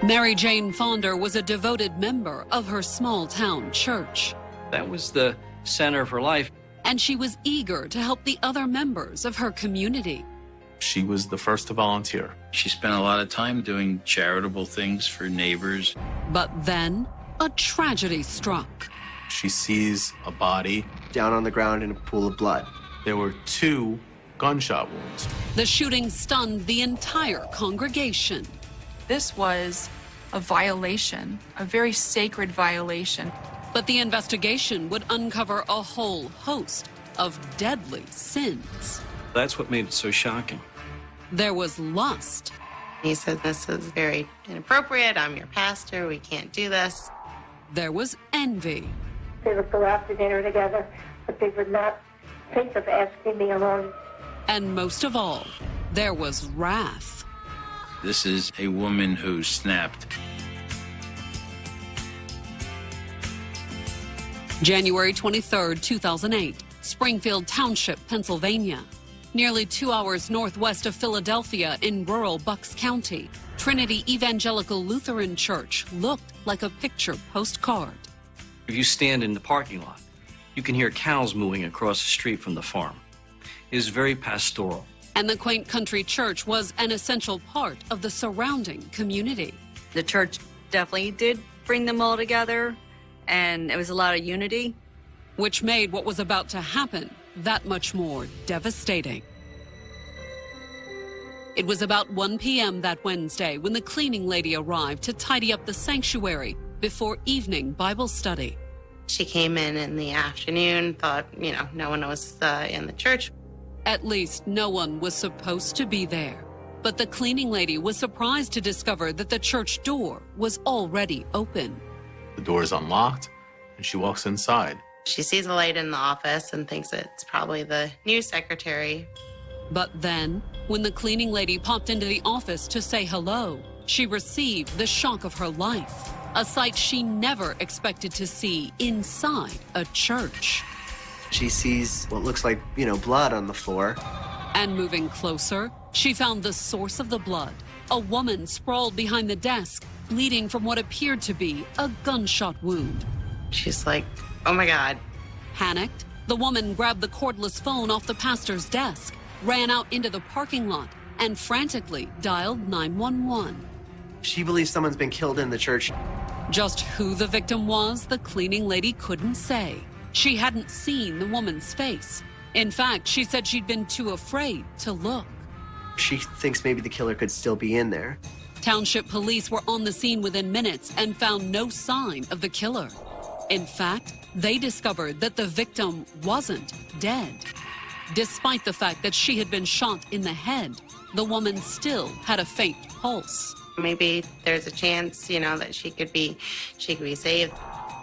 Mary Jane Fonder was a devoted member of her small-town church. That was the center of her life. And she was eager to help the other members of her community. She was the first to volunteer. She spent a lot of time doing charitable things for neighbors. But then, a tragedy struck. She sees a body down on the ground in a pool of blood. There were 2 gunshot wounds. The shooting stunned the entire congregation. This was a violation, a very sacred violation. But the investigation would uncover a whole host of deadly sins. That's what made it so shocking. There was lust. He said, this is very inappropriate. I'm your pastor. We can't do this. There was envy. They would go out to dinner together, but they would not think of asking me alone. And most of all, there was wrath. This is a woman who snapped. January 23, 2008, Springfield Township, Pennsylvania. Nearly 2 hours northwest of Philadelphia in rural Bucks County, Trinity Evangelical Lutheran Church looked like a picture postcard. If you stand in the parking lot, you can hear cows moving across the street from the farm. It is very pastoral. And the quaint country church was an essential part of the surrounding community. The church definitely did bring them all together, and it was a lot of unity. Which made what was about to happen that much more devastating. It was about 1 p.m. that Wednesday when the cleaning lady arrived to tidy up the sanctuary before evening Bible study. She came in the afternoon, thought, no one was in the church. At least no one was supposed to be there. But the cleaning lady was surprised to discover that the church door was already open. The door is unlocked, and she walks inside. She sees a light in the office and thinks it's probably the new secretary. But then, when the cleaning lady popped into the office to say hello, she received the shock of her life, a sight she never expected to see inside a church. She sees what looks like, blood on the floor. And moving closer, she found the source of the blood, a woman sprawled behind the desk, bleeding from what appeared to be a gunshot wound. She's like, oh my God. Panicked, the woman grabbed the cordless phone off the pastor's desk, ran out into the parking lot, and frantically dialed 911. She believes someone's been killed in the church. Just who the victim was, the cleaning lady couldn't say. She hadn't seen the woman's face. In fact, she said she'd been too afraid to look. She thinks maybe the killer could still be in there. Township police were on the scene within minutes and found no sign of the killer. In fact, they discovered that the victim wasn't dead. Despite the fact that she had been shot in the head, the woman still had a faint pulse. Maybe there's a chance, that she could be saved.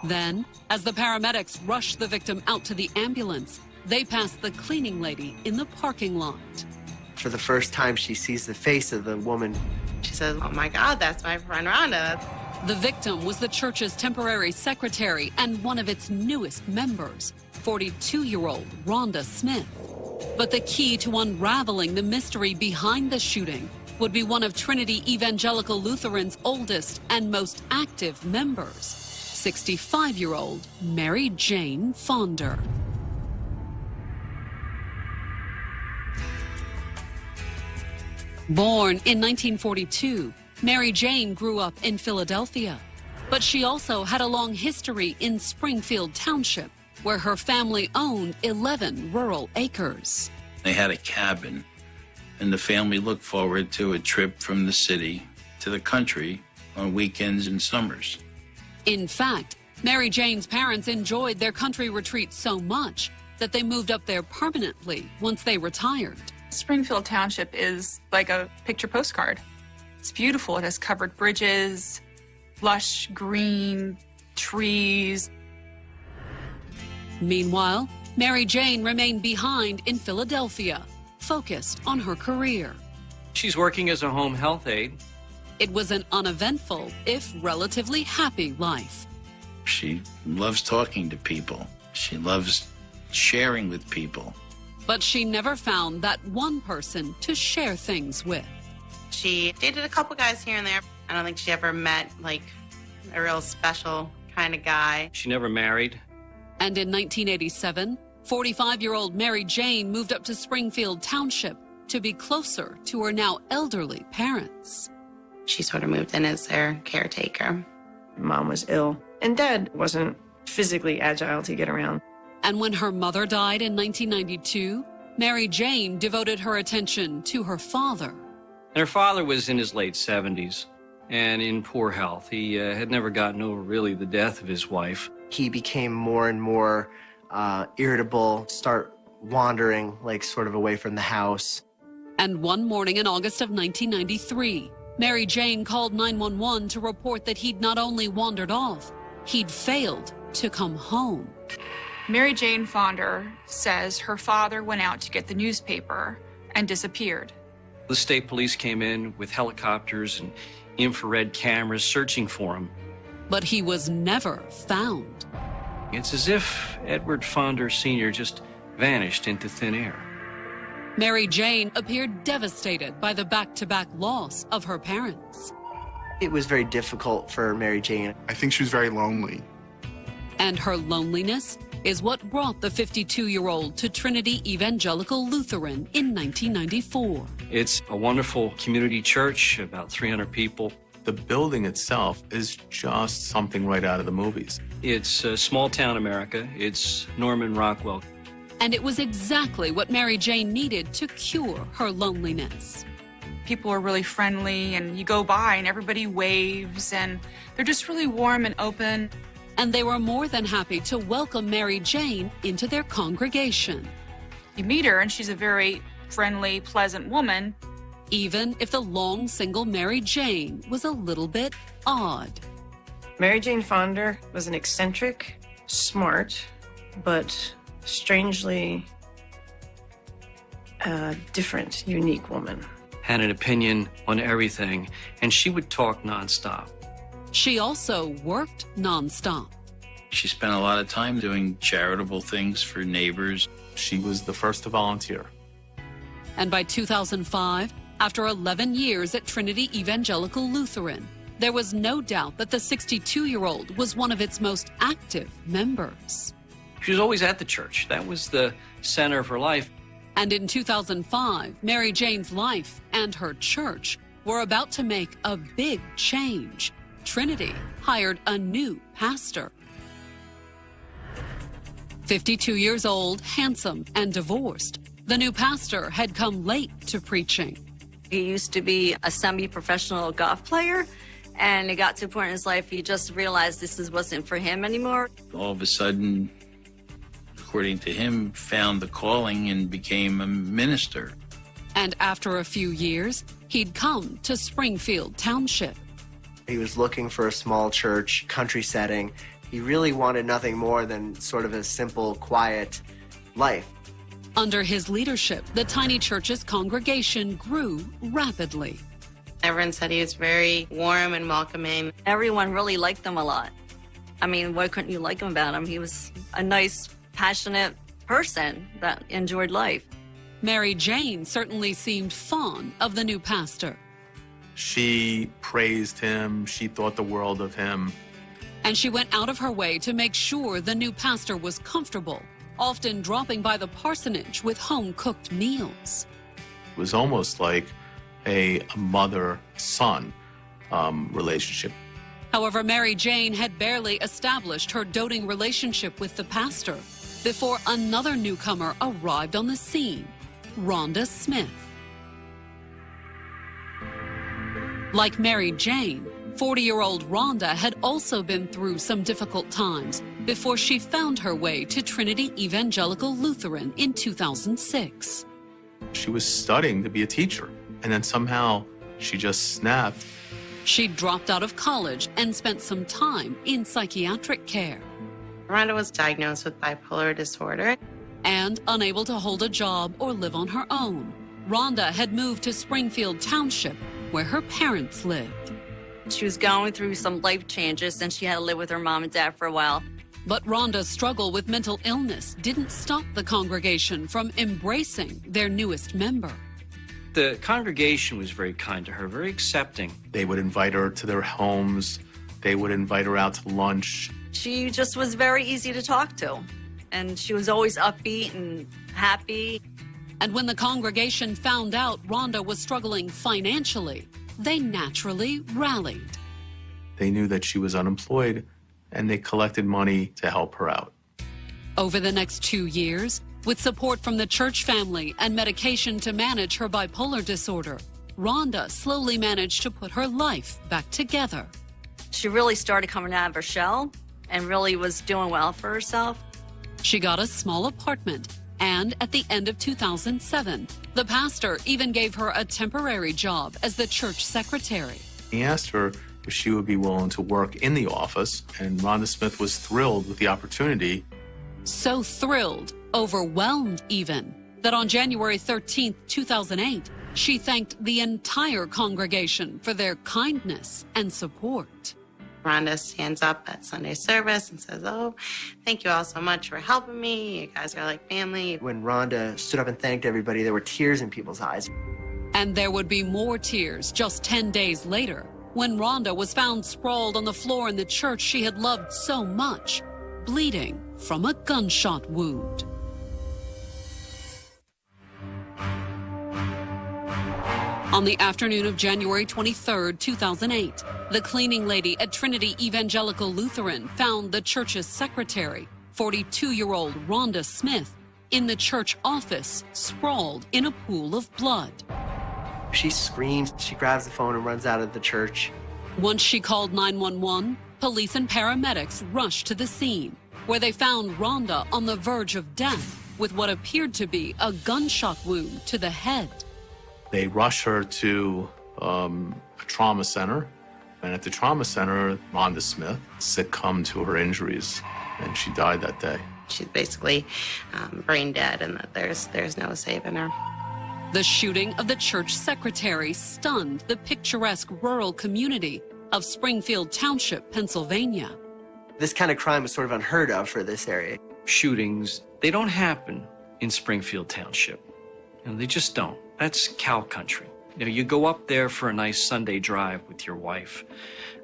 Then, as the paramedics rushed the victim out to the ambulance, they passed the cleaning lady in the parking lot. For the first time, she sees the face of the woman. She says, oh my God, that's my friend Rhonda. The victim was the church's temporary secretary and one of its newest members, 42-year-old Rhonda Smith. But the key to unraveling the mystery behind the shooting would be one of Trinity Evangelical Lutheran's oldest and most active members, 65-year-old Mary Jane Fonder. Born in 1942, Mary Jane grew up in Philadelphia, but she also had a long history in Springfield Township, where her family owned 11 rural acres. They had a cabin, and the family looked forward to a trip from the city to the country on weekends and summers. In fact, Mary Jane's parents enjoyed their country retreat so much that they moved up there permanently once they retired. Springfield Township is like a picture postcard. It's beautiful. It has covered bridges, lush green trees. Meanwhile, Mary Jane remained behind in Philadelphia, focused on her career. She's working as a home health aide. It was an uneventful, if relatively happy life. She loves talking to people. She loves sharing with people. But she never found that one person to share things with. She dated a couple guys here and there. I don't think she ever met, like, a real special kind of guy. She never married. And in 1987, 45-year-old Mary Jane moved up to Springfield Township to be closer to her now elderly parents. She sort of moved in as their caretaker. Mom was ill, and Dad wasn't physically agile to get around. And when her mother died in 1992, Mary Jane devoted her attention to her father. And her father was in his late 70s and in poor health. He had never gotten over really the death of his wife. He became more and more irritable, start wandering, like, sort of away from the house. And one morning in August of 1993, Mary Jane called 911 to report that he'd not only wandered off, he'd failed to come home. Mary Jane Fonder says her father went out to get the newspaper and disappeared. The state police came in with helicopters and infrared cameras searching for him. But he was never found. It's as if Edward Fonder Sr. just vanished into thin air. Mary Jane appeared devastated by the back-to-back loss of her parents. It was very difficult for Mary Jane. I think she was very lonely. And her loneliness is what brought the 52-year-old to Trinity Evangelical Lutheran in 1994. It's a wonderful community church, about 300 people. The building itself is just something right out of the movies. It's small town America. It's Norman Rockwell. And it was exactly what Mary Jane needed to cure her loneliness. People are really friendly, and you go by and everybody waves, and they're just really warm and open. And they were more than happy to welcome Mary Jane into their congregation. You meet her, and she's a very friendly, pleasant woman. Even if the long single Mary Jane was a little bit odd. Mary Jane Fonder was an eccentric, smart, but strangely different, unique woman. Had an opinion on everything, and she would talk nonstop. She also worked nonstop. She spent a lot of time doing charitable things for neighbors. She was the first to volunteer. And by 2005, after 11 years at Trinity Evangelical Lutheran, there was no doubt that the 62-year-old was one of its most active members. She was always at the church. That was the center of her life. And in 2005, Mary Jane's life and her church were about to make a big change. Trinity hired a new pastor. 52 years old, handsome, and divorced, the new pastor had come late to preaching. He used to be a semi-professional golf player, and it got to a point in his life he just realized wasn't for him anymore. All of a sudden, according to him, found the calling and became a minister. And after a few years, he'd come to Springfield Township. He was looking for a small church, country setting. He really wanted nothing more than sort of a simple, quiet life. Under his leadership, the tiny church's congregation grew rapidly. Everyone said he was very warm and welcoming. Everyone really liked him a lot. I mean, what couldn't you like him about him? He was a nice, passionate person that enjoyed life. Mary Jane certainly seemed fond of the new pastor. She praised him. She thought the world of him. And she went out of her way to make sure the new pastor was comfortable, often dropping by the parsonage with home-cooked meals. It was almost like a mother-son relationship. However, Mary Jane had barely established her doting relationship with the pastor before another newcomer arrived on the scene, Rhonda Smith. Like Mary Jane, 40-year-old Rhonda had also been through some difficult times before she found her way to Trinity Evangelical Lutheran in 2006. She was studying to be a teacher, and then somehow she just snapped. She dropped out of college and spent some time in psychiatric care. Rhonda was diagnosed with bipolar disorder. And unable to hold a job or live on her own, Rhonda had moved to Springfield Township, where her parents lived. She was going through some life changes, and she had to live with her mom and dad for a while. But Rhonda's struggle with mental illness didn't stop the congregation from embracing their newest member. The congregation was very kind to her, very accepting. They would invite her to their homes. They would invite her out to lunch. She just was very easy to talk to, and she was always upbeat and happy. And when the congregation found out Rhonda was struggling financially, they naturally rallied. They knew that she was unemployed, and they collected money to help her out. Over the next 2 years, with support from the church family and medication to manage her bipolar disorder, Rhonda slowly managed to put her life back together. She really started coming out of her shell and really was doing well for herself. She got a small apartment, and at the end of 2007, the pastor even gave her a temporary job as the church secretary. He asked her if she would be willing to work in the office, and Rhonda Smith was thrilled with the opportunity. So thrilled, overwhelmed even, that on January 13th, 2008, she thanked the entire congregation for their kindness and support. Rhonda stands up at Sunday service and says, "Oh, thank you all so much for helping me. You guys are like family." When Rhonda stood up and thanked everybody, there were tears in people's eyes. And there would be more tears just 10 days later, when Rhonda was found sprawled on the floor in the church she had loved so much, bleeding from a gunshot wound. On the afternoon of January 23, 2008, the cleaning lady at Trinity Evangelical Lutheran found the church's secretary, 42-year-old Rhonda Smith, in the church office, sprawled in a pool of blood. She screams, she grabs the phone and runs out of the church. Once she called 911, police and paramedics rushed to the scene, where they found Rhonda on the verge of death with what appeared to be a gunshot wound to the head. They rushed her to a trauma center, and at the trauma center, Rhonda Smith succumbed to her injuries, and she died that day. She's basically brain dead, and that there's no saving her. The shooting of the church secretary stunned the picturesque rural community of Springfield Township, Pennsylvania. This kind of crime was sort of unheard of for this area. Shootings, they don't happen in Springfield Township. They just don't. That's cow country. You go up there for a nice Sunday drive with your wife,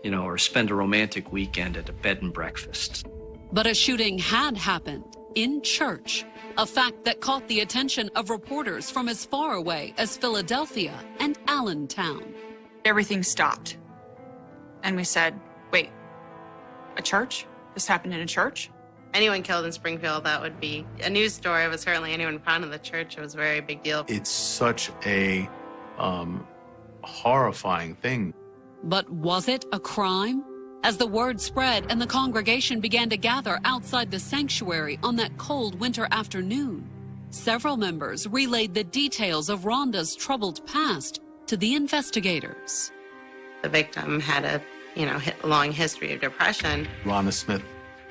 or spend a romantic weekend at a bed and breakfast. But a shooting had happened in church, a fact that caught the attention of reporters from as far away as Philadelphia and Allentown. Everything stopped. And we said, wait, a church? This happened in a church? Anyone killed in Springfield, that would be a news story, but certainly anyone found in the church, it was a very big deal. It's such a horrifying thing. But was it a crime? As the word spread and the congregation began to gather outside the sanctuary on that cold winter afternoon, several members relayed the details of Rhonda's troubled past to the investigators. The victim had a long history of depression. Rhonda Smith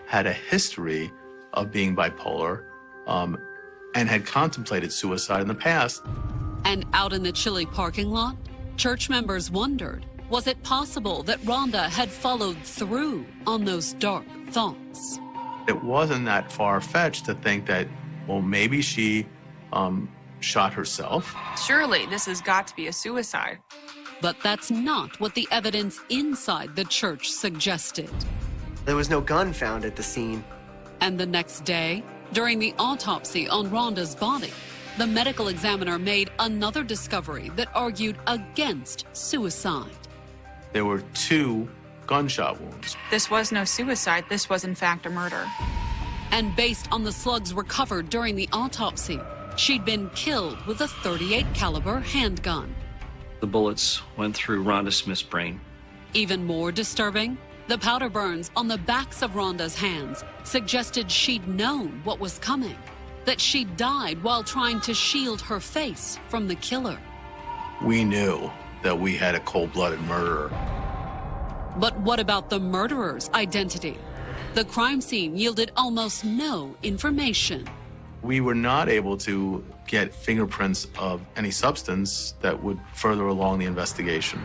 had a history of being bipolar and had contemplated suicide in the past. And out in the chilly parking lot, church members wondered, was it possible that Rhonda had followed through on those dark thoughts? It wasn't that far-fetched to think that, well, maybe she shot herself. Surely this has got to be a suicide. But that's not what the evidence inside the church suggested. There was no gun found at the scene. And the next day, during the autopsy on Rhonda's body, the medical examiner made another discovery that argued against suicide. There were 2 gunshot wounds. This was no suicide. This was, in fact, a murder. And based on the slugs recovered during the autopsy, she'd been killed with a .38 caliber handgun. The bullets went through Rhonda Smith's brain. Even more disturbing, the powder burns on the backs of Rhonda's hands suggested she'd known what was coming, that she died while trying to shield her face from the killer. We knew that we had a cold-blooded murderer. But what about the murderer's identity? The crime scene yielded almost no information. We were not able to get fingerprints of any substance that would further along the investigation.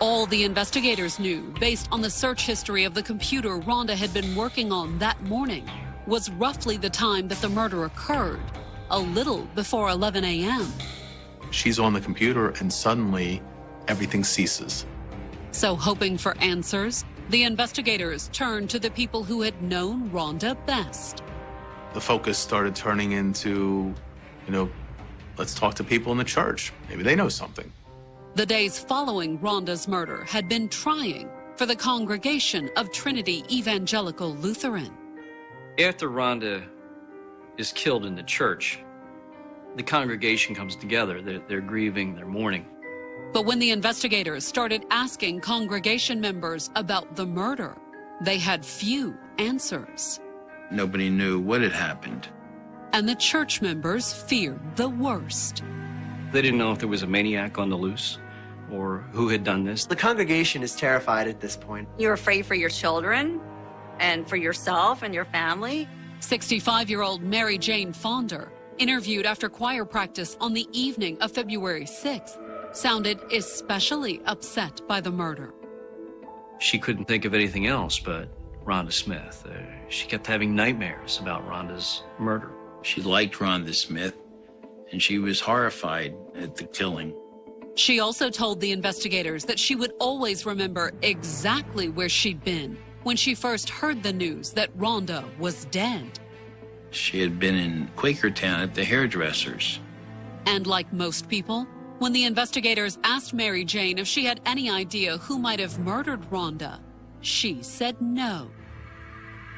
All the investigators knew, based on the search history of the computer Rhonda had been working on that morning, was roughly the time that the murder occurred, a little before 11 a.m. She's on the computer, and suddenly everything ceases. So, hoping for answers, the investigators turned to the people who had known Rhonda best. The focus started turning into, let's talk to people in the church. Maybe they know something. The days following Rhonda's murder had been trying for the congregation of Trinity Evangelical Lutheran. After Rhonda is killed in the church, the congregation comes together. They're grieving, they're mourning. But when the investigators started asking congregation members about the murder, they had few answers. Nobody knew what had happened. And the church members feared the worst. They didn't know if there was a maniac on the loose or who had done this. The congregation is terrified at this point. You're afraid for your children and for yourself and your family. 65-year-old Mary Jane Fonder, interviewed after choir practice on the evening of February 6th, sounded especially upset by the murder. She couldn't think of anything else but Rhonda Smith. She kept having nightmares about Rhonda's murder. She liked Rhonda Smith, and she was horrified at the killing. She also told the investigators that she would always remember exactly where she'd been when she first heard the news that Rhonda was dead. She had been in Quakertown at the hairdressers. And like most people, when the investigators asked Mary Jane if she had any idea who might have murdered Rhonda, she said no.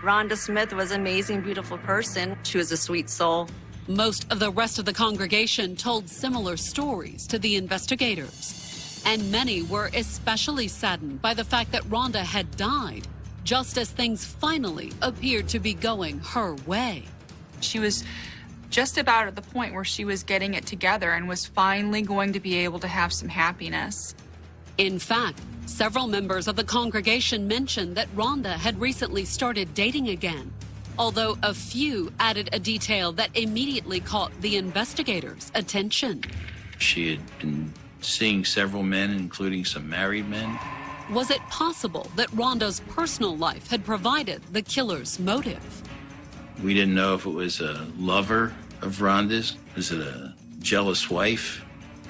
Rhonda Smith was an amazing, beautiful person. She was a sweet soul. Most of the rest of the congregation told similar stories to the investigators. And many were especially saddened by the fact that Rhonda had died, just as things finally appeared to be going her way. She was just about at the point where she was getting it together and was finally going to be able to have some happiness. In fact, several members of the congregation mentioned that Rhonda had recently started dating again, although a few added a detail that immediately caught the investigators' attention. She had been seeing several men, including some married men. Was it possible that Rhonda's personal life had provided the killer's motive? We didn't know if it was a lover of Rhonda's. Was it a jealous wife?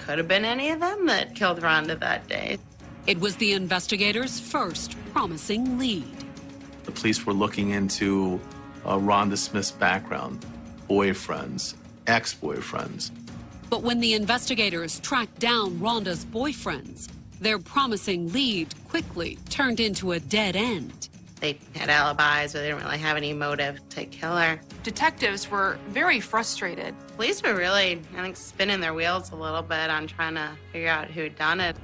Could have been any of them that killed Rhonda that day. It was the investigators' first promising lead. The police were looking into Rhonda Smith's background, boyfriends, ex-boyfriends. But when the investigators tracked down Rhonda's boyfriends, their promising lead quickly turned into a dead end. They had alibis, but they didn't really have any motive to kill her. Detectives were very frustrated. Police were really, I think, spinning their wheels a little bit on trying to figure out who'd done it.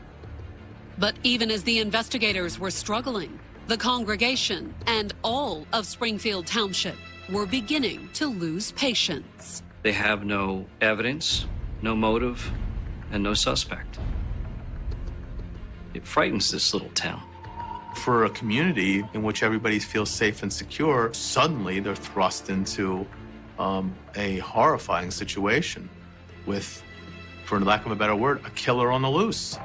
But even as the investigators were struggling, the congregation and all of Springfield Township were beginning to lose patience. They have no evidence, no motive, and no suspect. It frightens this little town. For a community in which everybody feels safe and secure, suddenly they're thrust into a horrifying situation with, for lack of a better word, a killer on the loose.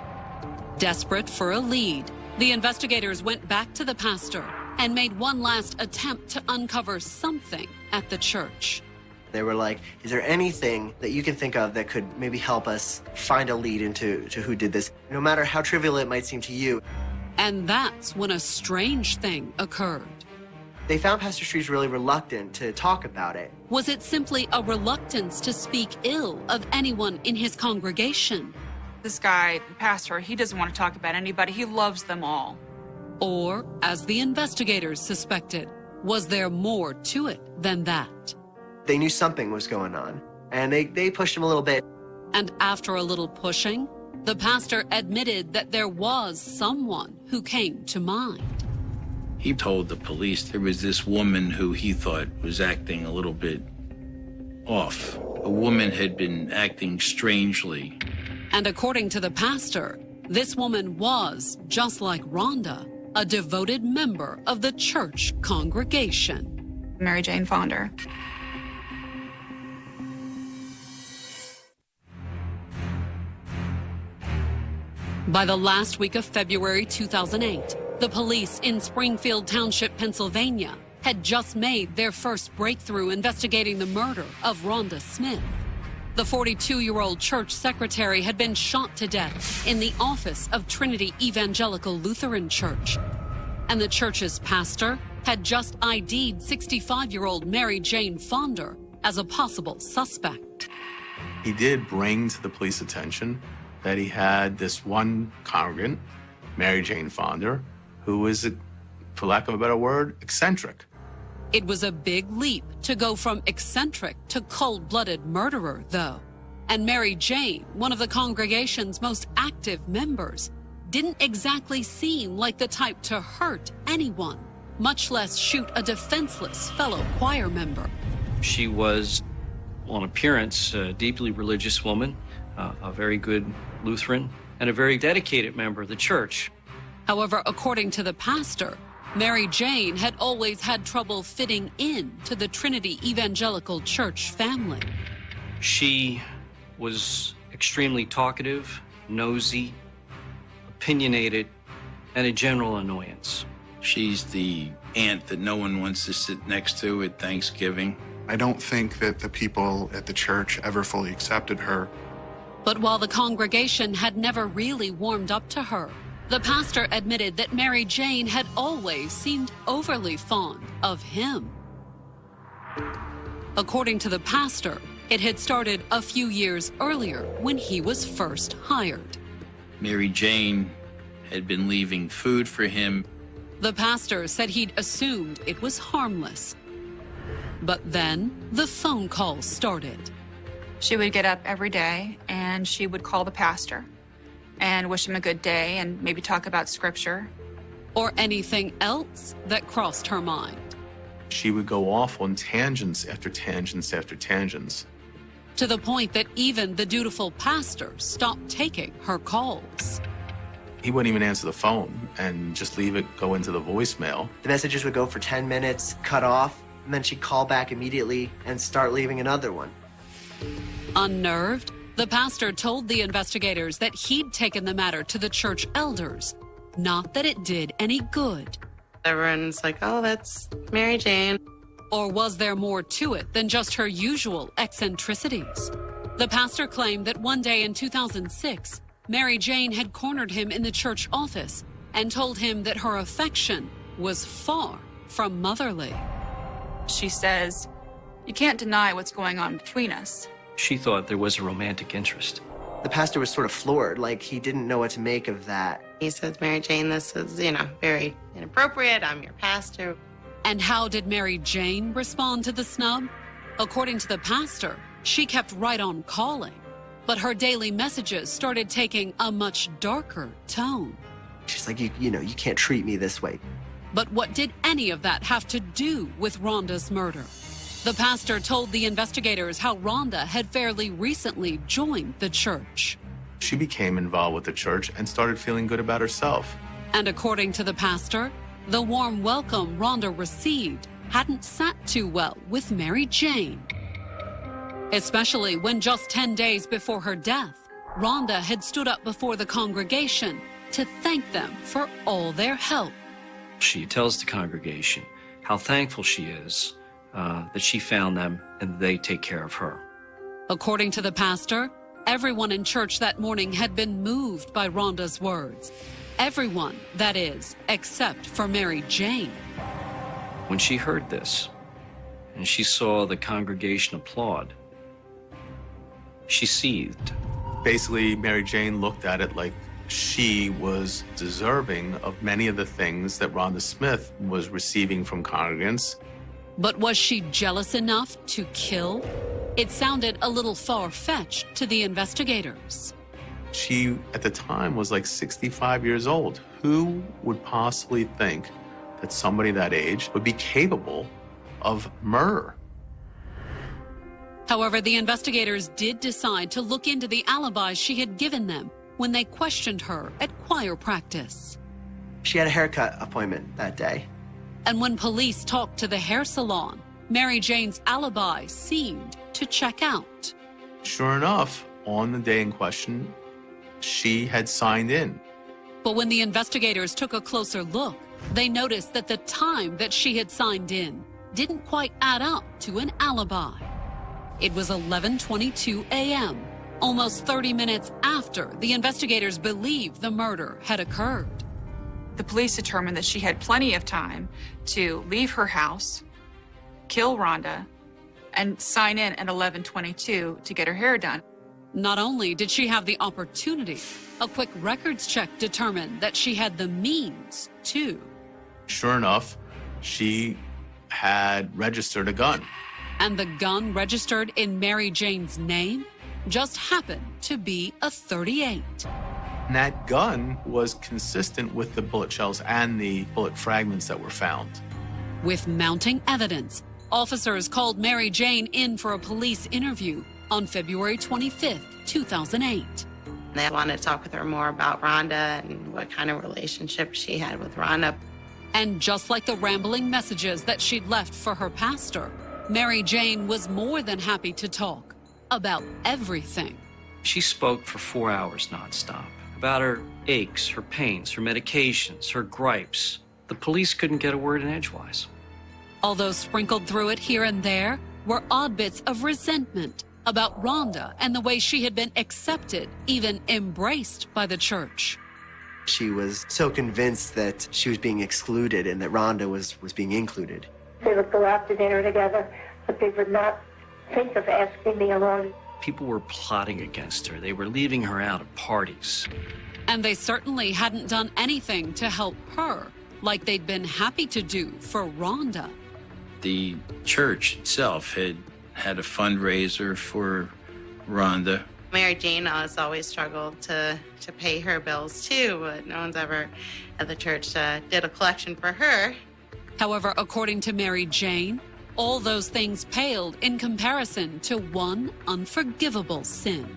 Desperate for a lead, the investigators went back to the pastor and made one last attempt to uncover something at the church. They were like, is there anything that you can think of that could maybe help us find a lead into who did this, no matter how trivial it might seem to you? And that's when a strange thing occurred. They found Pastor Streets really reluctant to talk about it. Was it simply a reluctance to speak ill of anyone in his congregation? This guy, the pastor, he doesn't want to talk about anybody. He loves them all. Or, as the investigators suspected, was there more to it than that? They knew something was going on, and they pushed him a little bit. And after a little pushing, the pastor admitted that there was someone who came to mind. He told the police there was this woman who he thought was acting a little bit off. A woman had been acting strangely. And according to the pastor, this woman was, just like Rhonda, a devoted member of the church congregation. Mary Jane Fonder. By the last week of February 2008, the police in Springfield Township, Pennsylvania, had just made their first breakthrough investigating the murder of Rhonda Smith. The 42-year-old church secretary had been shot to death in the office of Trinity Evangelical Lutheran Church. And the church's pastor had just ID'd 65-year-old Mary Jane Fonder as a possible suspect. He did bring to the police attention that he had this one congregant, Mary Jane Fonder, who was, for lack of a better word, eccentric. It was a big leap to go from eccentric to cold-blooded murderer, though. And Mary Jane, one of the congregation's most active members, didn't exactly seem like the type to hurt anyone, much less shoot a defenseless fellow choir member. She was, on appearance, a deeply religious woman, a very good Lutheran, and a very dedicated member of the church. However, according to the pastor, Mary Jane had always had trouble fitting in to the Trinity Evangelical Church family. She was extremely talkative, nosy, opinionated, and a general annoyance. She's the aunt that no one wants to sit next to at Thanksgiving. I don't think that the people at the church ever fully accepted her. But while the congregation had never really warmed up to her, the pastor admitted that Mary Jane had always seemed overly fond of him. According to the pastor, it had started a few years earlier when he was first hired. Mary Jane had been leaving food for him. The pastor said he'd assumed it was harmless. But then the phone calls started. She would get up every day and she would call the pastor and wish him a good day and maybe talk about scripture. Or anything else that crossed her mind. She would go off on tangents after tangents after tangents. To the point that even the dutiful pastor stopped taking her calls. He wouldn't even answer the phone and just leave it go into the voicemail. The messages would go for 10 minutes, cut off, and then she'd call back immediately and start leaving another one. Unnerved, the pastor told the investigators that he'd taken the matter to the church elders, not that it did any good. Everyone's like, oh, that's Mary Jane. Or was there more to it than just her usual eccentricities? The pastor claimed that one day in 2006, Mary Jane had cornered him in the church office and told him that her affection was far from motherly. She says, "You can't deny what's going on between us." She thought there was a romantic interest. The pastor was sort of floored, like he didn't know what to make of that. He says, Mary Jane, this is, very inappropriate. I'm your pastor. And how did Mary Jane respond to the snub? According to the pastor, she kept right on calling, but her daily messages started taking a much darker tone. She's like, you can't treat me this way. But what did any of that have to do with Rhonda's murder? The pastor told the investigators how Rhonda had fairly recently joined the church. She became involved with the church and started feeling good about herself. And according to the pastor, the warm welcome Rhonda received hadn't sat too well with Mary Jane. Especially when just 10 days before her death, Rhonda had stood up before the congregation to thank them for all their help. She tells the congregation how thankful she is that she found them and they take care of her. According to the pastor, everyone in church that morning had been moved by Rhonda's words. Everyone, that is, except for Mary Jane. When she heard this and she saw the congregation applaud, she seethed. Basically, Mary Jane looked at it like she was deserving of many of the things that Rhonda Smith was receiving from congregants. But was she jealous enough to kill? It sounded a little far-fetched to the investigators. She, at the time, was like 65 years old. Who would possibly think that somebody that age would be capable of murder? However, the investigators did decide to look into the alibis she had given them when they questioned her at choir practice. She had a haircut appointment that day. And when police talked to the hair salon, Mary Jane's alibi seemed to check out. Sure enough, on the day in question, she had signed in. But when the investigators took a closer look, they noticed that the time that she had signed in didn't quite add up to an alibi. It was 11:22 a.m., almost 30 minutes after the investigators believed the murder had occurred. The police determined that she had plenty of time to leave her house, kill Rhonda, and sign in at 11:22 to get her hair done. Not only did she have the opportunity, a quick records check determined that she had the means, too. Sure enough, she had registered a gun. And the gun registered in Mary Jane's name just happened to be a .38. And that gun was consistent with the bullet shells and the bullet fragments that were found. With mounting evidence, officers called Mary Jane in for a police interview on February 25th, 2008. They wanted to talk with her more about Rhonda and what kind of relationship she had with Rhonda. And just like the rambling messages that she'd left for her pastor, Mary Jane was more than happy to talk about everything. She spoke for 4 hours nonstop about her aches, her pains, her medications, her gripes. The police couldn't get a word in edgewise. Although sprinkled through it here and there were odd bits of resentment about Rhonda and the way she had been accepted, even embraced by the church. She was so convinced that she was being excluded and that Rhonda was being included. They would go out to dinner together, but they would not think of asking me alone. People were plotting against her. They were leaving her out of parties. And they certainly hadn't done anything to help her, like they'd been happy to do for Rhonda. The church itself had a fundraiser for Rhonda. Mary Jane has always struggled to pay her bills too, but no one's ever at the church did a collection for her. However, according to Mary Jane, all those things paled in comparison to one unforgivable sin.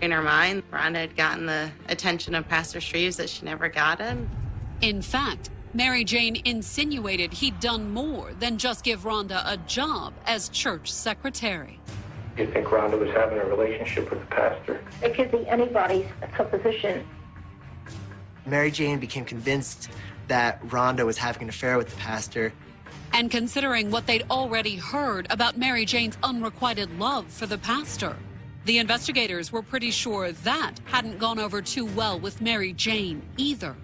In her mind, Rhonda had gotten the attention of Pastor Shreves that she never got it. In fact, Mary Jane insinuated he'd done more than just give Rhonda a job as church secretary. You think Rhonda was having a relationship with the pastor? It could be anybody's supposition. Mary Jane became convinced that Rhonda was having an affair with the pastor. And considering what they'd already heard about Mary Jane's unrequited love for the pastor, the investigators were pretty sure that hadn't gone over too well with Mary Jane either.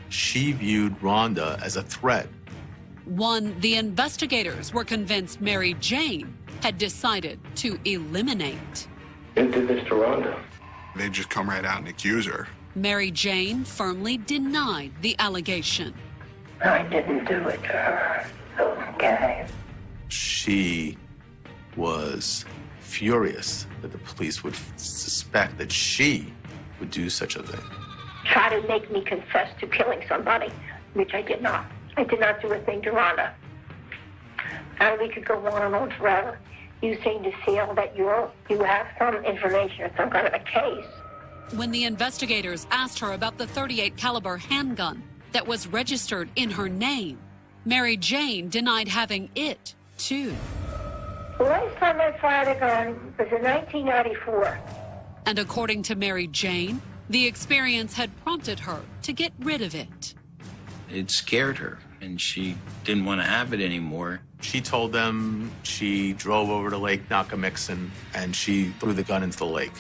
She viewed Rhonda as a threat. One the investigators were convinced Mary Jane had decided to eliminate. Who did this to Rhonda? They just come right out and accuse her. Mary Jane firmly denied the allegation. I didn't do it to her. Okay. She was furious that the police would suspect that she would do such a thing. Try to make me confess to killing somebody, which I did not. I did not do a thing to Rhonda. And we could go on and on forever. You seem to feel that you have some information or some kind of a case. When the investigators asked her about the .38 caliber handgun that was registered in her name, Mary Jane denied having it, too. The last time I fired a gun was in 1994. And according to Mary Jane, the experience had prompted her to get rid of it. It scared her, and she didn't want to have it anymore. She told them she drove over to Lake Nakamixon and she threw the gun into the lake.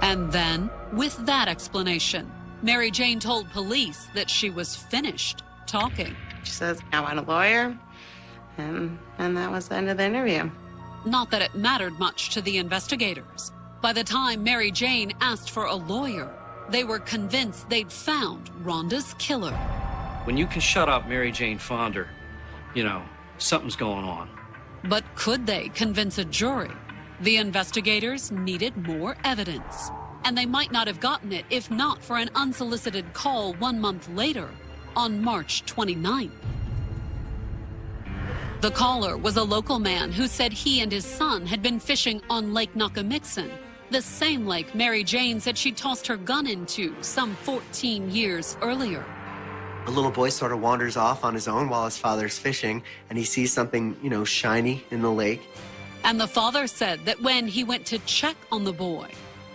And then, with that explanation, Mary Jane told police that she was finished talking. She says, I want a lawyer, and that was the end of the interview. Not that it mattered much to the investigators. By the time Mary Jane asked for a lawyer, they were convinced they'd found Rhonda's killer. When you can shut up Mary Jane Fonda, something's going on. But could they convince a jury? The investigators needed more evidence, and they might not have gotten it if not for an unsolicited call 1 month later, on March 29th. The caller was a local man who said he and his son had been fishing on Lake Nakamixon, the same lake Mary Jane said she tossed her gun into some 14 years earlier. A little boy sort of wanders off on his own while his father's fishing, and he sees something, shiny in the lake. And the father said that when he went to check on the boy,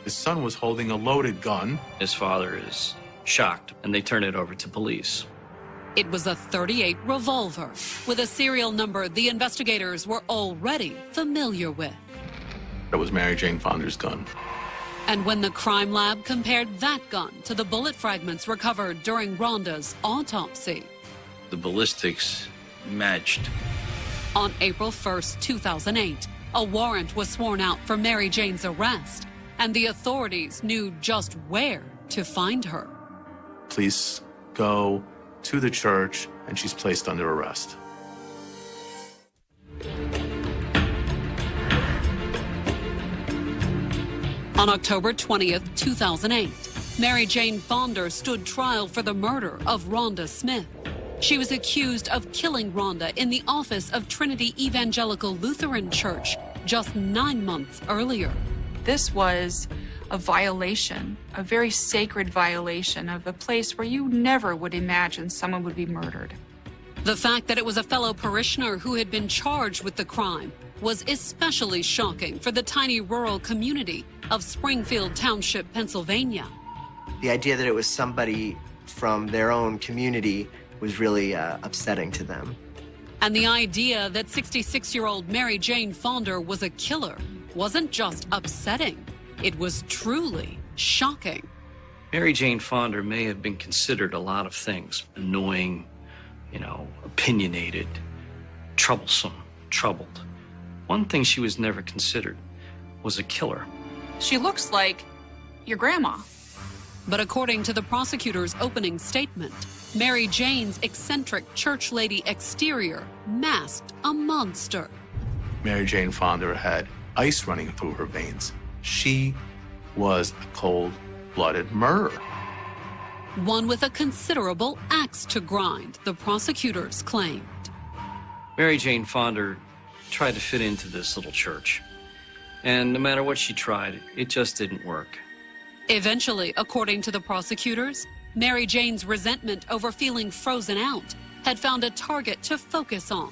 his son was holding a loaded gun. His father is shocked, and they turn it over to police. It was a .38 revolver with a serial number the investigators were already familiar with. That was Mary Jane Fonder's gun. And when the crime lab compared that gun to the bullet fragments recovered during Rhonda's autopsy, the ballistics matched. On April 1st, 2008, a warrant was sworn out for Mary Jane's arrest, and the authorities knew just where to find her. Police go to the church, and she's placed under arrest. On October 20th, 2008, Mary Jane Fonder stood trial for the murder of Rhonda Smith. She was accused of killing Rhonda in the office of Trinity Evangelical Lutheran Church just 9 months earlier. This was a violation, a very sacred violation of a place where you never would imagine someone would be murdered. The fact that it was a fellow parishioner who had been charged with the crime was especially shocking for the tiny rural community of Springfield Township, Pennsylvania. The idea that it was somebody from their own community was really upsetting to them. And the idea that 66-year-old Mary Jane Fonder was a killer wasn't just upsetting, it was truly shocking. Mary Jane Fonder may have been considered a lot of things: annoying, opinionated, troublesome, troubled. One thing she was never considered was a killer. She looks like your grandma. But according to the prosecutor's opening statement, Mary Jane's eccentric church lady exterior masked a monster. Mary Jane Fonder had ice running through her veins. She was a cold-blooded murderer. One with a considerable axe to grind, the prosecutors claimed. Mary Jane Fonder tried to fit into this little church. And no matter what she tried, it just didn't work. Eventually, according to the prosecutors, Mary Jane's resentment over feeling frozen out had found a target to focus on.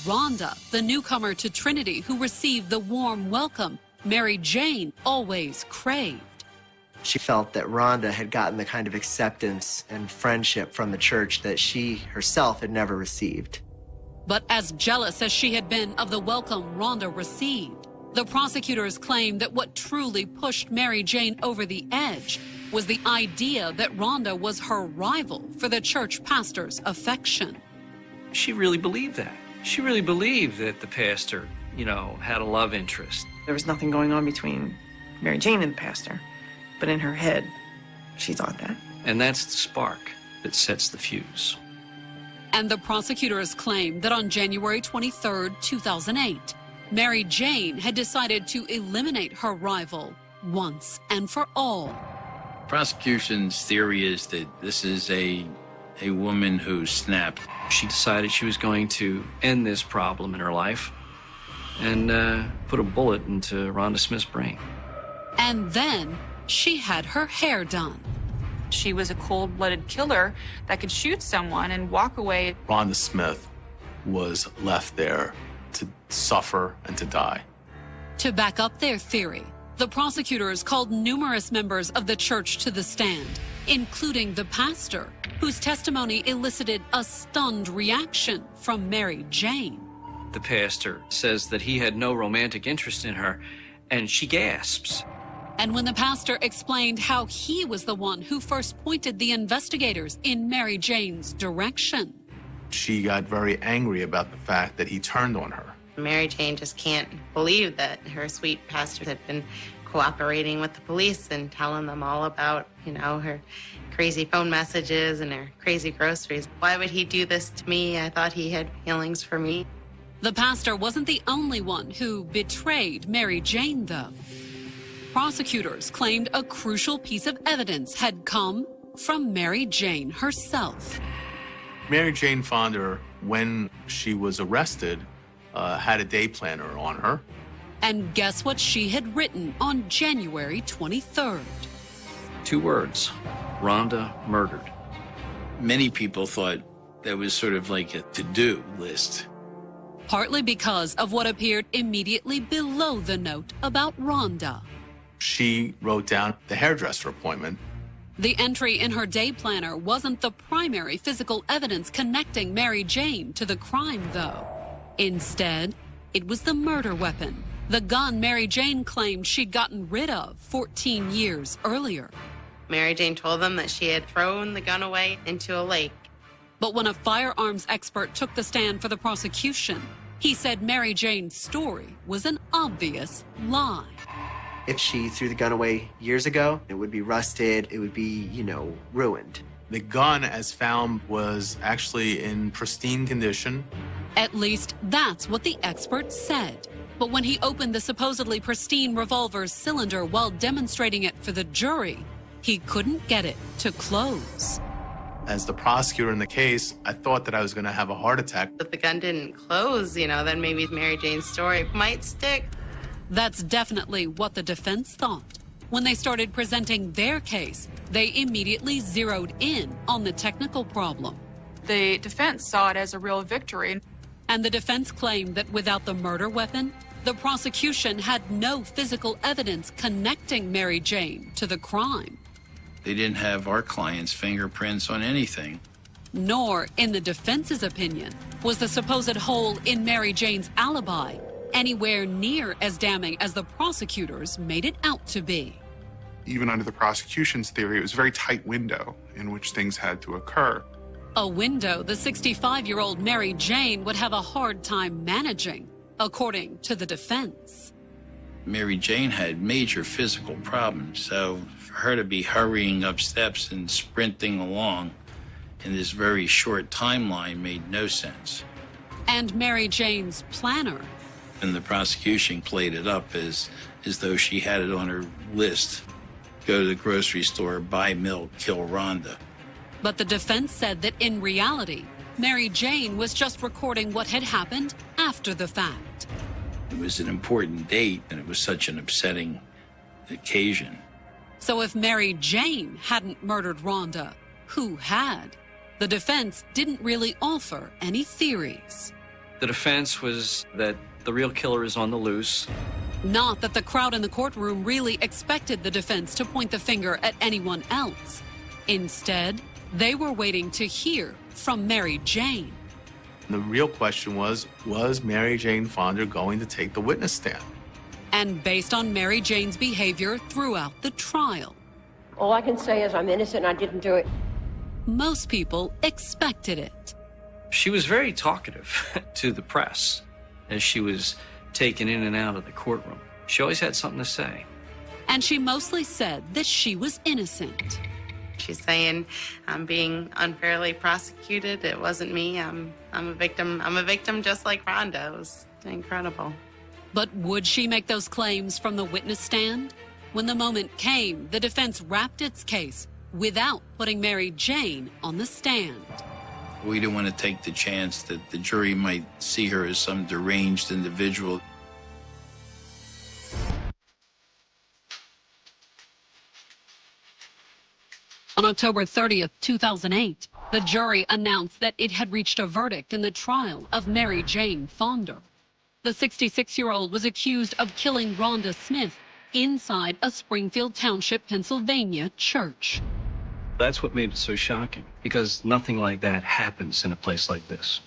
Rhonda, the newcomer to Trinity who received the warm welcome Mary Jane always craved. She felt that Rhonda had gotten the kind of acceptance and friendship from the church that she herself had never received. But as jealous as she had been of the welcome Rhonda received, the prosecutors claimed that what truly pushed Mary Jane over the edge was the idea that Rhonda was her rival for the church pastor's affection. She really believed that. She really believed that the pastor, had a love interest. There was nothing going on between Mary Jane and the pastor, but in her head, she thought that. And that's the spark that sets the fuse. And the prosecutors claimed that on January 23rd, 2008, Mary Jane had decided to eliminate her rival once and for all. Prosecution's theory is that this is a woman who snapped. She decided she was going to end this problem in her life and put a bullet into Rhonda Smith's brain. And then she had her hair done. She was a cold-blooded killer that could shoot someone and walk away. Rhonda Smith was left there to suffer and to die. To back up their theory, the prosecutors called numerous members of the church to the stand, including the pastor, whose testimony elicited a stunned reaction from Mary Jane. The pastor says that he had no romantic interest in her, and she gasps. And when the pastor explained how he was the one who first pointed the investigators in Mary Jane's direction, she got very angry about the fact that he turned on her. Mary Jane just can't believe that her sweet pastor had been cooperating with the police and telling them all about, her crazy phone messages and her crazy groceries. Why would he do this to me? I thought he had feelings for me. The pastor wasn't the only one who betrayed Mary Jane, though. Prosecutors claimed a crucial piece of evidence had come from Mary Jane herself. Mary Jane Fonder, when she was arrested, had a day planner on her. And guess what she had written on January 23rd? 2 words: Rhonda murdered. Many people thought that was sort of like a to-do list. Partly because of what appeared immediately below the note about Rhonda. She wrote down the hairdresser appointment. The entry in her day planner wasn't the primary physical evidence connecting Mary Jane to the crime, though. Instead, it was the murder weapon, the gun Mary Jane claimed she'd gotten rid of 14 years earlier. Mary Jane told them that she had thrown the gun away into a lake. But when a firearms expert took the stand for the prosecution, he said Mary Jane's story was an obvious lie. If she threw the gun away years ago, it would be rusted, it would be, ruined. The gun, as found, was actually in pristine condition. At least that's what the expert said. But when he opened the supposedly pristine revolver's cylinder while demonstrating it for the jury, he couldn't get it to close. As the prosecutor in the case, I thought that I was going to have a heart attack. If the gun didn't close, then maybe Mary Jane's story might stick. That's definitely what the defense thought. When they started presenting their case, they immediately zeroed in on the technical problem. The defense saw it as a real victory. And the defense claimed that without the murder weapon, the prosecution had no physical evidence connecting Mary Jane to the crime. They didn't have our client's fingerprints on anything. Nor, in the defense's opinion, was the supposed hole in Mary Jane's alibi anywhere near as damning as the prosecutors made it out to be. Even under the prosecution's theory, it was a very tight window in which things had to occur. A window the 65-year-old Mary Jane would have a hard time managing, according to the defense. Mary Jane had major physical problems, so for her to be hurrying up steps and sprinting along in this very short timeline made no sense. And Mary Jane's planner. And the prosecution played it up as though she had it on her list. Go to the grocery store, buy milk, kill Rhonda. But the defense said that in reality, Mary Jane was just recording what had happened after the fact. It was an important date, and it was such an upsetting occasion. So if Mary Jane hadn't murdered Rhonda, who had? The defense didn't really offer any theories. The defense was that the real killer is on the loose. Not that the crowd in the courtroom really expected the defense to point the finger at anyone else. Instead, they were waiting to hear from Mary Jane. The real question was Mary Jane Fonda going to take the witness stand? And based on Mary Jane's behavior throughout the trial. All I can say is I'm innocent and I didn't do it. Most people expected it. She was very talkative to the press as she was taken in and out of the courtroom. She always had something to say. And she mostly said that she was innocent. She's saying, I'm being unfairly prosecuted. It wasn't me. I'm a victim. I'm a victim just like Rhonda. It was incredible. But would she make those claims from the witness stand? When the moment came, the defense wrapped its case without putting Mary Jane on the stand. We didn't want to take the chance that the jury might see her as some deranged individual. On October 30th, 2008, the jury announced that it had reached a verdict in the trial of Mary Jane Fonda. The 66-year-old was accused of killing Rhonda Smith inside a Springfield Township, Pennsylvania church. That's what made it so shocking, because nothing like that happens in a place like this.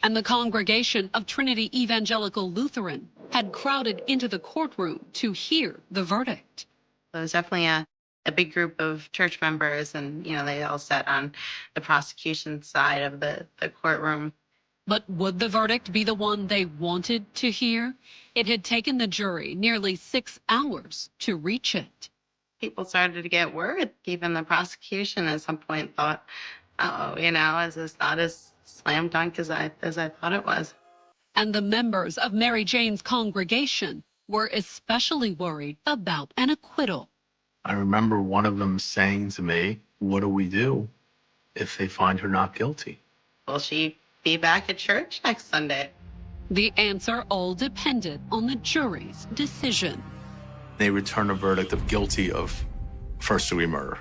And the congregation of Trinity Evangelical Lutheran had crowded into the courtroom to hear the verdict. It was definitely a big group of church members, and, they all sat on the prosecution side of the courtroom. But would the verdict be the one they wanted to hear? It had taken the jury nearly 6 hours to reach it. People started to get worried. Even the prosecution at some point thought, is this not as slam dunk as I thought it was? And the members of Mary Jane's congregation were especially worried about an acquittal. I remember one of them saying to me, what do we do if they find her not guilty? Will she be back at church next Sunday? The answer all depended on the jury's decision. They returned a verdict of guilty of first-degree murder.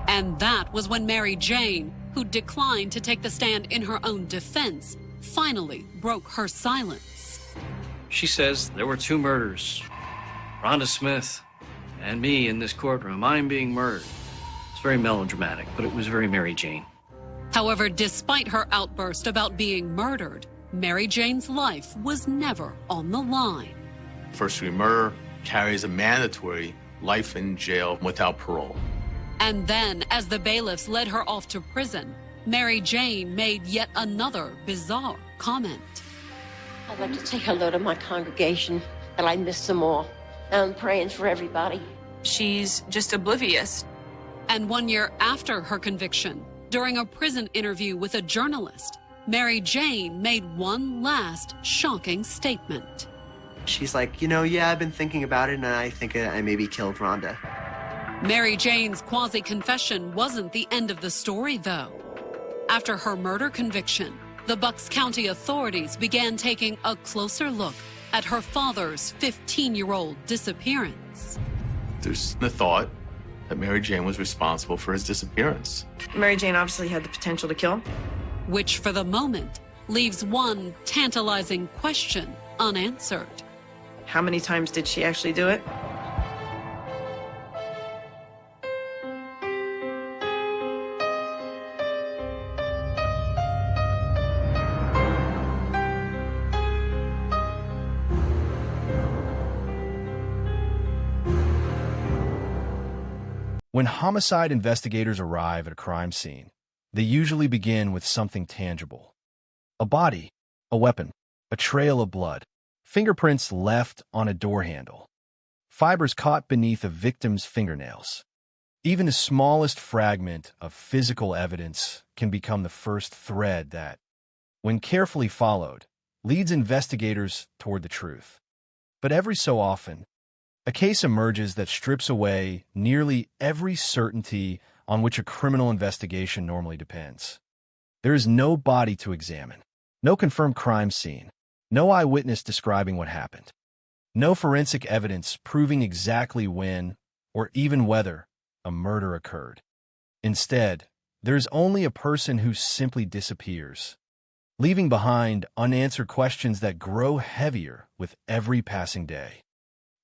And that was when Mary Jane, who declined to take the stand in her own defense, finally broke her silence. She says there were 2 murders. Rhonda Smith and me in this courtroom. I'm being murdered. It's very melodramatic, but it was very Mary Jane. However, despite her outburst about being murdered, Mary Jane's life was never on the line. first-degree murder carries a mandatory life in jail without parole. And then, as the bailiffs led her off to prison, Mary Jane made yet another bizarre comment. I'd like to say hello to my congregation, that I miss them all. I'm praying for everybody. She's just oblivious. And 1 year after her conviction, during a prison interview with a journalist, Mary Jane made one last shocking statement. She's like, yeah, I've been thinking about it, and I think I maybe killed Rhonda. Mary Jane's quasi-confession wasn't the end of the story, though. After her murder conviction, the Bucks County authorities began taking a closer look at her father's 15-year-old disappearance. There's the thought that Mary Jane was responsible for his disappearance. Mary Jane obviously had the potential to kill. Which, for the moment, leaves one tantalizing question unanswered. How many times did she actually do it? When homicide investigators arrive at a crime scene, they usually begin with something tangible. A body, a weapon, a trail of blood, fingerprints left on a door handle, fibers caught beneath a victim's fingernails. Even the smallest fragment of physical evidence can become the first thread that, when carefully followed, leads investigators toward the truth. But every so often, a case emerges that strips away nearly every certainty on which a criminal investigation normally depends. There is no body to examine, no confirmed crime scene, no eyewitness describing what happened, no forensic evidence proving exactly when or even whether a murder occurred. Instead, there's only a person who simply disappears, leaving behind unanswered questions that grow heavier with every passing day.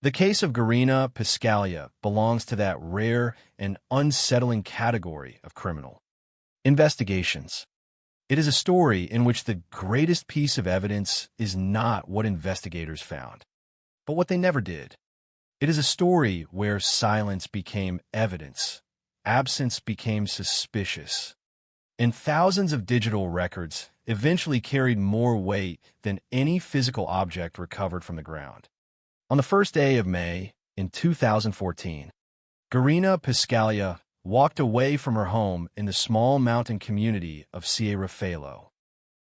The case of Garina Piscaglia belongs to that rare and unsettling category of criminal investigations. It is a story in which the greatest piece of evidence is not what investigators found, but what they never did. It is a story where silence became evidence, absence became suspicious, and thousands of digital records eventually carried more weight than any physical object recovered from the ground. On the first day of May in 2014, Garina Piscaglia walked away from her home in the small mountain community of Sierra Felo,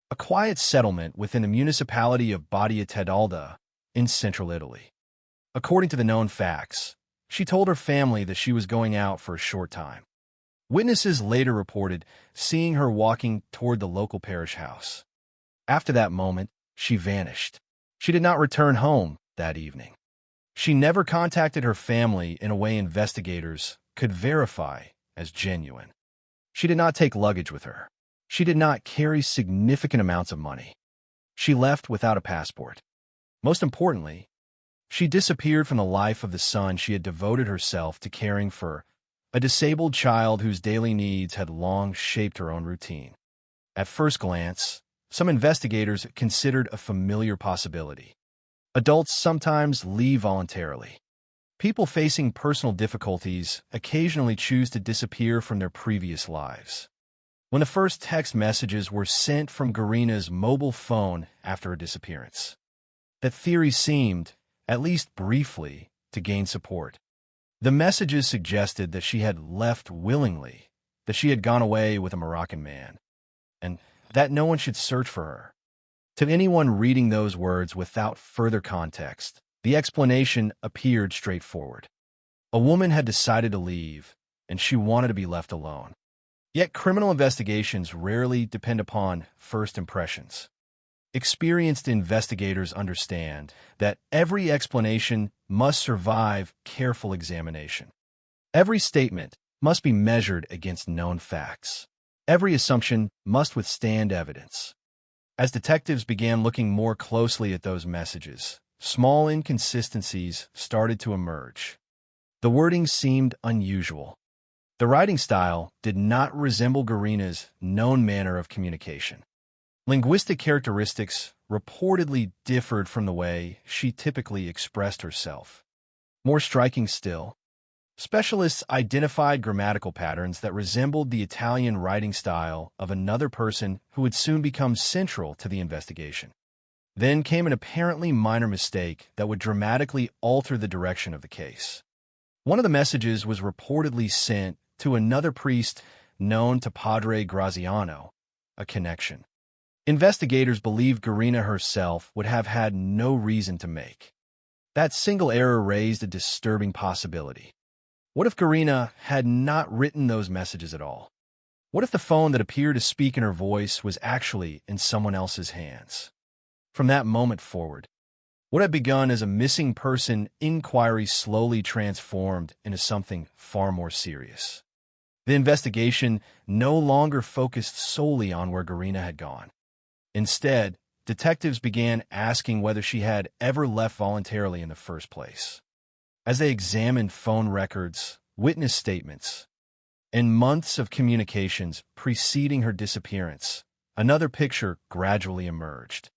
a quiet settlement within the municipality of Badia Tedalda in central Italy. According to the known facts, she told her family that she was going out for a short time. Witnesses later reported seeing her walking toward the local parish house. After that moment, she vanished. She did not return home that evening. She never contacted her family in a way investigators could verify as genuine. She did not take luggage with her. She did not carry significant amounts of money. She left without a passport. Most importantly, she disappeared from the life of the son she had devoted herself to caring for, a disabled child whose daily needs had long shaped her own routine. At first glance, some investigators considered a familiar possibility. Adults sometimes leave voluntarily. People facing personal difficulties occasionally choose to disappear from their previous lives. When the first text messages were sent from Garina's mobile phone after her disappearance, that theory seemed, at least briefly, to gain support. The messages suggested that she had left willingly, that she had gone away with a Moroccan man, and that no one should search for her. To anyone reading those words without further context, the explanation appeared straightforward. A woman had decided to leave, and she wanted to be left alone. Yet criminal investigations rarely depend upon first impressions. Experienced investigators understand that every explanation must survive careful examination. Every statement must be measured against known facts. Every assumption must withstand evidence. As detectives began looking more closely at those messages, small inconsistencies started to emerge. The wording seemed unusual. The writing style did not resemble Garina's known manner of communication. Linguistic characteristics reportedly differed from the way she typically expressed herself. More striking still, specialists identified grammatical patterns that resembled the Italian writing style of another person who would soon become central to the investigation. Then came an apparently minor mistake that would dramatically alter the direction of the case. One of the messages was reportedly sent to another priest known to Padre Graziano, a connection investigators believed Garina herself would have had no reason to make. That single error raised a disturbing possibility. What if Garina had not written those messages at all? What if the phone that appeared to speak in her voice was actually in someone else's hands? From that moment forward, what had begun as a missing person inquiry slowly transformed into something far more serious. The investigation no longer focused solely on where Garina had gone. Instead, detectives began asking whether she had ever left voluntarily in the first place. As they examined phone records, witness statements, and months of communications preceding her disappearance, another picture gradually emerged.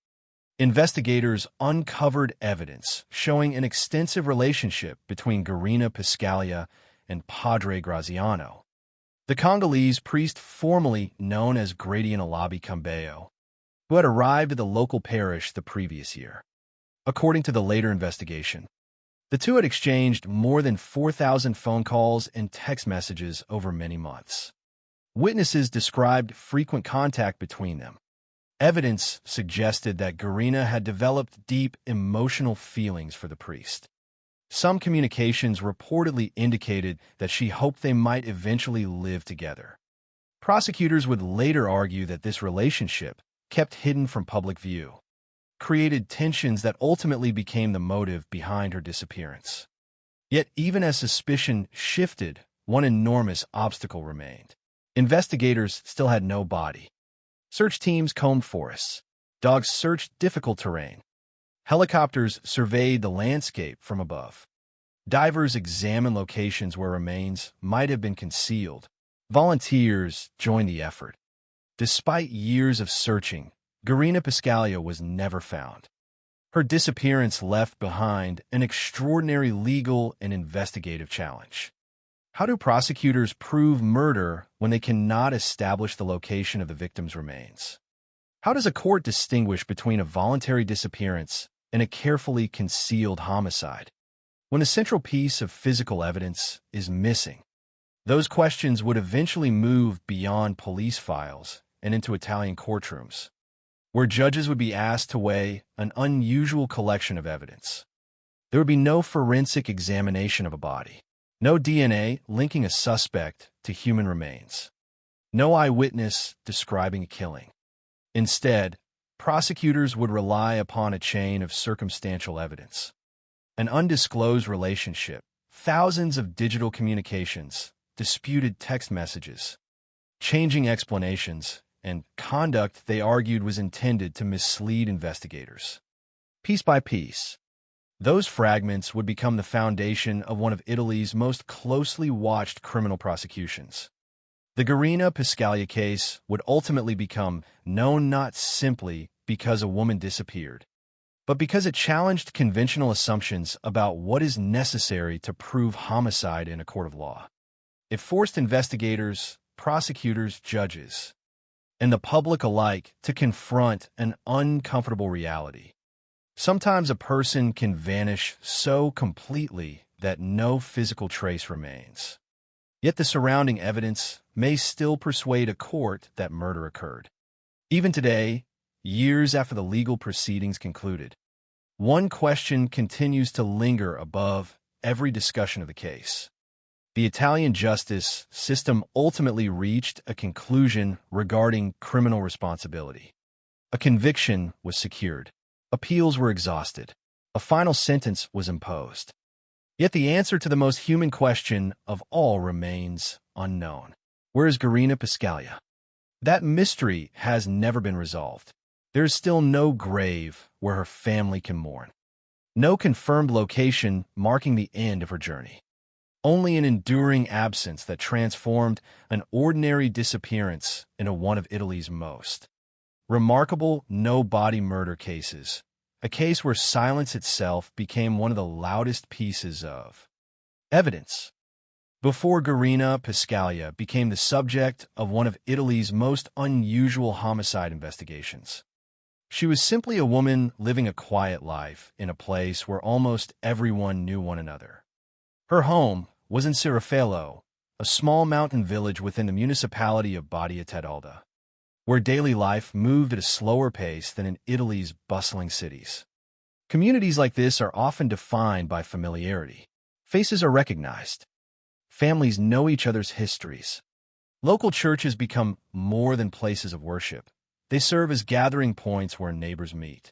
Investigators uncovered evidence showing an extensive relationship between Garina Piscaglia and Padre Graziano, the Congolese priest formerly known as Gradian Alabi Cambeo, who had arrived at the local parish the previous year. According to the later investigation, the two had exchanged more than 4,000 phone calls and text messages over many months. Witnesses described frequent contact between them. Evidence suggested that Garina had developed deep emotional feelings for the priest. Some communications reportedly indicated that she hoped they might eventually live together. Prosecutors would later argue that this relationship, kept hidden from public view, created tensions that ultimately became the motive behind her disappearance. Yet even as suspicion shifted, one enormous obstacle remained. Investigators still had no body. Search teams combed forests. Dogs searched difficult terrain. Helicopters surveyed the landscape from above. Divers examined locations where remains might have been concealed. Volunteers joined the effort. Despite years of searching, Garina Piscaglia was never found. Her disappearance left behind an extraordinary legal and investigative challenge. How do prosecutors prove murder when they cannot establish the location of the victim's remains? How does a court distinguish between a voluntary disappearance and a carefully concealed homicide when a central piece of physical evidence is missing? Those questions would eventually move beyond police files and into Italian courtrooms, where judges would be asked to weigh an unusual collection of evidence. There would be no forensic examination of a body, no DNA linking a suspect to human remains, no eyewitness describing a killing. Instead, prosecutors would rely upon a chain of circumstantial evidence, an undisclosed relationship, thousands of digital communications, disputed text messages, changing explanations, and conduct they argued was intended to mislead investigators. Piece by piece, those fragments would become the foundation of one of Italy's most closely watched criminal prosecutions. The Garina Piscaglia case would ultimately become known not simply because a woman disappeared, but because it challenged conventional assumptions about what is necessary to prove homicide in a court of law. It forced investigators, prosecutors, judges, and the public alike to confront an uncomfortable reality. Sometimes a person can vanish so completely that no physical trace remains. Yet the surrounding evidence may still persuade a court that murder occurred. Even today, years after the legal proceedings concluded, one question continues to linger above every discussion of the case. The Italian justice system ultimately reached a conclusion regarding criminal responsibility. A conviction was secured. Appeals were exhausted. A final sentence was imposed. Yet the answer to the most human question of all remains unknown. Where is Garina Piscaglia? That mystery has never been resolved. There is still no grave where her family can mourn. No confirmed location marking the end of her journey. Only an enduring absence that transformed an ordinary disappearance into one of Italy's most remarkable no-body murder cases, a case where silence itself became one of the loudest pieces of evidence. Before Garina Piscaglia became the subject of one of Italy's most unusual homicide investigations. She was simply a woman living a quiet life in a place where almost everyone knew one another. Her home was in Cirifelo, a small mountain village within the municipality of Badia Tedalda, where daily life moved at a slower pace than in Italy's bustling cities. Communities like this are often defined by familiarity. Faces are recognized. Families know each other's histories. Local churches become more than places of worship. They serve as gathering points where neighbors meet.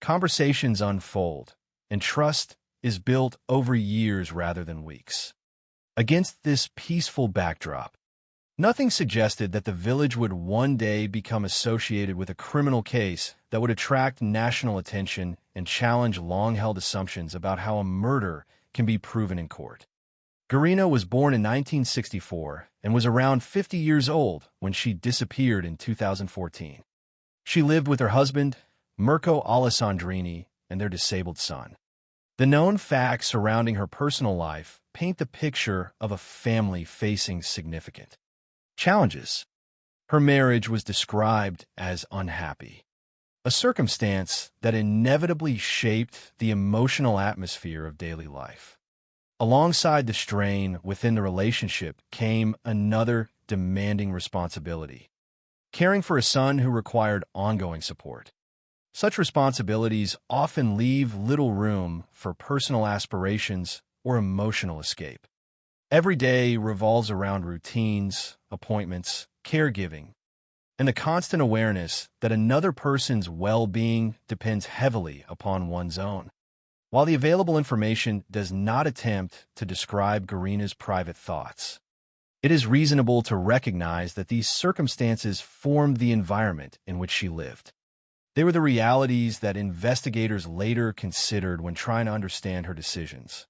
Conversations unfold, and trust is built over years rather than weeks. Against this peaceful backdrop, nothing suggested that the village would one day become associated with a criminal case that would attract national attention and challenge long-held assumptions about how a murder can be proven in court. Garina was born in 1964 and was around 50 years old when she disappeared in 2014. She lived with her husband, Mirko Alessandrini, and their disabled son. The known facts surrounding her personal life paint the picture of a family facing significant challenges. Her marriage was described as unhappy, a circumstance that inevitably shaped the emotional atmosphere of daily life. Alongside the strain within the relationship came another demanding responsibility: caring for a son who required ongoing support. Such responsibilities often leave little room for personal aspirations or emotional escape. Every day revolves around routines, appointments, caregiving, and the constant awareness that another person's well-being depends heavily upon one's own. While the available information does not attempt to describe Garina's private thoughts, it is reasonable to recognize that these circumstances formed the environment in which she lived. They were the realities that investigators later considered when trying to understand her decisions,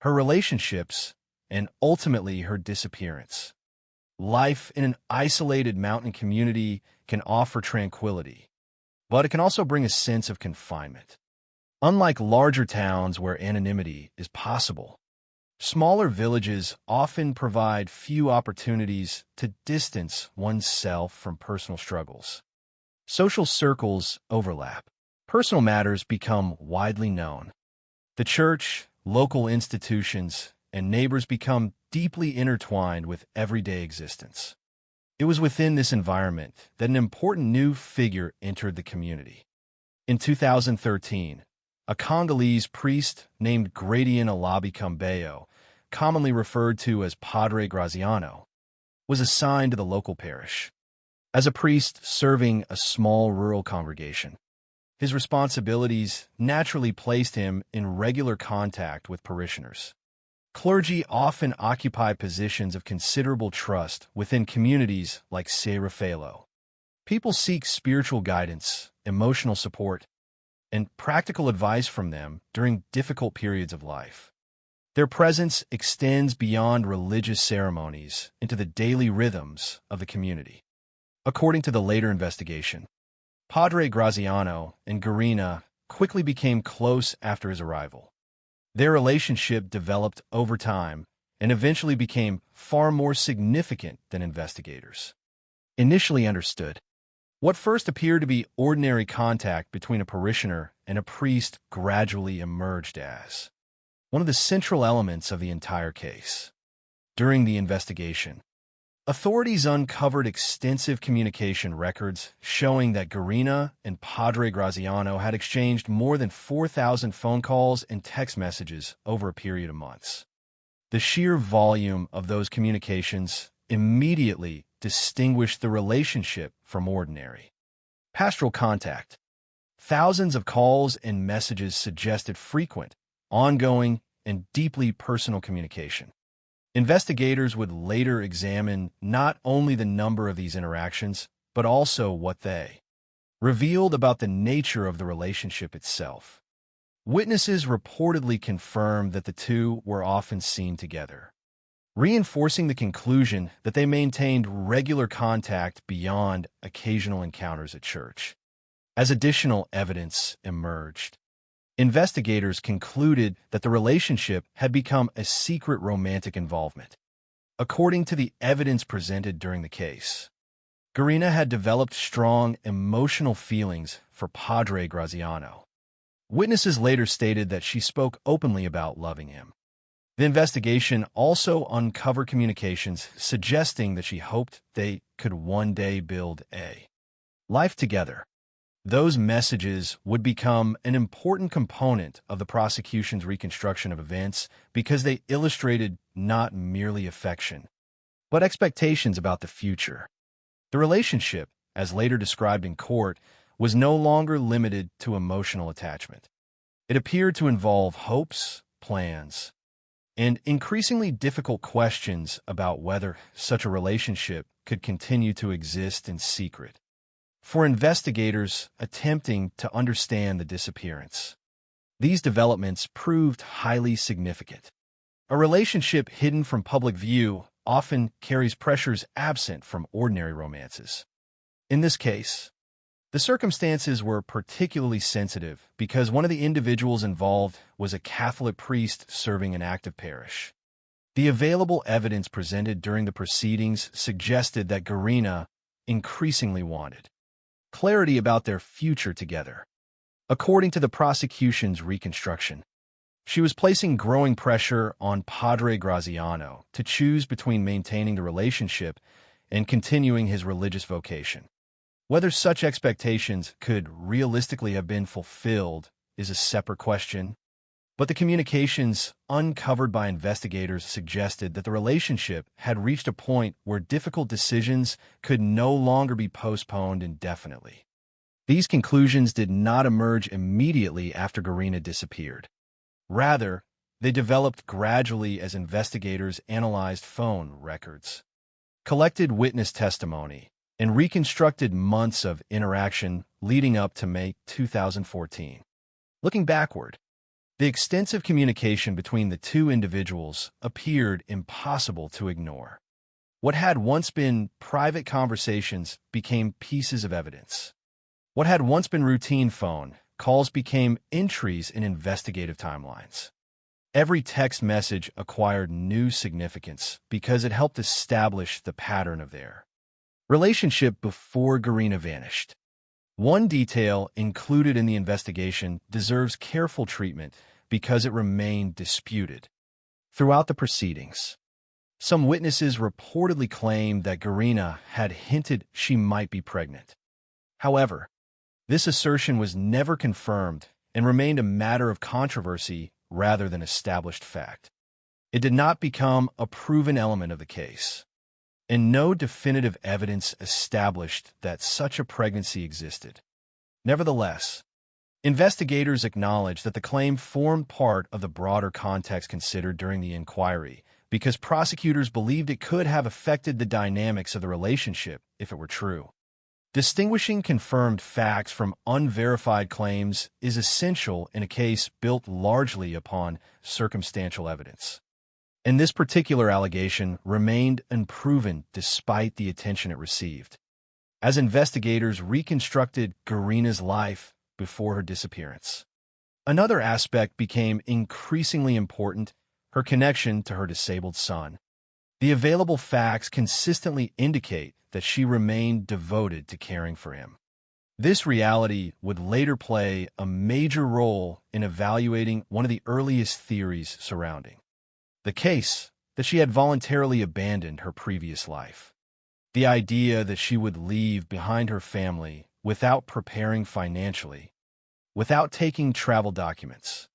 her relationships, and ultimately her disappearance. Life in an isolated mountain community can offer tranquility, but it can also bring a sense of confinement. Unlike larger towns where anonymity is possible, smaller villages often provide few opportunities to distance oneself from personal struggles. Social circles overlap. Personal matters become widely known. The church, local institutions, and neighbors become deeply intertwined with everyday existence. It was within this environment that an important new figure entered the community. In 2013, a Congolese priest named Gradian Alabi Cambeyo, commonly referred to as Padre Graziano, was assigned to the local parish. As a priest serving a small rural congregation, his responsibilities naturally placed him in regular contact with parishioners. Clergy often occupy positions of considerable trust within communities like Cirifelo. People seek spiritual guidance, emotional support, and practical advice from them during difficult periods of life. Their presence extends beyond religious ceremonies into the daily rhythms of the community. According to the later investigation, Padre Graziano and Garina quickly became close after his arrival. Their relationship developed over time and eventually became far more significant than investigators initially understood. What first appeared to be ordinary contact between a parishioner and a priest gradually emerged as one of the central elements of the entire case. During the investigation, authorities uncovered extensive communication records showing that Garina and Padre Graziano had exchanged more than 4,000 phone calls and text messages over a period of months. The sheer volume of those communications immediately distinguished the relationship from ordinary pastoral contact. Thousands of calls and messages suggested frequent, ongoing, and deeply personal communication. Investigators would later examine not only the number of these interactions, but also what they revealed about the nature of the relationship itself. Witnesses reportedly confirmed that the two were often seen together, reinforcing the conclusion that they maintained regular contact beyond occasional encounters at church. As additional evidence emerged, investigators concluded that the relationship had become a secret romantic involvement. According to the evidence presented during the case, Garina had developed strong emotional feelings for Padre Graziano. Witnesses later stated that she spoke openly about loving him. The investigation also uncovered communications suggesting that she hoped they could one day build a life together. Those messages would become an important component of the prosecution's reconstruction of events because they illustrated not merely affection, but expectations about the future. The relationship, as later described in court, was no longer limited to emotional attachment. It appeared to involve hopes, plans, and increasingly difficult questions about whether such a relationship could continue to exist in secret. For investigators attempting to understand the disappearance, these developments proved highly significant. A relationship hidden from public view often carries pressures absent from ordinary romances. In this case, the circumstances were particularly sensitive because one of the individuals involved was a Catholic priest serving an active parish. The available evidence presented during the proceedings suggested that Garina increasingly wanted clarity about their future together. According to the prosecution's reconstruction, she was placing growing pressure on Padre Graziano to choose between maintaining the relationship and continuing his religious vocation. Whether such expectations could realistically have been fulfilled is a separate question, but the communications uncovered by investigators suggested that the relationship had reached a point where difficult decisions could no longer be postponed indefinitely. These conclusions did not emerge immediately after Garina disappeared. Rather, they developed gradually as investigators analyzed phone records, collected witness testimony, and reconstructed months of interaction leading up to May 2014. Looking backward, the extensive communication between the two individuals appeared impossible to ignore. What had once been private conversations became pieces of evidence. What had once been routine phone calls became entries in investigative timelines. Every text message acquired new significance because it helped establish the pattern of their relationship before Garina vanished. One detail included in the investigation deserves careful treatment because it remained disputed. Throughout the proceedings, some witnesses reportedly claimed that Garina had hinted she might be pregnant. However, this assertion was never confirmed and remained a matter of controversy rather than established fact. It did not become a proven element of the case, and no definitive evidence established that such a pregnancy existed. Nevertheless, investigators acknowledged that the claim formed part of the broader context considered during the inquiry because prosecutors believed it could have affected the dynamics of the relationship if it were true. Distinguishing confirmed facts from unverified claims is essential in a case built largely upon circumstantial evidence. And this particular allegation remained unproven despite the attention it received. As investigators reconstructed Garina's life before her disappearance, another aspect became increasingly important: her connection to her disabled son. The available facts consistently indicate that she remained devoted to caring for him. This reality would later play a major role in evaluating one of the earliest theories surrounding the case: that she had voluntarily abandoned her previous life. The idea that she would leave behind her family without preparing financially, without taking travel documents,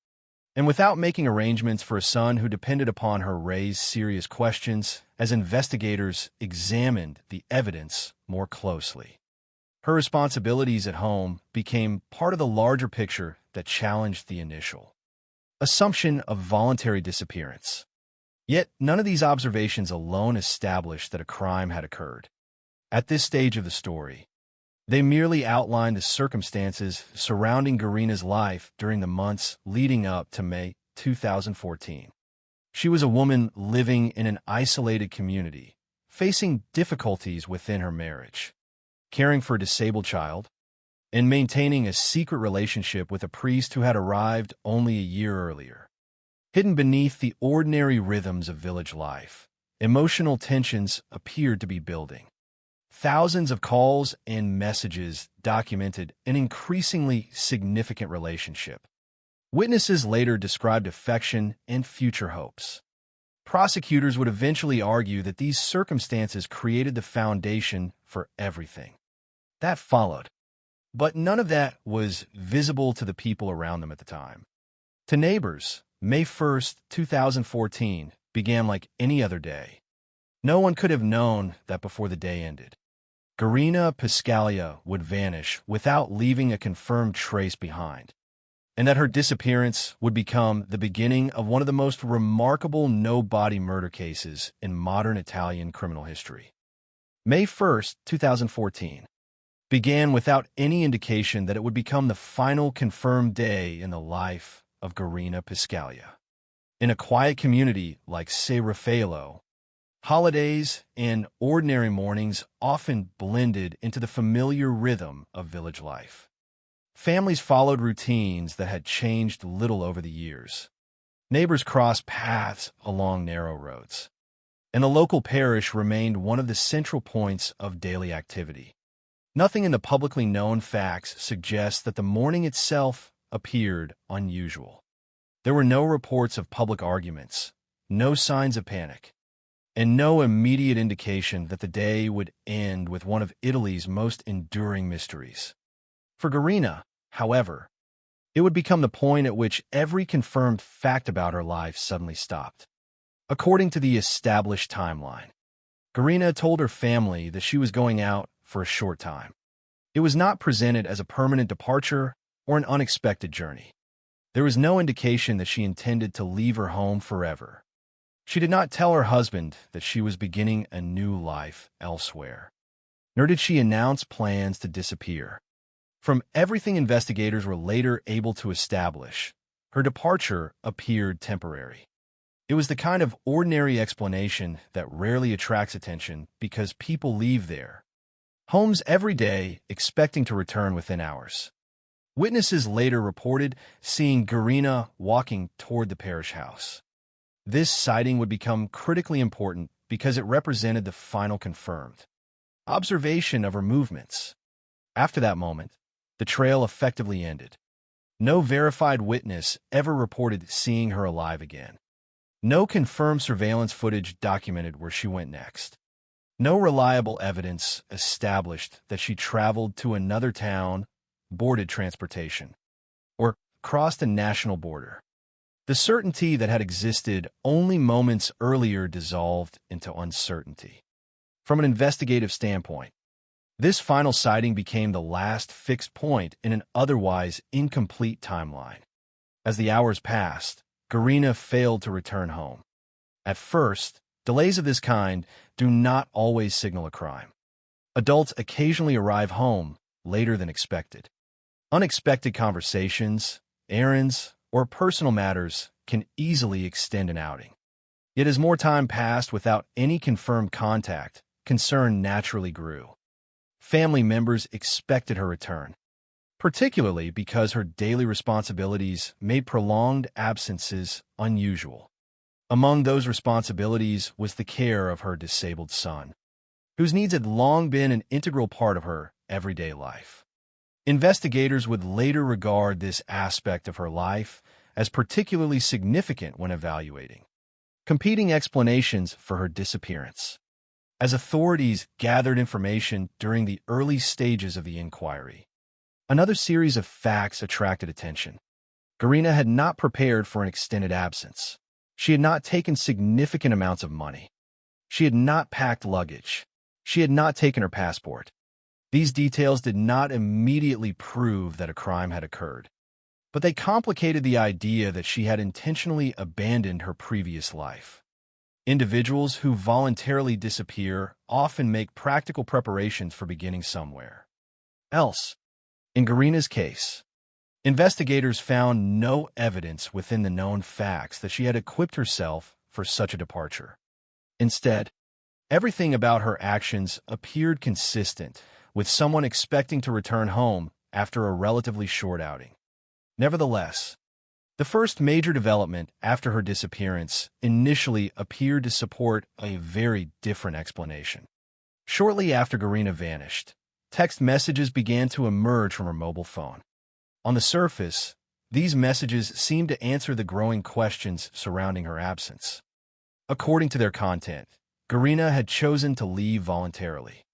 and without making arrangements for a son who depended upon her raised serious questions as investigators examined the evidence more closely. Her responsibilities at home became part of the larger picture that challenged the initial assumption of voluntary disappearance. Yet none of these observations alone established that a crime had occurred. At this stage of the story, they merely outlined the circumstances surrounding Garina's life during the months leading up to May 2014. She was a woman living in an isolated community, facing difficulties within her marriage, caring for a disabled child, and maintaining a secret relationship with a priest who had arrived only a year earlier. Hidden beneath the ordinary rhythms of village life, emotional tensions appeared to be building. Thousands of calls and messages documented an increasingly significant relationship. Witnesses later described affection and future hopes. Prosecutors would eventually argue that these circumstances created the foundation for everything that followed. But none of that was visible to the people around them at the time. To neighbors, May 1st, 2014 began like any other day. No one could have known that before the day ended, Garina Piscaglia would vanish without leaving a confirmed trace behind, and that her disappearance would become the beginning of one of the most remarkable no-body murder cases in modern Italian criminal history. May 1st, 2014 began without any indication that it would become the final confirmed day in the life of Garina Piscaglia. In a quiet community like San Raffaello, holidays and ordinary mornings often blended into the familiar rhythm of village life. Families followed routines that had changed little over the years. Neighbors crossed paths along narrow roads, and the local parish remained one of the central points of daily activity. Nothing in the publicly known facts suggests that the morning itself appeared unusual. There were no reports of public arguments, no signs of panic, and no immediate indication that the day would end with one of Italy's most enduring mysteries. For Garina, however, it would become the point at which every confirmed fact about her life suddenly stopped. According to the established timeline, Garina told her family that she was going out for a short time. It was not presented as a permanent departure or an unexpected journey. There was no indication that she intended to leave her home forever. She did not tell her husband that she was beginning a new life elsewhere, nor did she announce plans to disappear. From everything investigators were later able to establish, her departure appeared temporary. It was the kind of ordinary explanation that rarely attracts attention because people leave their homes every day expecting to return within hours. Witnesses later reported seeing Garina walking toward the parish house. This sighting would become critically important because it represented the final confirmed observation of her movements. After that moment, the trail effectively ended. No verified witness ever reported seeing her alive again. No confirmed surveillance footage documented where she went next. No reliable evidence established that she traveled to another town, boarded transportation, or crossed a national border. The certainty that had existed only moments earlier dissolved into uncertainty. From an investigative standpoint, this final sighting became the last fixed point in an otherwise incomplete timeline. As the hours passed, Garina failed to return home. At first, delays of this kind do not always signal a crime. Adults occasionally arrive home later than expected. Unexpected conversations, errands, or personal matters can easily extend an outing. Yet as more time passed without any confirmed contact, concern naturally grew. Family members expected her return, particularly because her daily responsibilities made prolonged absences unusual. Among those responsibilities was the care of her disabled son, whose needs had long been an integral part of her everyday life. Investigators would later regard this aspect of her life as particularly significant when evaluating competing explanations for her disappearance. As authorities gathered information during the early stages of the inquiry, another series of facts attracted attention. Garina had not prepared for an extended absence. She had not taken significant amounts of money. She had not packed luggage. She had not taken her passport. These details did not immediately prove that a crime had occurred, but they complicated the idea that she had intentionally abandoned her previous life. Individuals who voluntarily disappear often make practical preparations for beginning somewhere else. In Garina's case, investigators found no evidence within the known facts that she had equipped herself for such a departure. Instead, everything about her actions appeared consistent with someone expecting to return home after a relatively short outing. Nevertheless, the first major development after her disappearance initially appeared to support a very different explanation. Shortly after Garina vanished, text messages began to emerge from her mobile phone. On the surface, these messages seemed to answer the growing questions surrounding her absence. According to their content, Garina had chosen to leave voluntarily.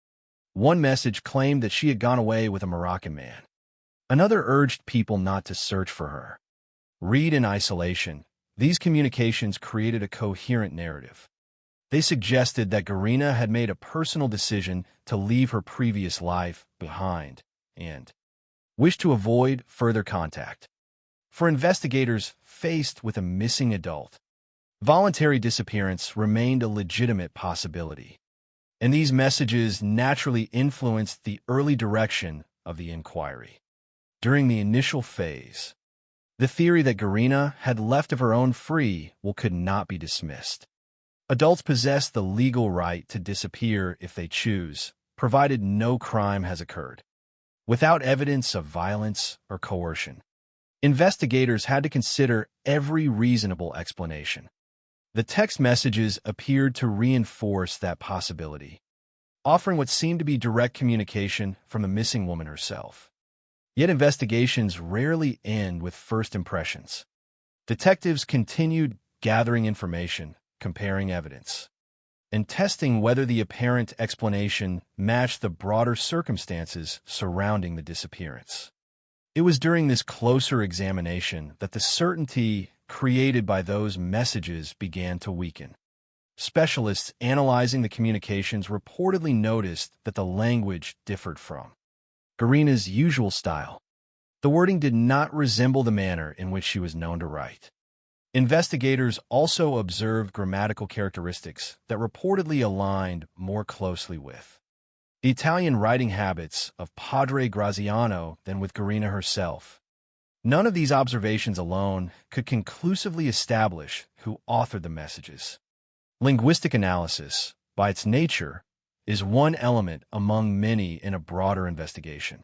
One message claimed that she had gone away with a Moroccan man. Another urged people not to search for her. Read in isolation, these communications created a coherent narrative. They suggested that Garina had made a personal decision to leave her previous life behind and wished to avoid further contact. For investigators faced with a missing adult, voluntary disappearance remained a legitimate possibility, and these messages naturally influenced the early direction of the inquiry. During the initial phase, the theory that Garina had left of her own free will could not be dismissed. Adults possess the legal right to disappear if they choose, provided no crime has occurred. Without evidence of violence or coercion, investigators had to consider every reasonable explanation. The text messages appeared to reinforce that possibility, offering what seemed to be direct communication from the missing woman herself. Yet investigations rarely end with first impressions. Detectives continued gathering information, comparing evidence, and testing whether the apparent explanation matched the broader circumstances surrounding the disappearance. It was during this closer examination that the certainty created by those messages began to weaken. Specialists analyzing the communications reportedly noticed that the language differed from Garina's usual style. The wording did not resemble the manner in which she was known to write. Investigators also observed grammatical characteristics that reportedly aligned more closely with the Italian writing habits of Padre Graziano than with Garina herself. None of these observations alone could conclusively establish who authored the messages. Linguistic analysis, by its nature, is one element among many in a broader investigation.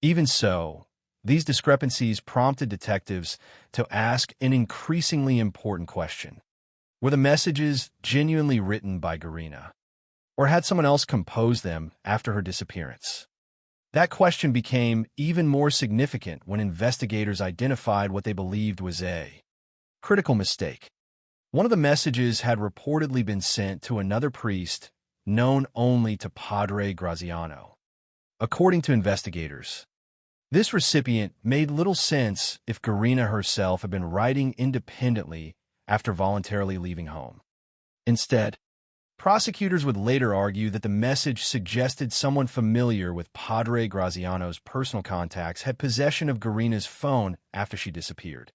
Even so, these discrepancies prompted detectives to ask an increasingly important question. Were the messages genuinely written by Garina, or had someone else composed them after her disappearance? That question became even more significant when investigators identified what they believed was a critical mistake. One of the messages had reportedly been sent to another priest known only to Padre Graziano. According to investigators, this recipient made little sense if Garina herself had been writing independently after voluntarily leaving home. Instead, prosecutors would later argue that the message suggested someone familiar with Padre Graziano's personal contacts had possession of Garina's phone after she disappeared.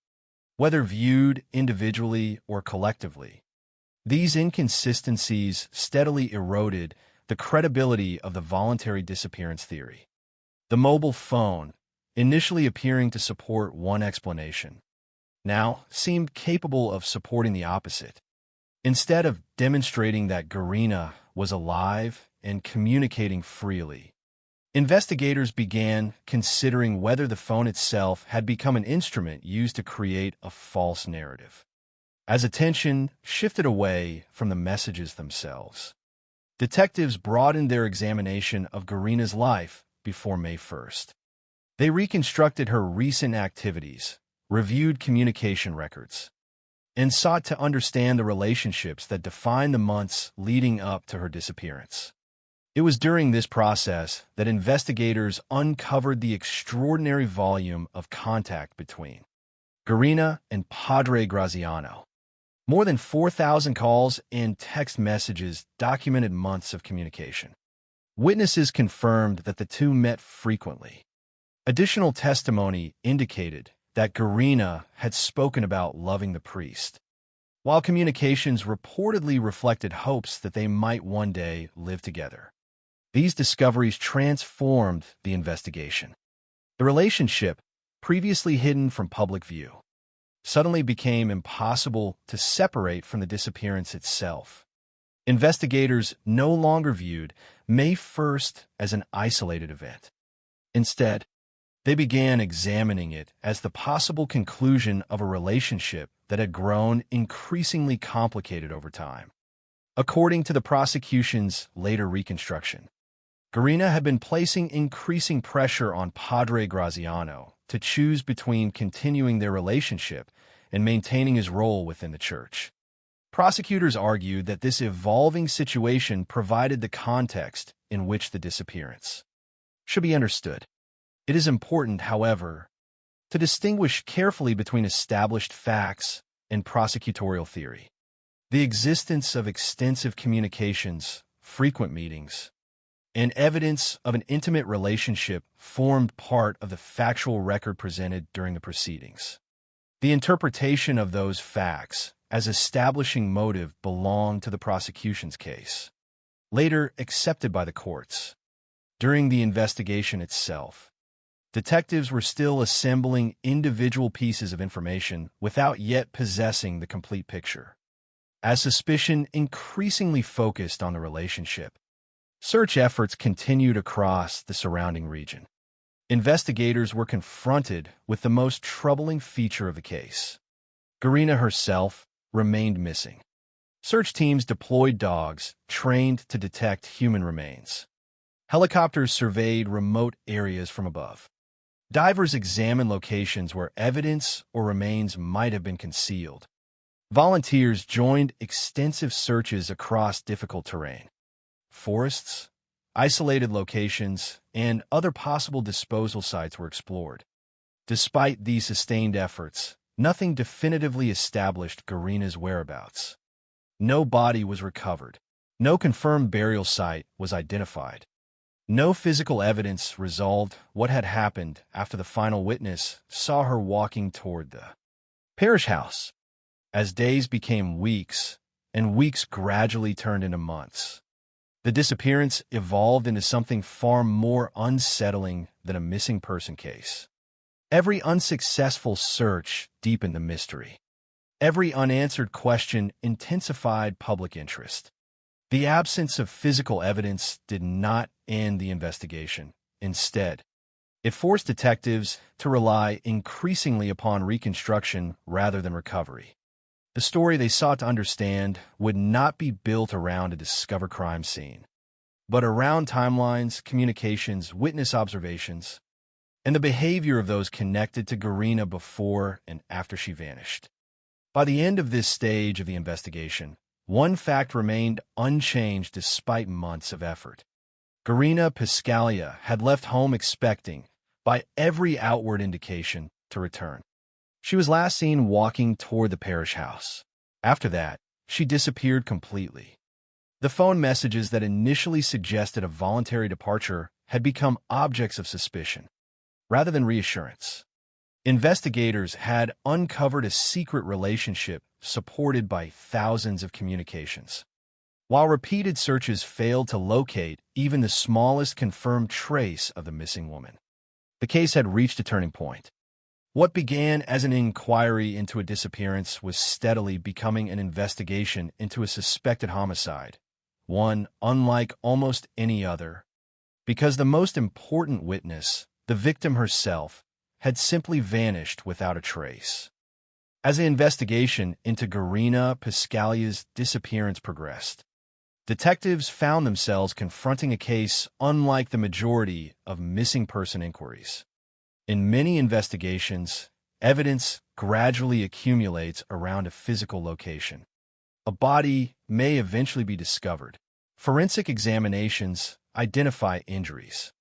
Whether viewed individually or collectively, these inconsistencies steadily eroded the credibility of the voluntary disappearance theory. The mobile phone, initially appearing to support one explanation, now seemed capable of supporting the opposite. Instead of demonstrating that Garina was alive and communicating freely, investigators began considering whether the phone itself had become an instrument used to create a false narrative. As attention shifted away from the messages themselves, detectives broadened their examination of Garina's life before May 1st. They reconstructed her recent activities, reviewed communication records, and sought to understand the relationships that defined the months leading up to her disappearance. It was during this process that investigators uncovered the extraordinary volume of contact between Garina and Padre Graziano. More than 4,000 calls and text messages documented months of communication. Witnesses confirmed that the two met frequently. Additional testimony indicated that Garina had spoken about loving the priest, while communications reportedly reflected hopes that they might one day live together. These discoveries transformed the investigation. The relationship, previously hidden from public view, suddenly became impossible to separate from the disappearance itself. Investigators no longer viewed May 1st as an isolated event. Instead, they began examining it as the possible conclusion of a relationship that had grown increasingly complicated over time. According to the prosecution's later reconstruction, Garina had been placing increasing pressure on Padre Graziano to choose between continuing their relationship and maintaining his role within the church. Prosecutors argued that this evolving situation provided the context in which the disappearance should be understood. It is important, however, to distinguish carefully between established facts and prosecutorial theory. The existence of extensive communications, frequent meetings, and evidence of an intimate relationship formed part of the factual record presented during the proceedings. The interpretation of those facts as establishing motive belonged to the prosecution's case, later accepted by the courts. During the investigation itself, detectives were still assembling individual pieces of information without yet possessing the complete picture. As suspicion increasingly focused on the relationship, search efforts continued across the surrounding region. Investigators were confronted with the most troubling feature of the case. Garina herself remained missing. Search teams deployed dogs trained to detect human remains. Helicopters surveyed remote areas from above. Divers examined locations where evidence or remains might have been concealed. Volunteers joined extensive searches across difficult terrain. Forests, isolated locations, and other possible disposal sites were explored. Despite these sustained efforts, nothing definitively established Garina's whereabouts. No body was recovered. No confirmed burial site was identified. No physical evidence resolved what had happened after the final witness saw her walking toward the parish house. As days became weeks, and weeks gradually turned into months, the disappearance evolved into something far more unsettling than a missing person case. Every unsuccessful search deepened the mystery. Every unanswered question intensified public interest. The absence of physical evidence did not end the investigation. Instead, it forced detectives to rely increasingly upon reconstruction rather than recovery. The story they sought to understand would not be built around a discovered crime scene, but around timelines, communications, witness observations, and the behavior of those connected to Garina before and after she vanished. By the end of this stage of the investigation, one fact remained unchanged despite months of effort. Garina Piscaglia had left home expecting, by every outward indication, to return. She was last seen walking toward the parish house. After that, she disappeared completely. The phone messages that initially suggested a voluntary departure had become objects of suspicion, rather than reassurance. Investigators had uncovered a secret relationship supported by thousands of communications. While repeated searches failed to locate even the smallest confirmed trace of the missing woman, the case had reached a turning point. What began as an inquiry into a disappearance was steadily becoming an investigation into a suspected homicide, one unlike almost any other, because the most important witness, the victim herself, had simply vanished without a trace. As the investigation into Garina Piscaglia's disappearance progressed, detectives found themselves confronting a case unlike the majority of missing person inquiries. In many investigations, evidence gradually accumulates around a physical location. A body may eventually be discovered. Forensic examinations identify injuries.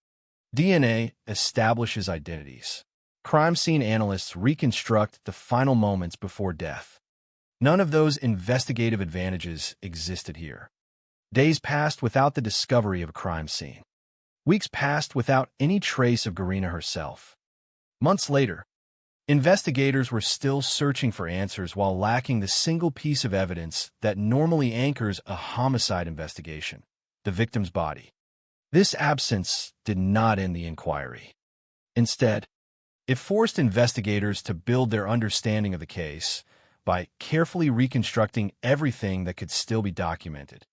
DNA establishes identities. Crime scene analysts reconstruct the final moments before death. None of those investigative advantages existed here. Days passed without the discovery of a crime scene. Weeks passed without any trace of Garina herself. Months later, investigators were still searching for answers while lacking the single piece of evidence that normally anchors a homicide investigation: the victim's body. This absence did not end the inquiry. Instead, It forced investigators to build their understanding of the case by carefully reconstructing everything that could still be documented.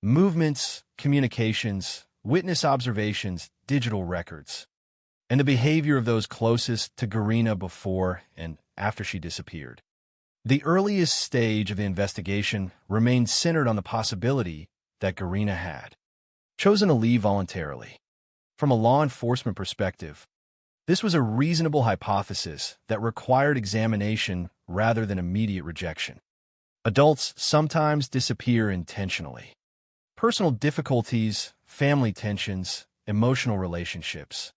Movements, communications, witness observations, digital records, and the behavior of those closest to Garina before and after she disappeared. The earliest stage of the investigation remained centered on the possibility that Garina had chosen to leave voluntarily. From a law enforcement perspective, this was a reasonable hypothesis that required examination rather than immediate rejection. Adults sometimes disappear intentionally. Personal difficulties, family tensions, emotional relationships,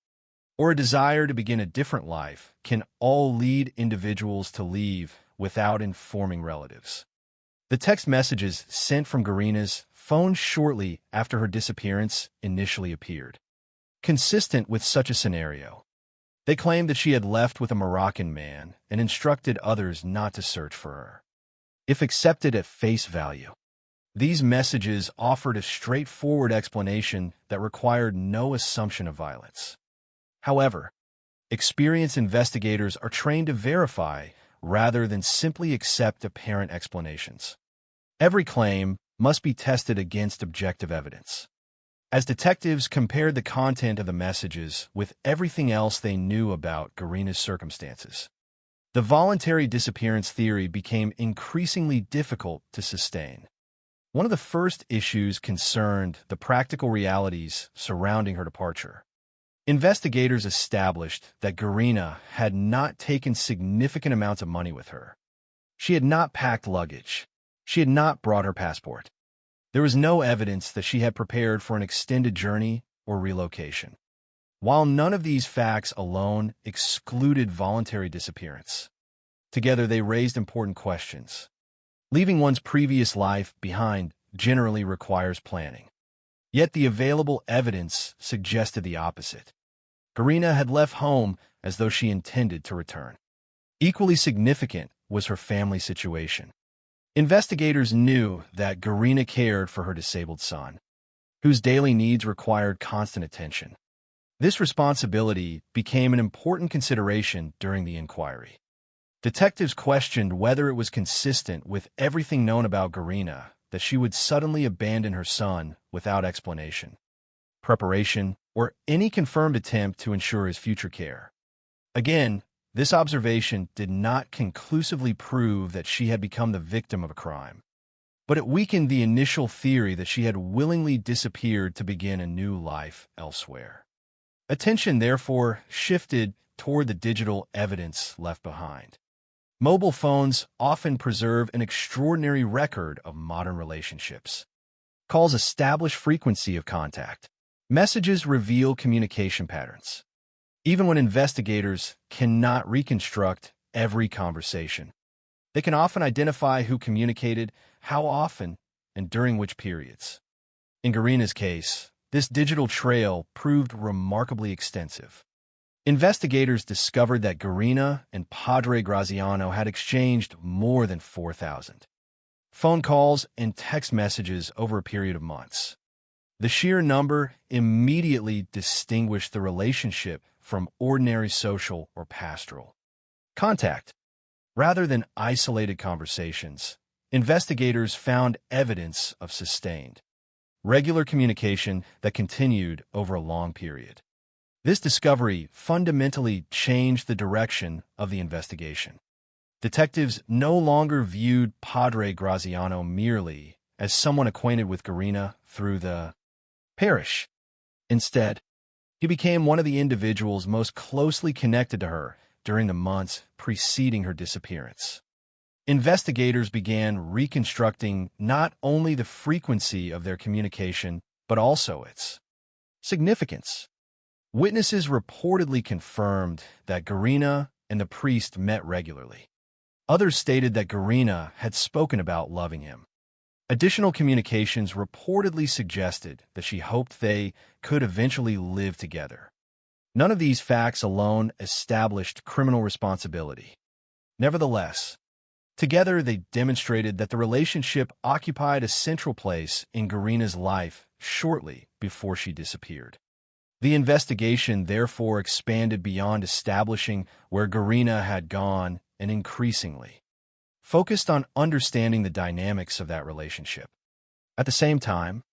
or a desire to begin a different life can all lead individuals to leave without informing relatives. The text messages sent from Garina's phone shortly after her disappearance initially appeared consistent with such a scenario. They claimed that she had left with a Moroccan man and instructed others not to search for her. If accepted at face value, these messages offered a straightforward explanation that required no assumption of violence. However, experienced investigators are trained to verify rather than simply accept apparent explanations. Every claim must be tested against objective evidence. As detectives compared the content of the messages with everything else they knew about Garina's circumstances, the voluntary disappearance theory became increasingly difficult to sustain. One of the first issues concerned the practical realities surrounding her departure. Investigators established that Garina had not taken significant amounts of money with her. She had not packed luggage. She had not brought her passport. There was no evidence that she had prepared for an extended journey or relocation. While none of these facts alone excluded voluntary disappearance, together they raised important questions. Leaving one's previous life behind generally requires planning. Yet the available evidence suggested the opposite. Garina had left home as though she intended to return. Equally significant was her family situation. Investigators knew that Garina cared for her disabled son, whose daily needs required constant attention. This responsibility became an important consideration during the inquiry. Detectives questioned whether it was consistent with everything known about Garina that she would suddenly abandon her son without explanation, preparation, or any confirmed attempt to ensure his future care. Again, this observation did not conclusively prove that she had become the victim of a crime, but it weakened the initial theory that she had willingly disappeared to begin a new life elsewhere. Attention, therefore, shifted toward the digital evidence left behind. Mobile phones often preserve an extraordinary record of modern relationships. Calls establish frequency of contact. Messages reveal communication patterns, even when investigators cannot reconstruct every conversation. They can often identify who communicated, how often, and during which periods. In Garina's case, this digital trail proved remarkably extensive. Investigators discovered that Garina and Padre Graziano had exchanged more than 4,000 phone calls and text messages over a period of months. The sheer number immediately distinguished the relationship from ordinary social or pastoral contact. Rather than isolated conversations, investigators found evidence of sustained, regular communication that continued over a long period. This discovery fundamentally changed the direction of the investigation. Detectives no longer viewed Padre Graziano merely as someone acquainted with Garina through the parish. Instead, he became one of the individuals most closely connected to her during the months preceding her disappearance. Investigators began reconstructing not only the frequency of their communication, but also its significance. Witnesses reportedly confirmed that Garina and the priest met regularly. Others stated that Garina had spoken about loving him. Additional communications reportedly suggested that she hoped they could eventually live together. None of these facts alone established criminal responsibility. Nevertheless, together they demonstrated that the relationship occupied a central place in Garina's life shortly before she disappeared. The investigation therefore expanded beyond establishing where Garina had gone and increasingly focused on understanding the dynamics of that relationship. At the same time,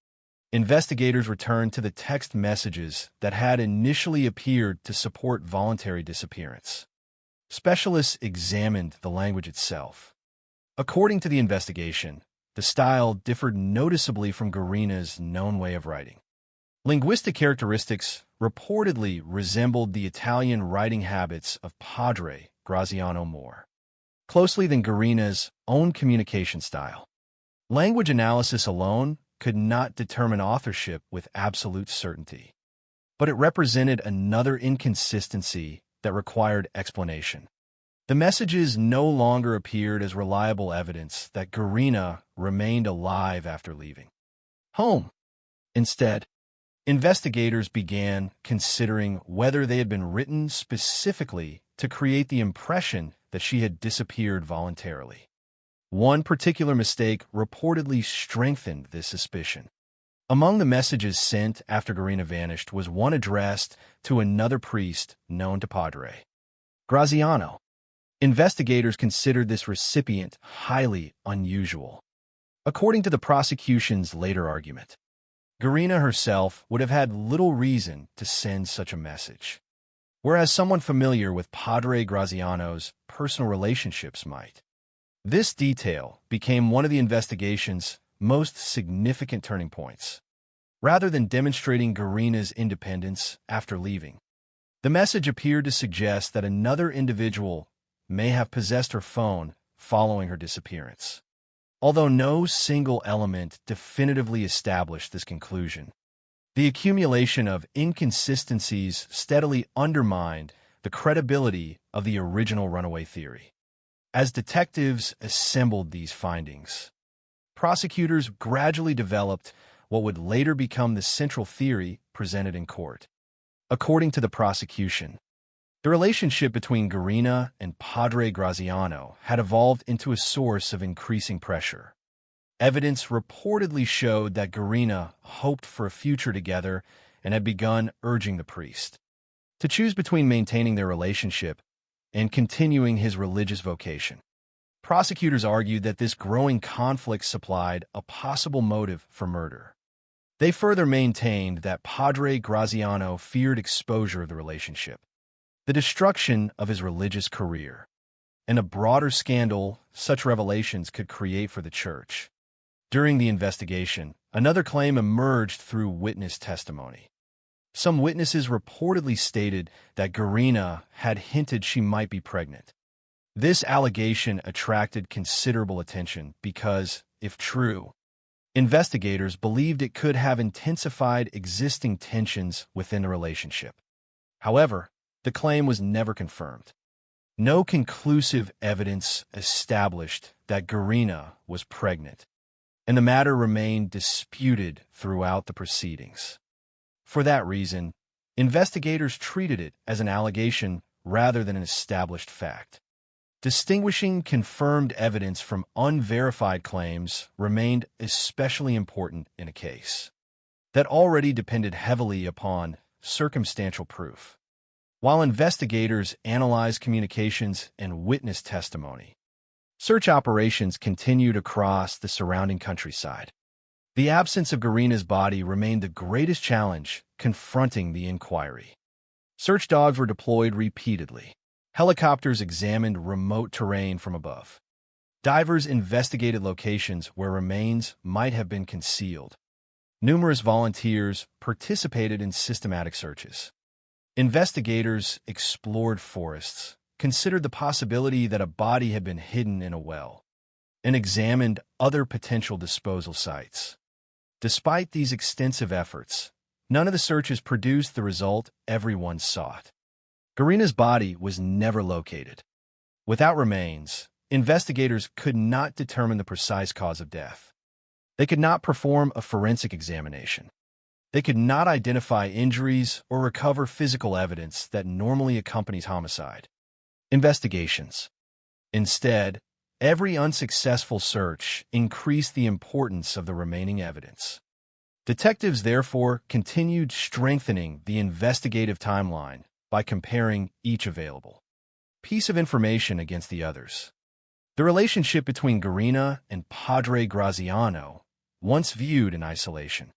investigators returned to the text messages that had initially appeared to support voluntary disappearance. Specialists examined the language itself. According to the investigation, the style differed noticeably from Garina's known way of writing. Linguistic characteristics reportedly resembled the Italian writing habits of Padre Graziano more closely than Garina's own communication style. Language analysis alone could not determine authorship with absolute certainty, but it represented another inconsistency that required explanation. The messages no longer appeared as reliable evidence that Garina remained alive after leaving home. Instead, investigators began considering whether they had been written specifically to create the impression that she had disappeared voluntarily. One particular mistake reportedly strengthened this suspicion. Among the messages sent after Garina vanished was one addressed to another priest known to Padre Graziano. Investigators considered this recipient highly unusual. According to the prosecution's later argument, Garina herself would have had little reason to send such a message, whereas someone familiar with Padre Graziano's personal relationships might. This detail became one of the investigation's most significant turning points. Rather than demonstrating Garina's independence after leaving, the message appeared to suggest that another individual may have possessed her phone following her disappearance. Although no single element definitively established this conclusion, the accumulation of inconsistencies steadily undermined the credibility of the original runaway theory. As detectives assembled these findings, prosecutors gradually developed what would later become the central theory presented in court. According to the prosecution, the relationship between Garina and Padre Graziano had evolved into a source of increasing pressure. Evidence reportedly showed that Garina hoped for a future together and had begun urging the priest to choose between maintaining their relationship and continuing his religious vocation. Prosecutors argued that this growing conflict supplied a possible motive for murder. They further maintained that Padre Graziano feared exposure of the relationship, the destruction of his religious career, and a broader scandal such revelations could create for the church. During the investigation, another claim emerged through witness testimony. Some witnesses reportedly stated that Garina had hinted she might be pregnant. This allegation attracted considerable attention because, if true, investigators believed it could have intensified existing tensions within the relationship. However, the claim was never confirmed. No conclusive evidence established that Garina was pregnant, and the matter remained disputed throughout the proceedings. For that reason, investigators treated it as an allegation rather than an established fact. Distinguishing confirmed evidence from unverified claims remained especially important in a case that already depended heavily upon circumstantial proof. While investigators analyzed communications and witness testimony, search operations continued across the surrounding countryside. The absence of Garina's body remained the greatest challenge confronting the inquiry. Search dogs were deployed repeatedly. Helicopters examined remote terrain from above. Divers investigated locations where remains might have been concealed. Numerous volunteers participated in systematic searches. Investigators explored forests, considered the possibility that a body had been hidden in a well, and examined other potential disposal sites. Despite these extensive efforts, none of the searches produced the result everyone sought. Garina's body was never located. Without remains, investigators could not determine the precise cause of death. They could not perform a forensic examination. They could not identify injuries or recover physical evidence that normally accompanies homicide investigations. Instead, every unsuccessful search increased the importance of the remaining evidence. Detectives therefore continued strengthening the investigative timeline by comparing each available piece of information against the others. The relationship between Garina and Padre Graziano, once viewed in isolation,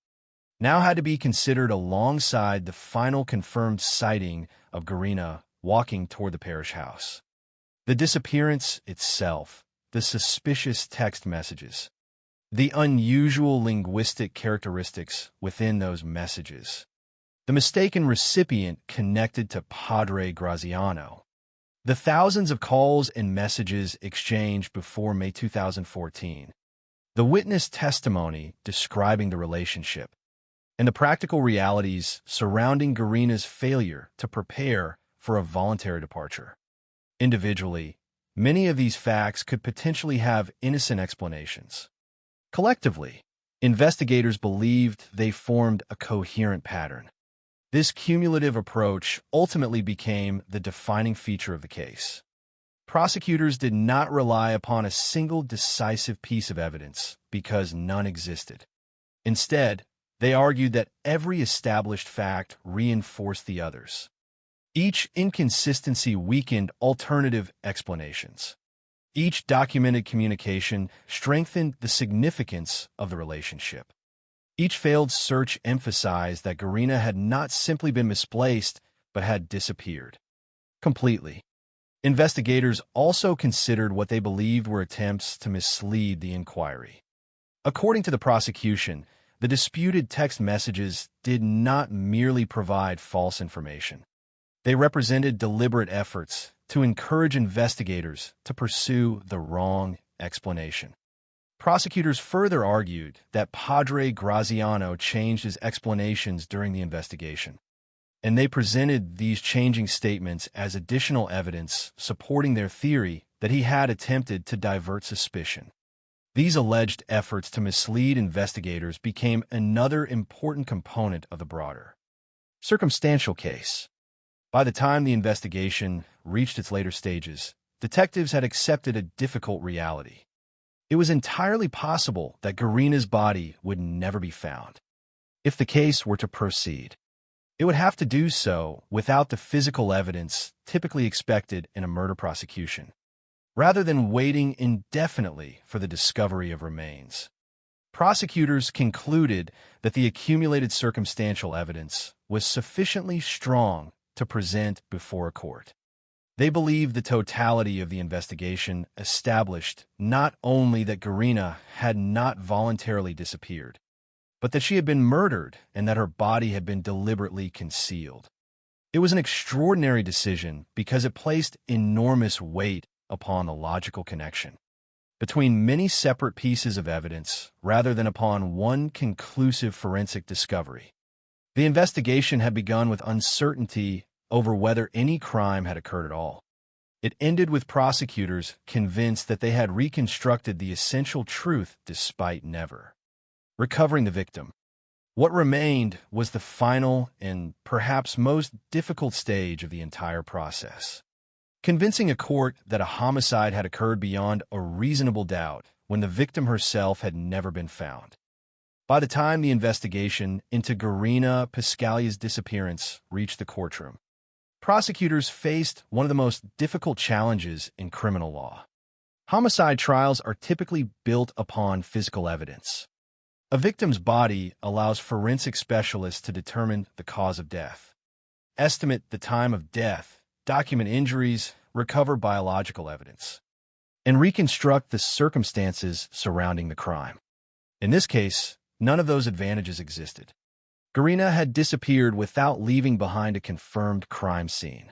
now had to be considered alongside the final confirmed sighting of Garina walking toward the parish house. The disappearance itself, the suspicious text messages, the unusual linguistic characteristics within those messages, the mistaken recipient connected to Padre Graziano, the thousands of calls and messages exchanged before May 2014, the witness testimony describing the relationship, and the practical realities surrounding Garina's failure to prepare for a voluntary departure. Individually, many of these facts could potentially have innocent explanations. Collectively, investigators believed they formed a coherent pattern. This cumulative approach ultimately became the defining feature of the case. Prosecutors did not rely upon a single decisive piece of evidence because none existed. Instead, they argued that every established fact reinforced the others. Each inconsistency weakened alternative explanations. Each documented communication strengthened the significance of the relationship. Each failed search emphasized that Garina had not simply been misplaced, but had disappeared completely. Investigators also considered what they believed were attempts to mislead the inquiry. According to the prosecution, the disputed text messages did not merely provide false information. They represented deliberate efforts to encourage investigators to pursue the wrong explanation. Prosecutors further argued that Padre Graziano changed his explanations during the investigation, and they presented these changing statements as additional evidence supporting their theory that he had attempted to divert suspicion. These alleged efforts to mislead investigators became another important component of the broader circumstantial case. By the time the investigation reached its later stages, detectives had accepted a difficult reality. It was entirely possible that Garina's body would never be found. If the case were to proceed, it would have to do so without the physical evidence typically expected in a murder prosecution, rather than waiting indefinitely for the discovery of remains. Prosecutors concluded that the accumulated circumstantial evidence was sufficiently strong to present before a court. They believed the totality of the investigation established not only that Garina had not voluntarily disappeared, but that she had been murdered and that her body had been deliberately concealed. It was an extraordinary decision because it placed enormous weight upon the logical connection between many separate pieces of evidence rather than upon one conclusive forensic discovery. The investigation had begun with uncertainty over whether any crime had occurred at all. It ended with prosecutors convinced that they had reconstructed the essential truth despite never recovering the victim. What remained was the final and perhaps most difficult stage of the entire process: convincing a court that a homicide had occurred beyond a reasonable doubt when the victim herself had never been found. By the time the investigation into Garina Piscaglia's disappearance reached the courtroom, prosecutors faced one of the most difficult challenges in criminal law. Homicide trials are typically built upon physical evidence. A victim's body allows forensic specialists to determine the cause of death, estimate the time of death, document injuries, recover biological evidence, and reconstruct the circumstances surrounding the crime. In this case, none of those advantages existed. Garina had disappeared without leaving behind a confirmed crime scene.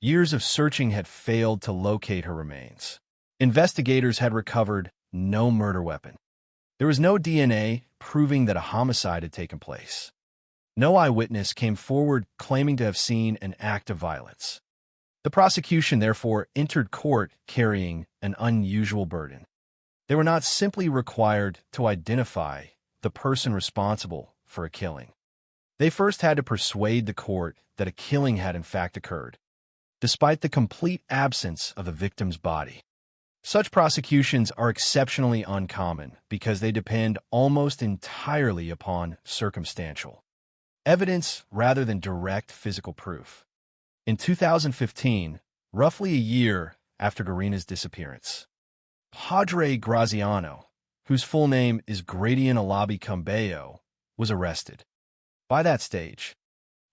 Years of searching had failed to locate her remains. Investigators had recovered no murder weapon. There was no DNA proving that a homicide had taken place. No eyewitness came forward claiming to have seen an act of violence. The prosecution therefore entered court carrying an unusual burden. They were not simply required to identify the person responsible for a killing. They first had to persuade the court that a killing had in fact occurred, despite the complete absence of the victim's body. Such prosecutions are exceptionally uncommon because they depend almost entirely upon circumstantial evidence rather than direct physical proof. In 2015, roughly a year after Garina's disappearance, Padre Graziano, whose full name is Gradian Alabi Cumbeo, was arrested. By that stage,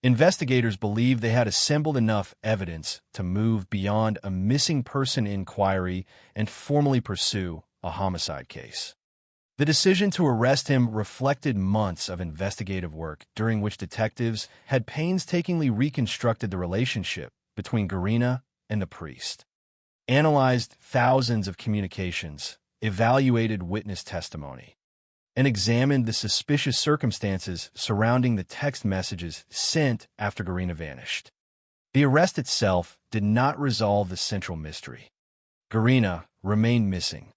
investigators believed they had assembled enough evidence to move beyond a missing person inquiry and formally pursue a homicide case. The decision to arrest him reflected months of investigative work during which detectives had painstakingly reconstructed the relationship between Garina and the priest, analyzed thousands of communications, evaluated witness testimony, and examined the suspicious circumstances surrounding the text messages sent after Garina vanished. The arrest itself did not resolve the central mystery. Garina remained missing,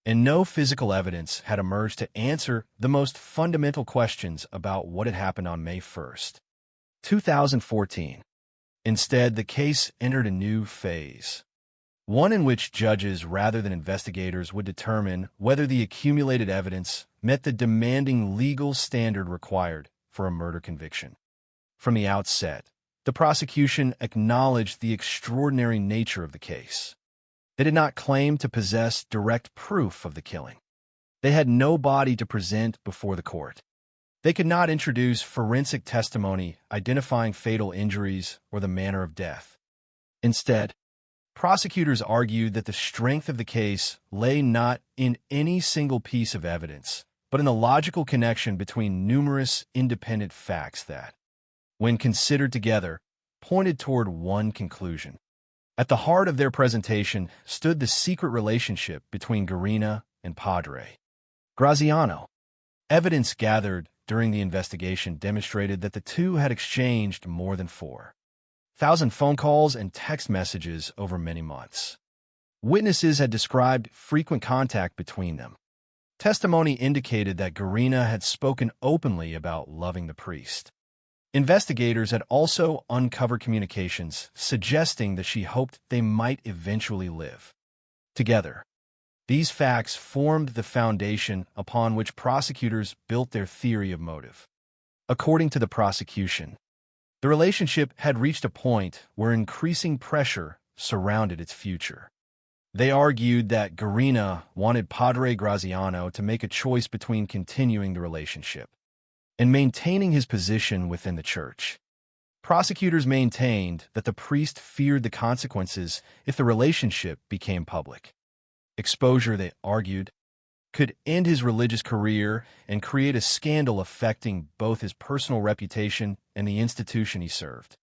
and no physical evidence had emerged to answer the most fundamental questions about what had happened on May 1st, 2014. Instead, the case entered a new phase, one in which judges rather than investigators would determine whether the accumulated evidence met the demanding legal standard required for a murder conviction. From the outset, the prosecution acknowledged the extraordinary nature of the case. They did not claim to possess direct proof of the killing. They had no body to present before the court. They could not introduce forensic testimony identifying fatal injuries or the manner of death. Instead, prosecutors argued that the strength of the case lay not in any single piece of evidence, but in the logical connection between numerous independent facts that, when considered together, pointed toward one conclusion. At the heart of their presentation stood the secret relationship between Garina and Padre Graziano. Evidence gathered during the investigation demonstrated that the two had exchanged more than 4,000 phone calls and text messages over many months. Witnesses had described frequent contact between them. Testimony indicated that Garina had spoken openly about loving the priest. Investigators had also uncovered communications suggesting that she hoped they might eventually live together. These facts formed the foundation upon which prosecutors built their theory of motive. According to the prosecution, the relationship had reached a point where increasing pressure surrounded its future. They argued that Garina wanted Padre Graziano to make a choice between continuing the relationship and maintaining his position within the church. Prosecutors maintained that the priest feared the consequences if the relationship became public. Exposure, they argued, could end his religious career and create a scandal affecting both his personal reputation and the institution he served.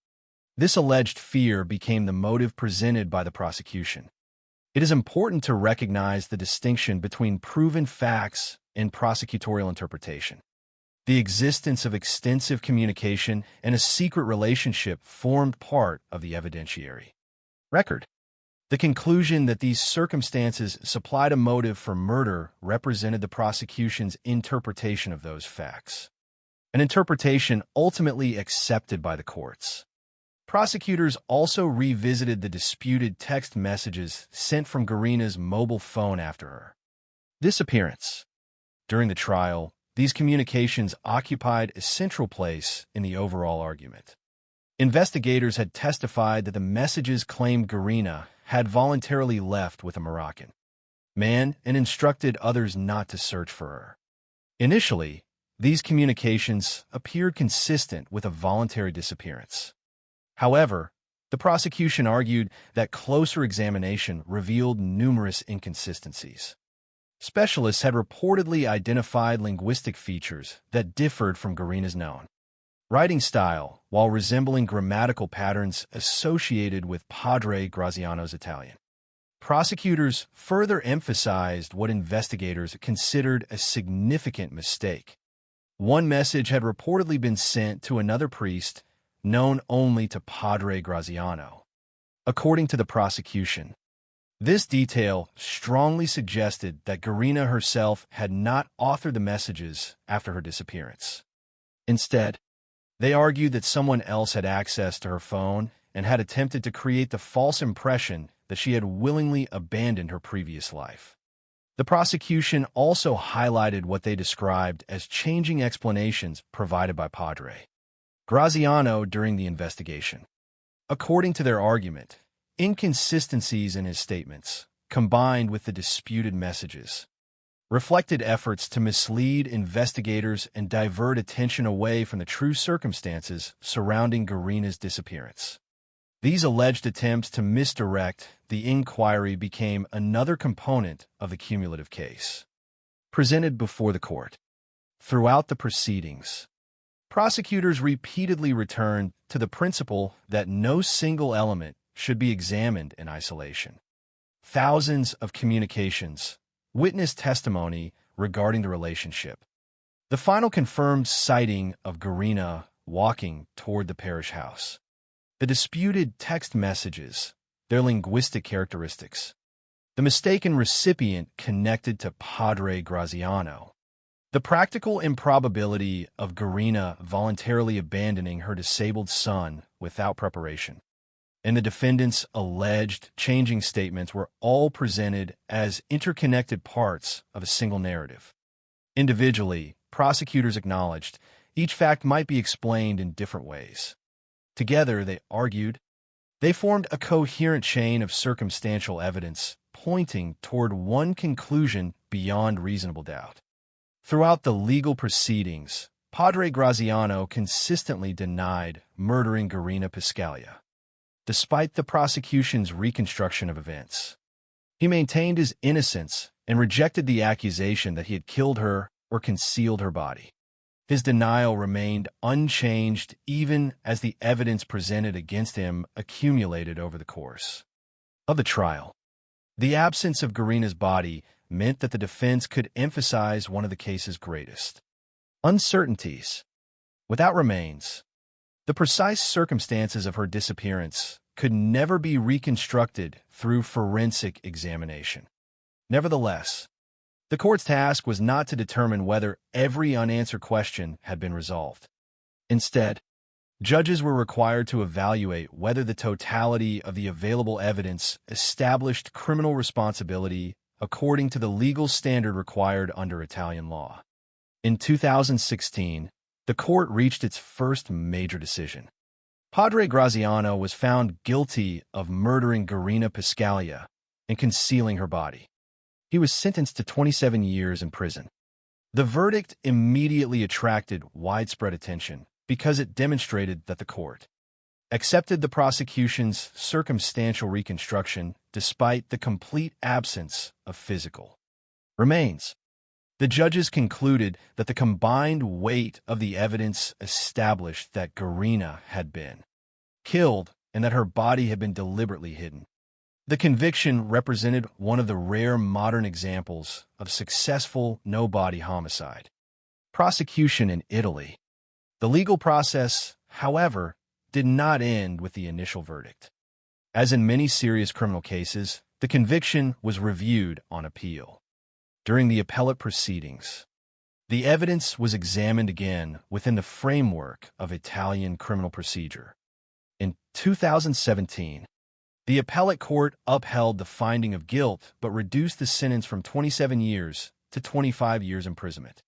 This alleged fear became the motive presented by the prosecution. It is important to recognize the distinction between proven facts and prosecutorial interpretation. The existence of extensive communication and a secret relationship formed part of the evidentiary record. The conclusion that these circumstances supplied a motive for murder represented the prosecution's interpretation of those facts, an interpretation ultimately accepted by the courts. Prosecutors also revisited the disputed text messages sent from Garina's mobile phone after her disappearance. During the trial, these communications occupied a central place in the overall argument. Investigators had testified that the messages claimed Garina had voluntarily left with a Moroccan man and instructed others not to search for her. Initially, these communications appeared consistent with a voluntary disappearance. However, the prosecution argued that closer examination revealed numerous inconsistencies. Specialists had reportedly identified linguistic features that differed from Garina's known writing style, while resembling grammatical patterns associated with Padre Graziano's Italian. Prosecutors further emphasized what investigators considered a significant mistake. One message had reportedly been sent to another priest known only to Padre Graziano. According to the prosecution, this detail strongly suggested that Garina herself had not authored the messages after her disappearance. Instead, they argued that someone else had access to her phone and had attempted to create the false impression that she had willingly abandoned her previous life. The prosecution also highlighted what they described as changing explanations provided by Padre Graziano during the investigation. According to their argument, inconsistencies in his statements, combined with the disputed messages, reflected efforts to mislead investigators and divert attention away from the true circumstances surrounding Garina's disappearance. These alleged attempts to misdirect the inquiry became another component of the cumulative case presented before the court. Throughout the proceedings, prosecutors repeatedly returned to the principle that no single element should be examined in isolation. Thousands of communications, witness testimony regarding the relationship, the final confirmed sighting of Garina walking toward the parish house, the disputed text messages, their linguistic characteristics, the mistaken recipient connected to Padre Graziano, the practical improbability of Garina voluntarily abandoning her disabled son without preparation, and the defendant's alleged changing statements were all presented as interconnected parts of a single narrative. Individually, prosecutors acknowledged each fact might be explained in different ways. Together, they argued, they formed a coherent chain of circumstantial evidence pointing toward one conclusion beyond reasonable doubt. Throughout the legal proceedings, Padre Graziano consistently denied murdering Garina Piscaglia. Despite the prosecution's reconstruction of events, he maintained his innocence and rejected the accusation that he had killed her or concealed her body. His denial remained unchanged even as the evidence presented against him accumulated over the course of the trial. The absence of Garina's body meant that the defense could emphasize one of the case's greatest uncertainties. Without remains, the precise circumstances of her disappearance could never be reconstructed through forensic examination. Nevertheless, the court's task was not to determine whether every unanswered question had been resolved. Instead, judges were required to evaluate whether the totality of the available evidence established criminal responsibility according to the legal standard required under Italian law. In 2016, the court reached its first major decision. Padre Graziano was found guilty of murdering Garina Piscaglia and concealing her body. He was sentenced to 27 years in prison. The verdict immediately attracted widespread attention because it demonstrated that the court accepted the prosecution's circumstantial reconstruction despite the complete absence of physical remains. The judges concluded that the combined weight of the evidence established that Garina had been killed and that her body had been deliberately hidden. The conviction represented one of the rare modern examples of successful no-body homicide prosecution in Italy. The legal process, however, did not end with the initial verdict. As in many serious criminal cases, the conviction was reviewed on appeal. During the appellate proceedings, the evidence was examined again within the framework of Italian criminal procedure. In 2017, the appellate court upheld the finding of guilt but reduced the sentence from 27 years to 25 years imprisonment.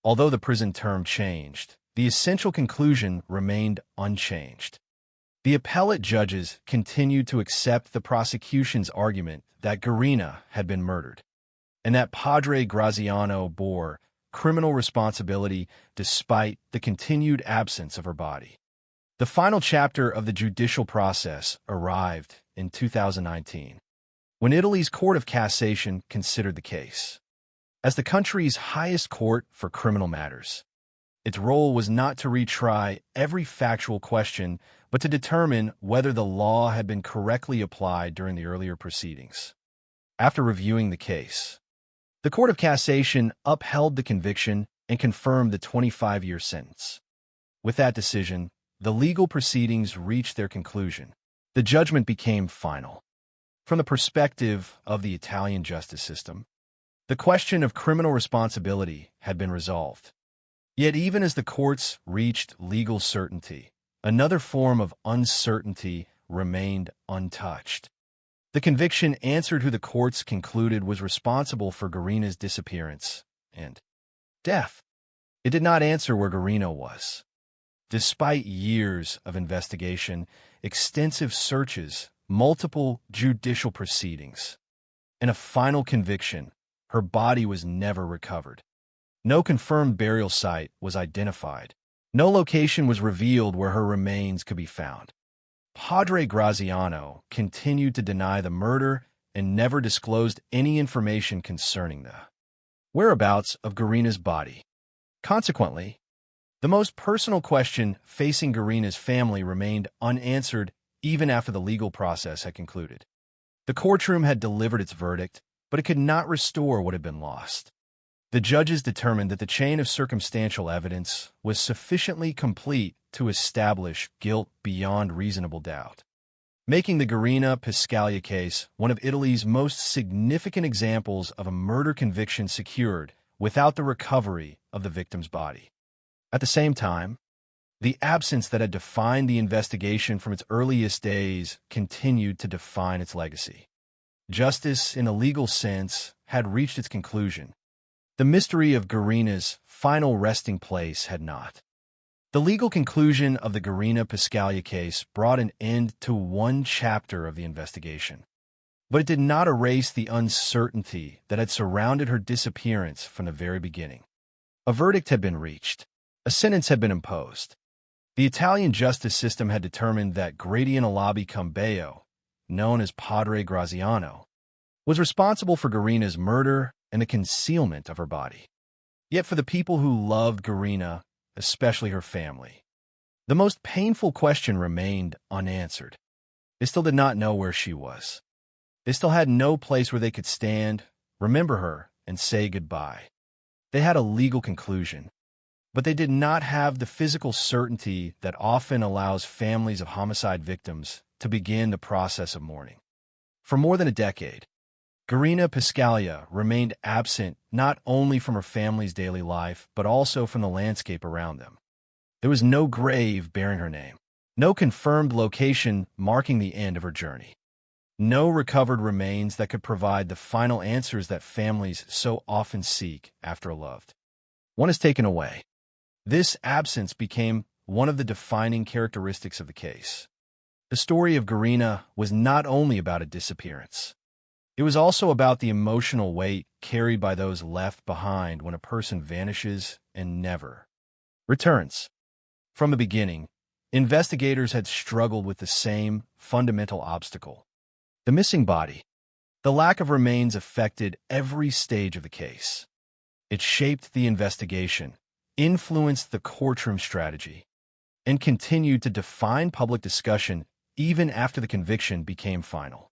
Although the prison term changed, the essential conclusion remained unchanged. The appellate judges continued to accept the prosecution's argument that Garina had been murdered, and that Padre Graziano bore criminal responsibility despite the continued absence of her body. The final chapter of the judicial process arrived in 2019, when Italy's Court of Cassation considered the case. As the country's highest court for criminal matters, its role was not to retry every factual question, but to determine whether the law had been correctly applied during the earlier proceedings. After reviewing the case, the Court of Cassation upheld the conviction and confirmed the 25-year sentence. With that decision, the legal proceedings reached their conclusion. The judgment became final. From the perspective of the Italian justice system, the question of criminal responsibility had been resolved. Yet even as the courts reached legal certainty, another form of uncertainty remained untouched. The conviction answered who the courts concluded was responsible for Garina's disappearance and death. It did not answer where Garina was. Despite years of investigation, extensive searches, multiple judicial proceedings, and a final conviction, her body was never recovered. No confirmed burial site was identified. No location was revealed where her remains could be found. Padre Graziano continued to deny the murder and never disclosed any information concerning the whereabouts of Garina's body. Consequently, the most personal question facing Garina's family remained unanswered even after the legal process had concluded. The courtroom had delivered its verdict, but it could not restore what had been lost. The judges determined that the chain of circumstantial evidence was sufficiently complete to establish guilt beyond reasonable doubt, making the Garina Piscaglia case one of Italy's most significant examples of a murder conviction secured without the recovery of the victim's body. At the same time, the absence that had defined the investigation from its earliest days continued to define its legacy. Justice, in a legal sense, had reached its conclusion. The mystery of Garina's final resting place had not. The legal conclusion of the Garina Piscaglia case brought an end to one chapter of the investigation, but it did not erase the uncertainty that had surrounded her disappearance from the very beginning. A verdict had been reached. A sentence had been imposed. The Italian justice system had determined that Gradiano Labi Cumbeo, known as Padre Graziano, was responsible for Garina's murder and the concealment of her body. Yet for the people who loved Garina, especially her family, the most painful question remained unanswered. They still did not know where she was. They still had no place where they could stand, remember her, and say goodbye. They had a legal conclusion, but they did not have the physical certainty that often allows families of homicide victims to begin the process of mourning. For more than a decade, Garina Piscaglia remained absent not only from her family's daily life, but also from the landscape around them. There was no grave bearing her name, no confirmed location marking the end of her journey, no recovered remains that could provide the final answers that families so often seek after a loved one is taken away. This absence became one of the defining characteristics of the case. The story of Garina was not only about a disappearance. It was also about the emotional weight carried by those left behind when a person vanishes and never returns. From the beginning, investigators had struggled with the same fundamental obstacle: the missing body. The lack of remains affected every stage of the case. It shaped the investigation, influenced the courtroom strategy, and continued to define public discussion even after the conviction became final.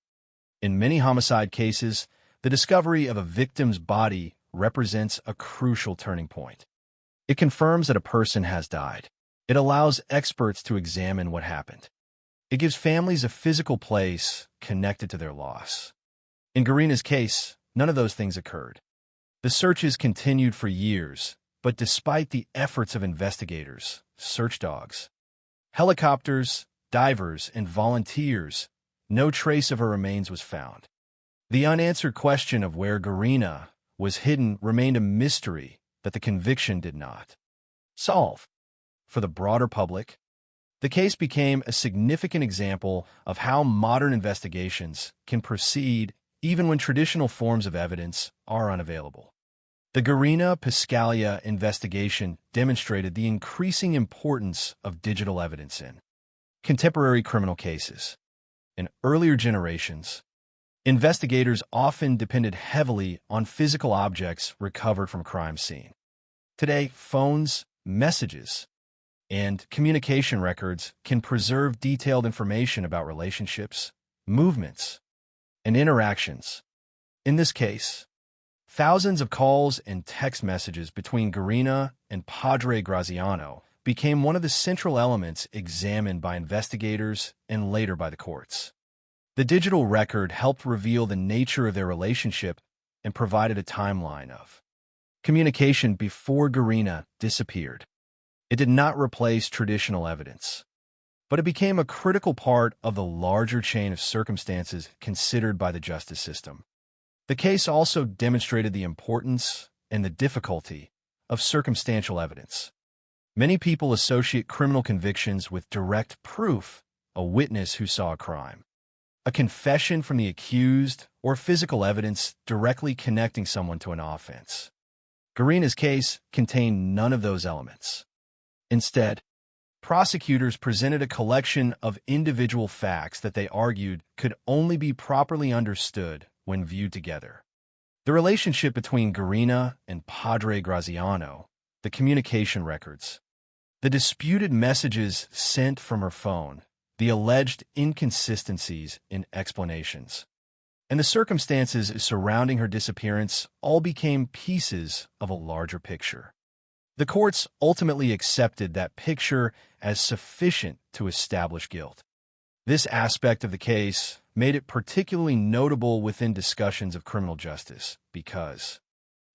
In many homicide cases, the discovery of a victim's body represents a crucial turning point. It confirms that a person has died. It allows experts to examine what happened. It gives families a physical place connected to their loss. In Garina's case, none of those things occurred. The searches continued for years, but despite the efforts of investigators, search dogs, helicopters, divers, and volunteers, no trace of her remains was found. The unanswered question of where Garina was hidden remained a mystery that the conviction did not solve. For the broader public, the case became a significant example of how modern investigations can proceed even when traditional forms of evidence are unavailable. The Garina Piscaglia investigation demonstrated the increasing importance of digital evidence in contemporary criminal cases. In earlier generations, investigators often depended heavily on physical objects recovered from a crime scene. Today, phones, messages, and communication records can preserve detailed information about relationships, movements, and interactions. In this case, thousands of calls and text messages between Garina and Padre Graziano became one of the central elements examined by investigators and later by the courts. The digital record helped reveal the nature of their relationship and provided a timeline of communication before Garina disappeared. It did not replace traditional evidence, but it became a critical part of the larger chain of circumstances considered by the justice system. The case also demonstrated the importance and the difficulty of circumstantial evidence. Many people associate criminal convictions with direct proof, a witness who saw a crime, a confession from the accused, or physical evidence directly connecting someone to an offense. Garina's case contained none of those elements. Instead, prosecutors presented a collection of individual facts that they argued could only be properly understood when viewed together. The relationship between Garina and Padre Graziano, the communication records, the disputed messages sent from her phone, the alleged inconsistencies in explanations, and the circumstances surrounding her disappearance all became pieces of a larger picture. The courts ultimately accepted that picture as sufficient to establish guilt. This aspect of the case made it particularly notable within discussions of criminal justice because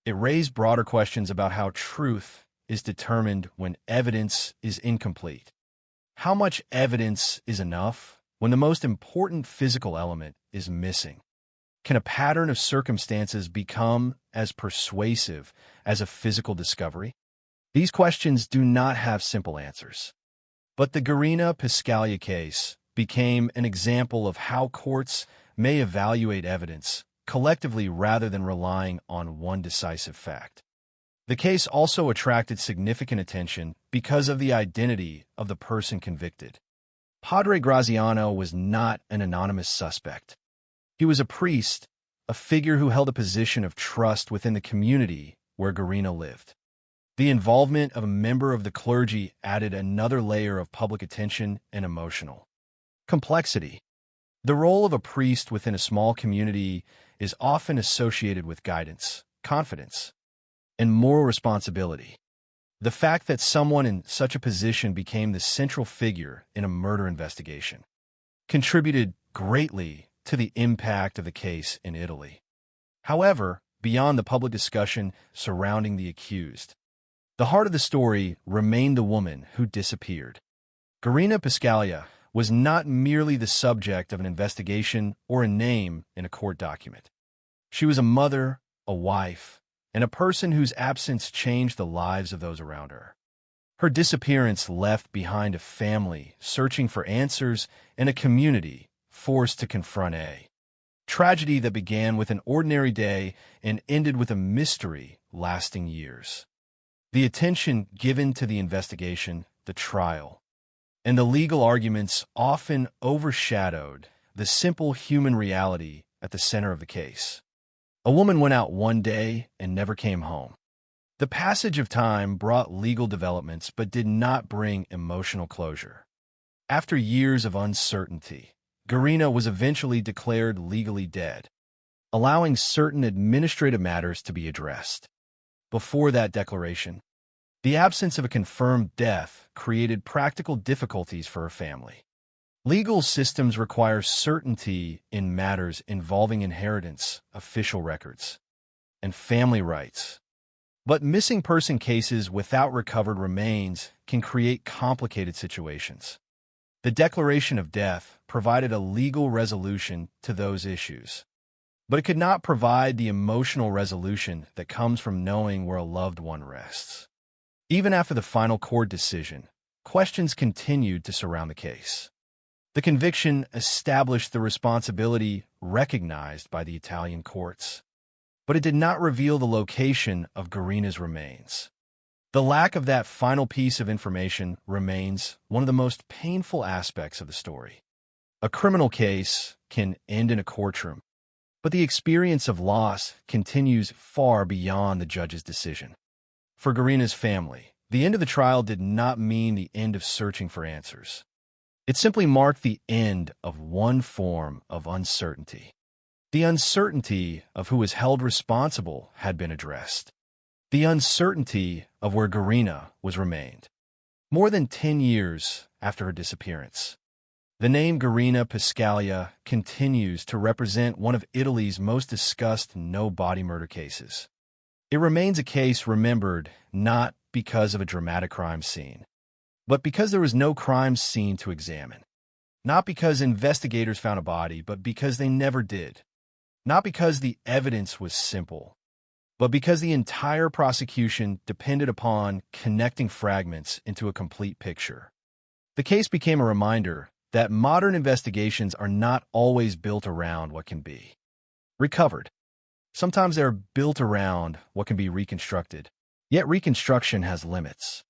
it raised broader questions about how truth is determined when evidence is incomplete. How much evidence is enough when the most important physical element is missing? Can a pattern of circumstances become as persuasive as a physical discovery? These questions do not have simple answers. But the Garina Piscaglia case became an example of how courts may evaluate evidence collectively rather than relying on one decisive fact. The case also attracted significant attention because of the identity of the person convicted. Padre Graziano was not an anonymous suspect. He was a priest, a figure who held a position of trust within the community where Garina lived. The involvement of a member of the clergy added another layer of public attention and emotional complexity. The role of a priest within a small community is often associated with guidance, confidence, and moral responsibility. The fact that someone in such a position became the central figure in a murder investigation contributed greatly to the impact of the case in Italy. However, beyond the public discussion surrounding the accused, the heart of the story remained the woman who disappeared. Garina Piscaglia was not merely the subject of an investigation or a name in a court document. She was a mother, a wife, and a person whose absence changed the lives of those around her. Her disappearance left behind a family searching for answers and a community forced to confront a tragedy that began with an ordinary day and ended with a mystery lasting years. The attention given to the investigation, the trial, and the legal arguments often overshadowed the simple human reality at the center of the case. A woman went out one day and never came home. The passage of time brought legal developments but did not bring emotional closure. After years of uncertainty, Garina was eventually declared legally dead, allowing certain administrative matters to be addressed. Before that declaration, the absence of a confirmed death created practical difficulties for her family. Legal systems require certainty in matters involving inheritance, official records, and family rights. But missing person cases without recovered remains can create complicated situations. The declaration of death provided a legal resolution to those issues, but it could not provide the emotional resolution that comes from knowing where a loved one rests. Even after the final court decision, questions continued to surround the case. The conviction established the responsibility recognized by the Italian courts, but it did not reveal the location of Garina's remains. The lack of that final piece of information remains one of the most painful aspects of the story. A criminal case can end in a courtroom, but the experience of loss continues far beyond the judge's decision. For Garina's family, the end of the trial did not mean the end of searching for answers. It simply marked the end of one form of uncertainty. The uncertainty of who was held responsible had been addressed. The uncertainty of where Garina was remained. More than 10 years after her disappearance, the name Garina Piscaglia continues to represent one of Italy's most discussed no-body murder cases. It remains a case remembered not because of a dramatic crime scene, but because there was no crime scene to examine. Not because investigators found a body, but because they never did. Not because the evidence was simple, but because the entire prosecution depended upon connecting fragments into a complete picture. The case became a reminder that modern investigations are not always built around what can be recovered. Sometimes they're built around what can be reconstructed. Yet reconstruction has limits.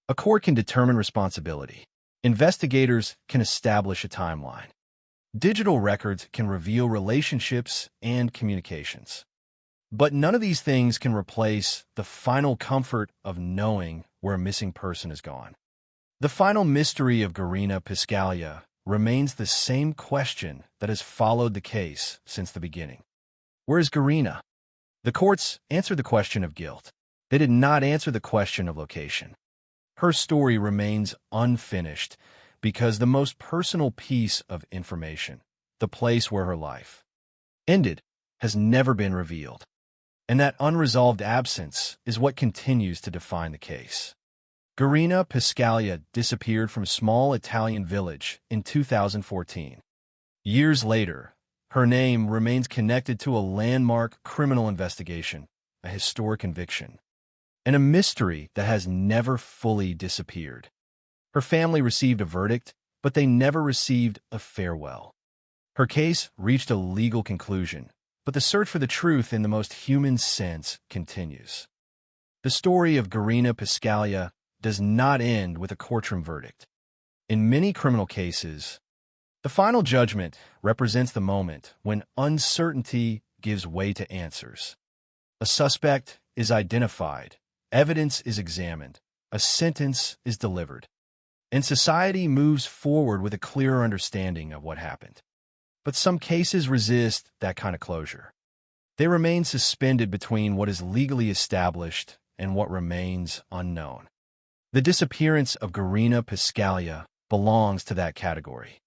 A court can determine responsibility. Investigators can establish a timeline. Digital records can reveal relationships and communications. But none of these things can replace the final comfort of knowing where a missing person is gone. The final mystery of Garina Piscaglia remains the same question that has followed the case since the beginning. Where is Garina? The courts answered the question of guilt. They did not answer the question of location. Her story remains unfinished because the most personal piece of information, the place where her life ended, has never been revealed. And that unresolved absence is what continues to define the case. Garina Piscaglia disappeared from a small Italian village in 2014. Years later, her name remains connected to a landmark criminal investigation, a historic conviction, and a mystery that has never fully disappeared. Her family received a verdict, but they never received a farewell. Her case reached a legal conclusion, but the search for the truth in the most human sense continues. The story of Garina Piscaglia does not end with a courtroom verdict. In many criminal cases, the final judgment represents the moment when uncertainty gives way to answers. A suspect is identified, evidence is examined, a sentence is delivered, and society moves forward with a clearer understanding of what happened. But some cases resist that kind of closure. They remain suspended between what is legally established and what remains unknown. The disappearance of Garina Piscaglia belongs to that category.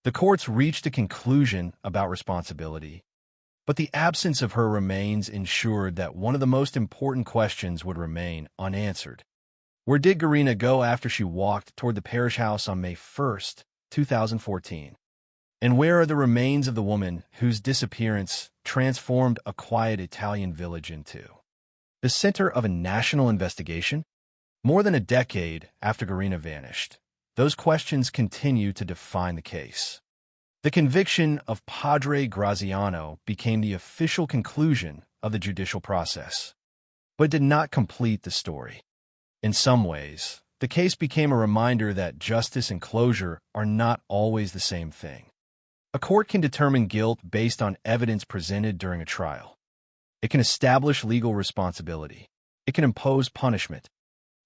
The courts reached a conclusion about responsibility, but the absence of her remains ensured that one of the most important questions would remain unanswered. Where did Garina go after she walked toward the parish house on May 1st, 2014? And where are the remains of the woman whose disappearance transformed a quiet Italian village into the center of a national investigation? More than a decade after Garina vanished, those questions continue to define the case. The conviction of Padre Graziano became the official conclusion of the judicial process, but did not complete the story. In some ways, the case became a reminder that justice and closure are not always the same thing. A court can determine guilt based on evidence presented during a trial. It can establish legal responsibility. It can impose punishment,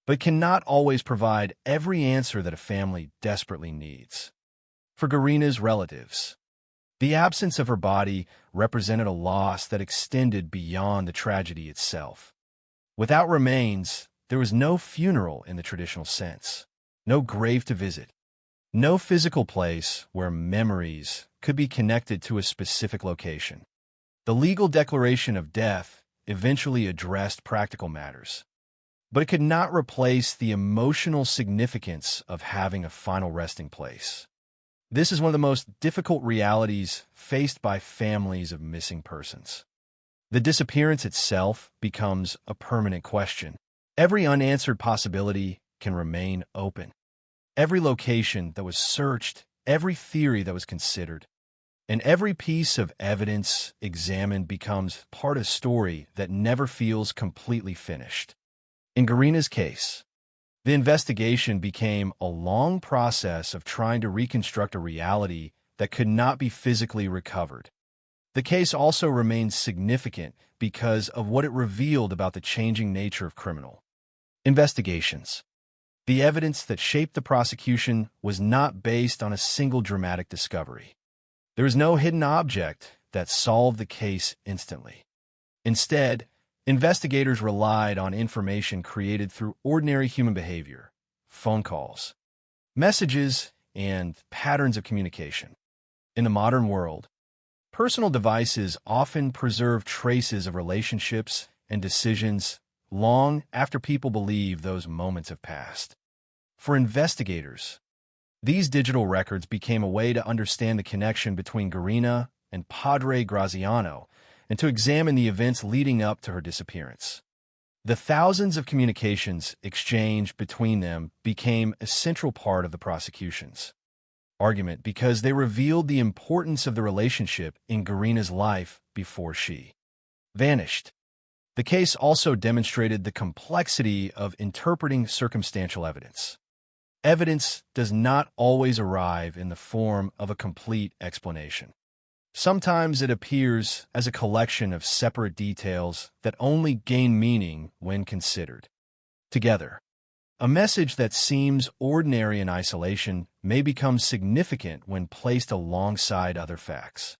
but cannot always provide every answer that a family desperately needs. For Garina's relatives, the absence of her body represented a loss that extended beyond the tragedy itself. Without remains, there was no funeral in the traditional sense, no grave to visit, no physical place where memories could be connected to a specific location. The legal declaration of death eventually addressed practical matters, but it could not replace the emotional significance of having a final resting place. This is one of the most difficult realities faced by families of missing persons. The disappearance itself becomes a permanent question. Every unanswered possibility can remain open. Every location that was searched, every theory that was considered, and every piece of evidence examined becomes part of a story that never feels completely finished. In Garina's case, the investigation became a long process of trying to reconstruct a reality that could not be physically recovered. The case also remains significant because of what it revealed about the changing nature of criminal investigations. The evidence that shaped the prosecution was not based on a single dramatic discovery. There is no hidden object that solved the case instantly. Instead, investigators relied on information created through ordinary human behavior, phone calls, messages, and patterns of communication. In the modern world, personal devices often preserve traces of relationships and decisions long after people believe those moments have passed. For investigators, these digital records became a way to understand the connection between Garina and Padre Graziano and to examine the events leading up to her disappearance. The thousands of communications exchanged between them became a central part of the prosecution's argument because they revealed the importance of the relationship in Garina's life before she vanished. The case also demonstrated the complexity of interpreting circumstantial evidence. Evidence does not always arrive in the form of a complete explanation. Sometimes it appears as a collection of separate details that only gain meaning when considered together. A message that seems ordinary in isolation may become significant when placed alongside other facts.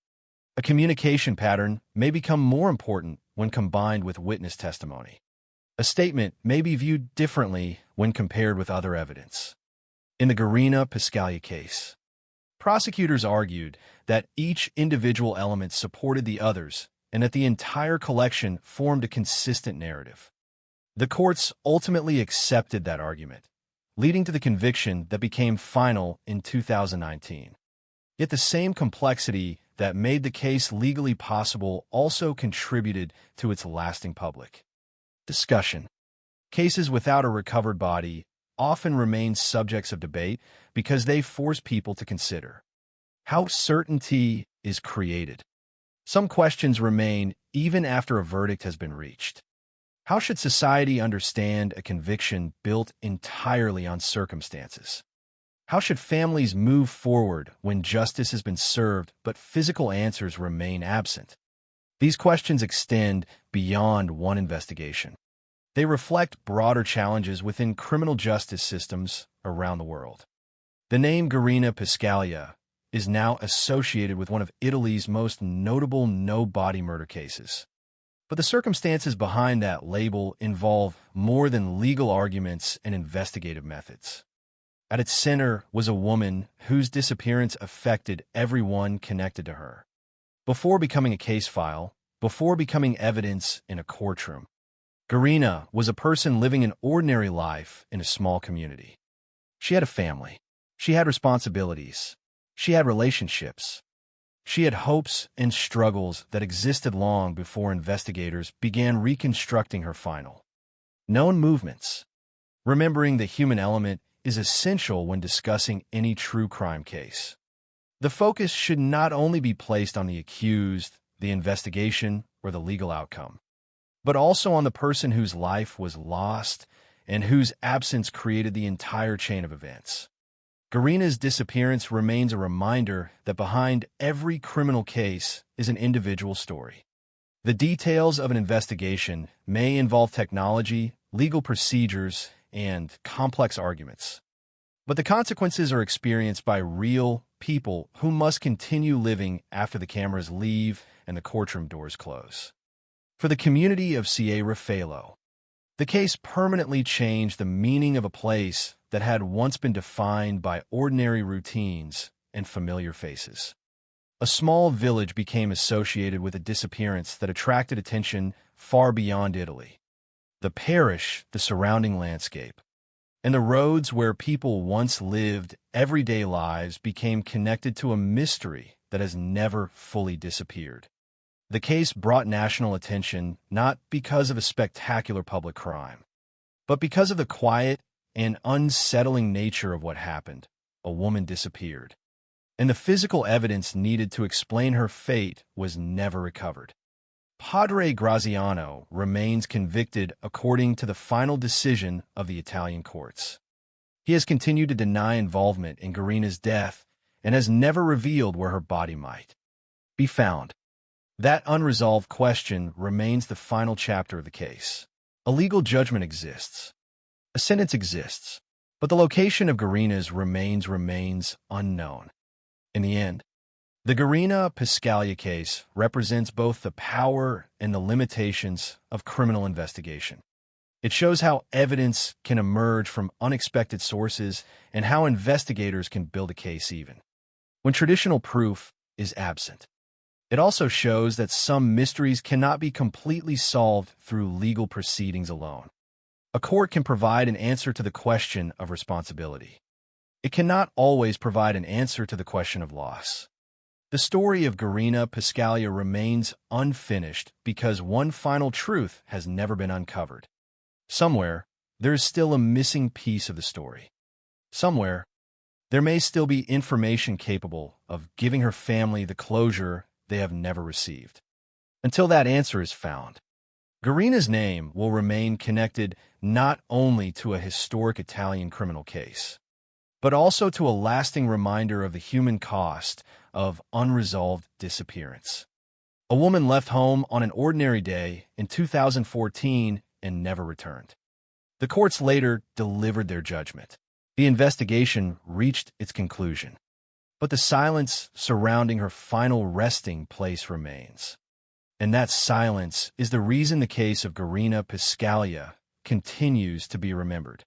A communication pattern may become more important when combined with witness testimony. A statement may be viewed differently when compared with other evidence. In the Garina Piscaglia case, prosecutors argued that each individual element supported the others and that the entire collection formed a consistent narrative. The courts ultimately accepted that argument, leading to the conviction that became final in 2019. Yet the same complexity that made the case legally possible also contributed to its lasting public discussion. Cases without a recovered body often remain subjects of debate because they force people to consider how certainty is created. Some questions remain even after a verdict has been reached. How should society understand a conviction built entirely on circumstances? How should families move forward when justice has been served but physical answers remain absent? These questions extend beyond one investigation. They reflect broader challenges within criminal justice systems around the world. The name Garina Piscaglia is now associated with one of Italy's most notable no-body murder cases. But the circumstances behind that label involve more than legal arguments and investigative methods. At its center was a woman whose disappearance affected everyone connected to her. Before becoming a case file, before becoming evidence in a courtroom, Garina was a person living an ordinary life in a small community. She had a family. She had responsibilities. She had relationships. She had hopes and struggles that existed long before investigators began reconstructing her final known movements. Remembering the human element is essential when discussing any true crime case. The focus should not only be placed on the accused, the investigation, or the legal outcome, but also on the person whose life was lost and whose absence created the entire chain of events. Garina's disappearance remains a reminder that behind every criminal case is an individual story. The details of an investigation may involve technology, legal procedures, and complex arguments. But the consequences are experienced by real people who must continue living after the cameras leave and the courtroom doors close. For the community of Sierra Felo, the case permanently changed the meaning of a place that had once been defined by ordinary routines and familiar faces. A small village became associated with a disappearance that attracted attention far beyond Italy. The parish, the surrounding landscape, and the roads where people once lived everyday lives became connected to a mystery that has never fully disappeared. The case brought national attention not because of a spectacular public crime, but because of the quiet and unsettling nature of what happened. A woman disappeared, and the physical evidence needed to explain her fate was never recovered. Padre Graziano remains convicted according to the final decision of the Italian courts. He has continued to deny involvement in Garina's death and has never revealed where her body might be found. That unresolved question remains the final chapter of the case. A legal judgment exists. A sentence exists, but the location of Garina's remains unknown. In the end, the Garina Piscaglia case represents both the power and the limitations of criminal investigation. It shows how evidence can emerge from unexpected sources and how investigators can build a case even when traditional proof is absent. It also shows that some mysteries cannot be completely solved through legal proceedings alone. A court can provide an answer to the question of responsibility. It cannot always provide an answer to the question of loss. The story of Garina Pascalia remains unfinished because one final truth has never been uncovered. Somewhere, there is still a missing piece of the story. Somewhere, there may still be information capable of giving her family the closure they have never received. Until that answer is found, Garina's name will remain connected not only to a historic Italian criminal case, but also to a lasting reminder of the human cost of unresolved disappearance. A woman left home on an ordinary day in 2014 and never returned. The courts later delivered their judgment. The investigation reached its conclusion, but the silence surrounding her final resting place remains. And that silence is the reason the case of Garina Pascalia continues to be remembered.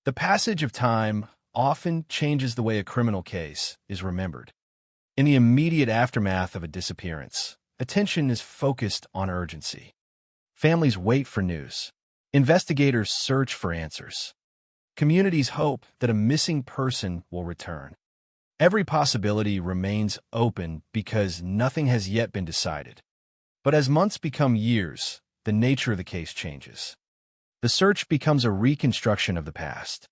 The passage of time often changes the way a criminal case is remembered. In the immediate aftermath of a disappearance, attention is focused on urgency. Families wait for news. Investigators search for answers. Communities hope that a missing person will return. Every possibility remains open because nothing has yet been decided. But as months become years, the nature of the case changes. The search becomes a reconstruction of the past.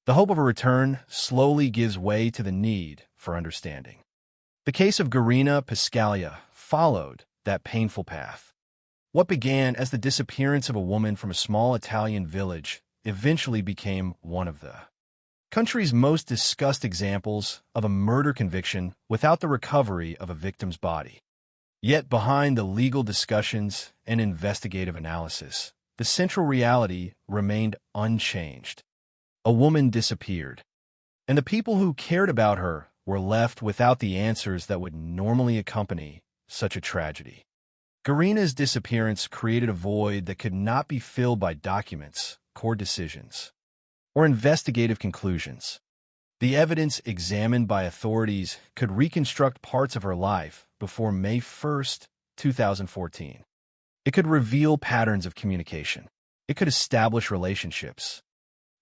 The hope of a return slowly gives way to the need for understanding. The case of Garina Pascalia followed that painful path. What began as the disappearance of a woman from a small Italian village eventually became one of the country's most discussed examples of a murder conviction without the recovery of a victim's body. Yet behind the legal discussions and investigative analysis, the central reality remained unchanged. A woman disappeared, and the people who cared about her were left without the answers that would normally accompany such a tragedy. Garina's disappearance created a void that could not be filled by documents, court decisions, or investigative conclusions. The evidence examined by authorities could reconstruct parts of her life before May 1st, 2014. It could reveal patterns of communication. It could establish relationships.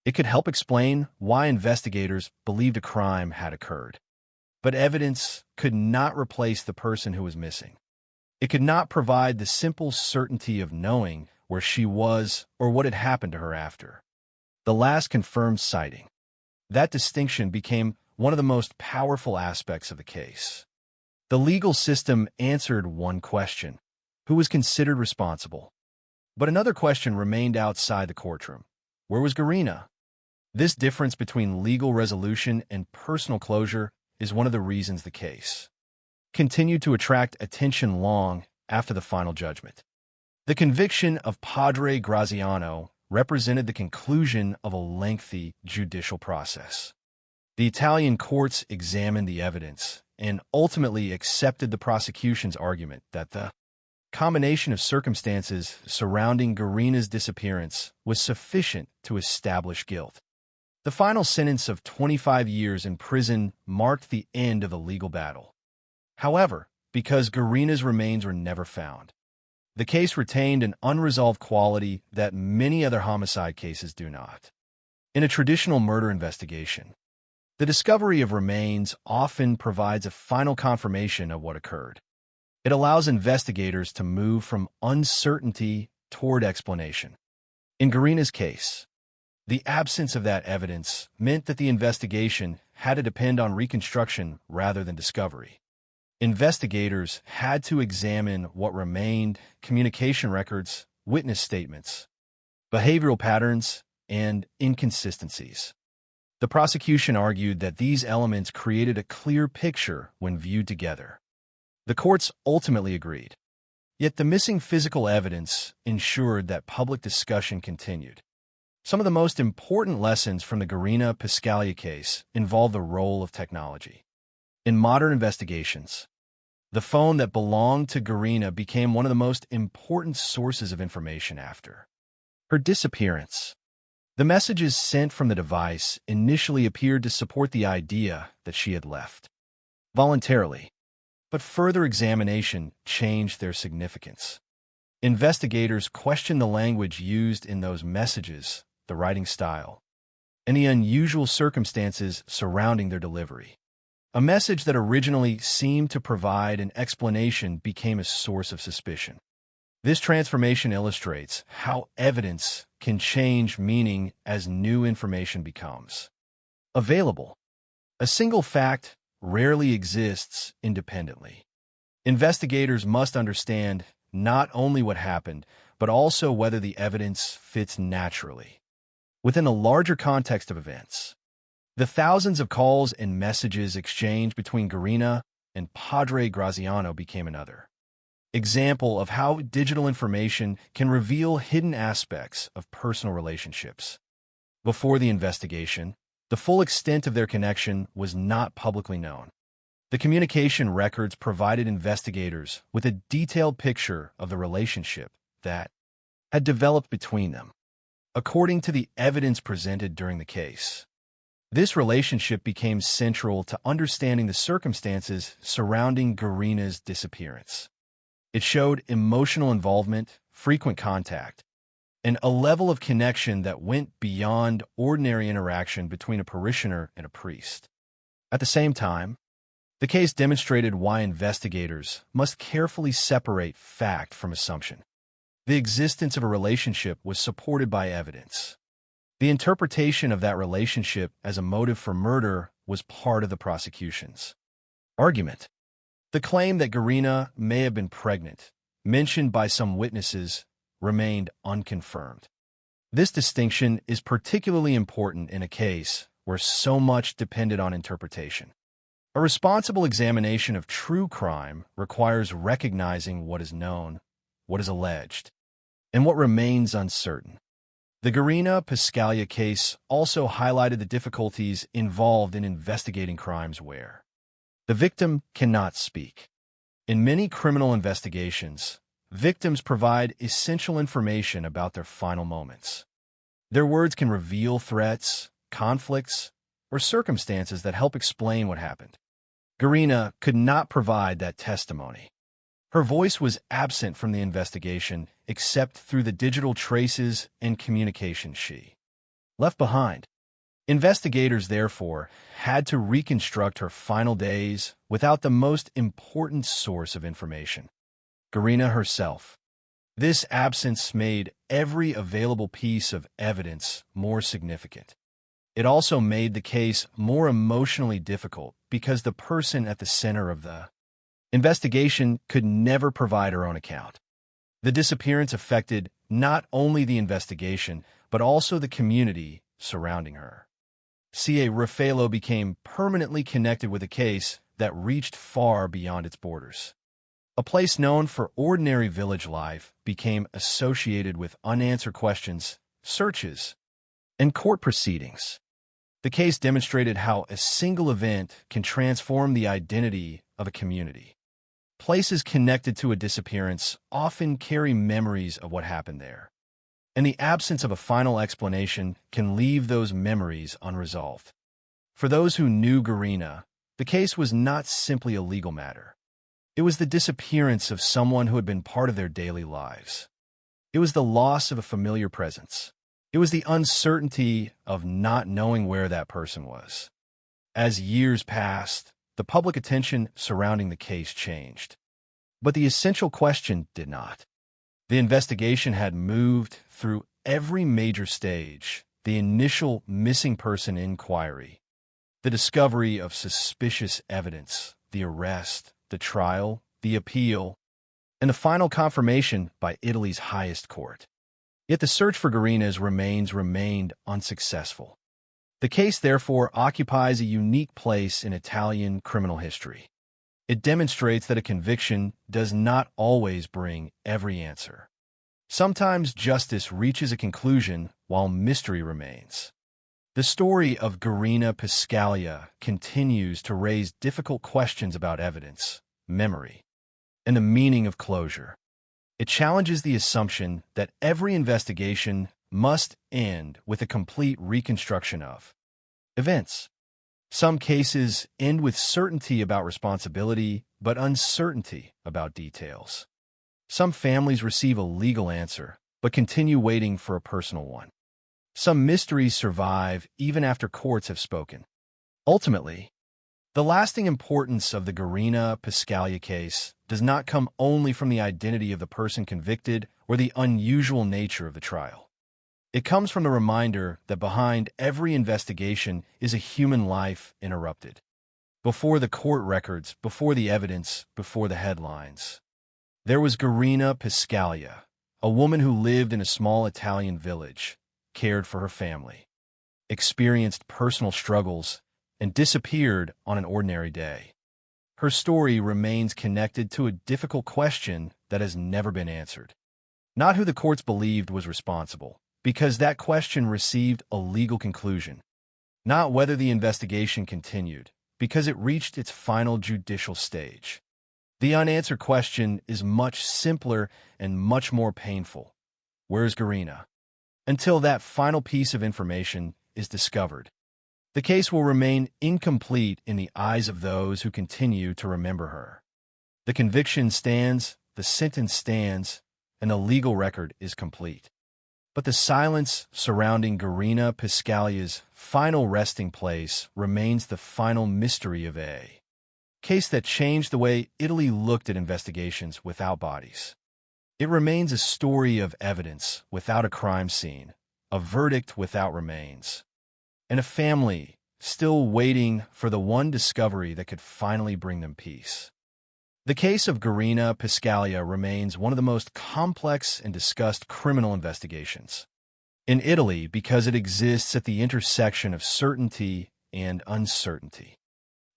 It could help explain why investigators believed a crime had occurred. But evidence could not replace the person who was missing. It could not provide the simple certainty of knowing where she was or what had happened to her after the last confirmed sighting. That distinction became one of the most powerful aspects of the case. The legal system answered one question: who was considered responsible? But another question remained outside the courtroom: where was Garina? This difference between legal resolution and personal closure is one of the reasons the case continued to attract attention long after the final judgment. The conviction of Padre Graziano represented the conclusion of a lengthy judicial process. The Italian courts examined the evidence and ultimately accepted the prosecution's argument that the combination of circumstances surrounding Garina's disappearance was sufficient to establish guilt. The final sentence of 25 years in prison marked the end of the legal battle. However, because Garina's remains were never found, the case retained an unresolved quality that many other homicide cases do not. In a traditional murder investigation, the discovery of remains often provides a final confirmation of what occurred. It allows investigators to move from uncertainty toward explanation. In Garina's case, the absence of that evidence meant that the investigation had to depend on reconstruction rather than discovery. Investigators had to examine what remained: communication records, witness statements, behavioral patterns, and inconsistencies. The prosecution argued that these elements created a clear picture when viewed together. The courts ultimately agreed. Yet the missing physical evidence ensured that public discussion continued. Some of the most important lessons from the Garina Pascalia case involve the role of technology. In modern investigations, the phone that belonged to Garina became one of the most important sources of information after her disappearance. The messages sent from the device initially appeared to support the idea that she had left voluntarily, but further examination changed their significance. Investigators questioned the language used in those messages, the writing style, and the unusual circumstances surrounding their delivery. A message that originally seemed to provide an explanation became a source of suspicion. This transformation illustrates how evidence can change meaning as new information becomes available. A single fact rarely exists independently. Investigators must understand not only what happened, but also whether the evidence fits naturally within the larger context of events. The thousands of calls and messages exchanged between Garina and Padre Graziano became another example of how digital information can reveal hidden aspects of personal relationships. Before the investigation, the full extent of their connection was not publicly known. The communication records provided investigators with a detailed picture of the relationship that had developed between them. According to the evidence presented during the case, this relationship became central to understanding the circumstances surrounding Garina's disappearance. It showed emotional involvement, frequent contact, and a level of connection that went beyond ordinary interaction between a parishioner and a priest. At the same time, the case demonstrated why investigators must carefully separate fact from assumption. The existence of a relationship was supported by evidence. The interpretation of that relationship as a motive for murder was part of the prosecution's argument. The claim that Garina may have been pregnant, mentioned by some witnesses, remained unconfirmed. This distinction is particularly important in a case where so much depended on interpretation. A responsible examination of true crime requires recognizing what is known, what is alleged, and what remains uncertain. The Garina Piscaglia case also highlighted the difficulties involved in investigating crimes where the victim cannot speak. In many criminal investigations, victims provide essential information about their final moments. Their words can reveal threats, conflicts, or circumstances that help explain what happened. Garina could not provide that testimony. Her voice was absent from the investigation except through the digital traces and communication she left behind. Investigators, therefore, had to reconstruct her final days without the most important source of information, Garina herself. This absence made every available piece of evidence more significant. It also made the case more emotionally difficult because the person at the center of the investigation could never provide her own account. The disappearance affected not only the investigation, but also the community surrounding her. C.A. Raffaello became permanently connected with a case that reached far beyond its borders. A place known for ordinary village life became associated with unanswered questions, searches, and court proceedings. The case demonstrated how a single event can transform the identity of a community. Places connected to a disappearance often carry memories of what happened there, and the absence of a final explanation can leave those memories unresolved. For those who knew Garina, the case was not simply a legal matter. It was the disappearance of someone who had been part of their daily lives. It was the loss of a familiar presence. It was the uncertainty of not knowing where that person was. As years passed, the public attention surrounding the case changed. But the essential question did not. The investigation had moved through every major stage: the initial missing person inquiry, the discovery of suspicious evidence, the arrest, the trial, the appeal, and the final confirmation by Italy's highest court. Yet the search for Garina's remains remained unsuccessful. The case, therefore, occupies a unique place in Italian criminal history. It demonstrates that a conviction does not always bring every answer. Sometimes justice reaches a conclusion while mystery remains. The story of Garina Piscaglia continues to raise difficult questions about evidence, memory, and the meaning of closure. It challenges the assumption that every investigation must end with a complete reconstruction of events. Some cases end with certainty about responsibility, but uncertainty about details. Some families receive a legal answer, but continue waiting for a personal one. Some mysteries survive even after courts have spoken. Ultimately, the lasting importance of the Garina Piscaglia case does not come only from the identity of the person convicted or the unusual nature of the trial. It comes from the reminder that behind every investigation is a human life interrupted. Before the court records, before the evidence, before the headlines. There was Garina Piscaglia, a woman who lived in a small Italian village, cared for her family, experienced personal struggles, and disappeared on an ordinary day. Her story remains connected to a difficult question that has never been answered. Not who the courts believed was responsible, because that question received a legal conclusion. Not whether the investigation continued, because it reached its final judicial stage. The unanswered question is much simpler and much more painful. Where's Garina? Until that final piece of information is discovered, the case will remain incomplete in the eyes of those who continue to remember her. The conviction stands, the sentence stands, and the legal record is complete. But the silence surrounding Garina Piscaglia's final resting place remains the final mystery of a case that changed the way Italy looked at investigations without bodies. It remains a story of evidence without a crime scene, a verdict without remains, and a family still waiting for the one discovery that could finally bring them peace. The case of Garina Piscaglia remains one of the most complex and discussed criminal investigations in Italy because it exists at the intersection of certainty and uncertainty.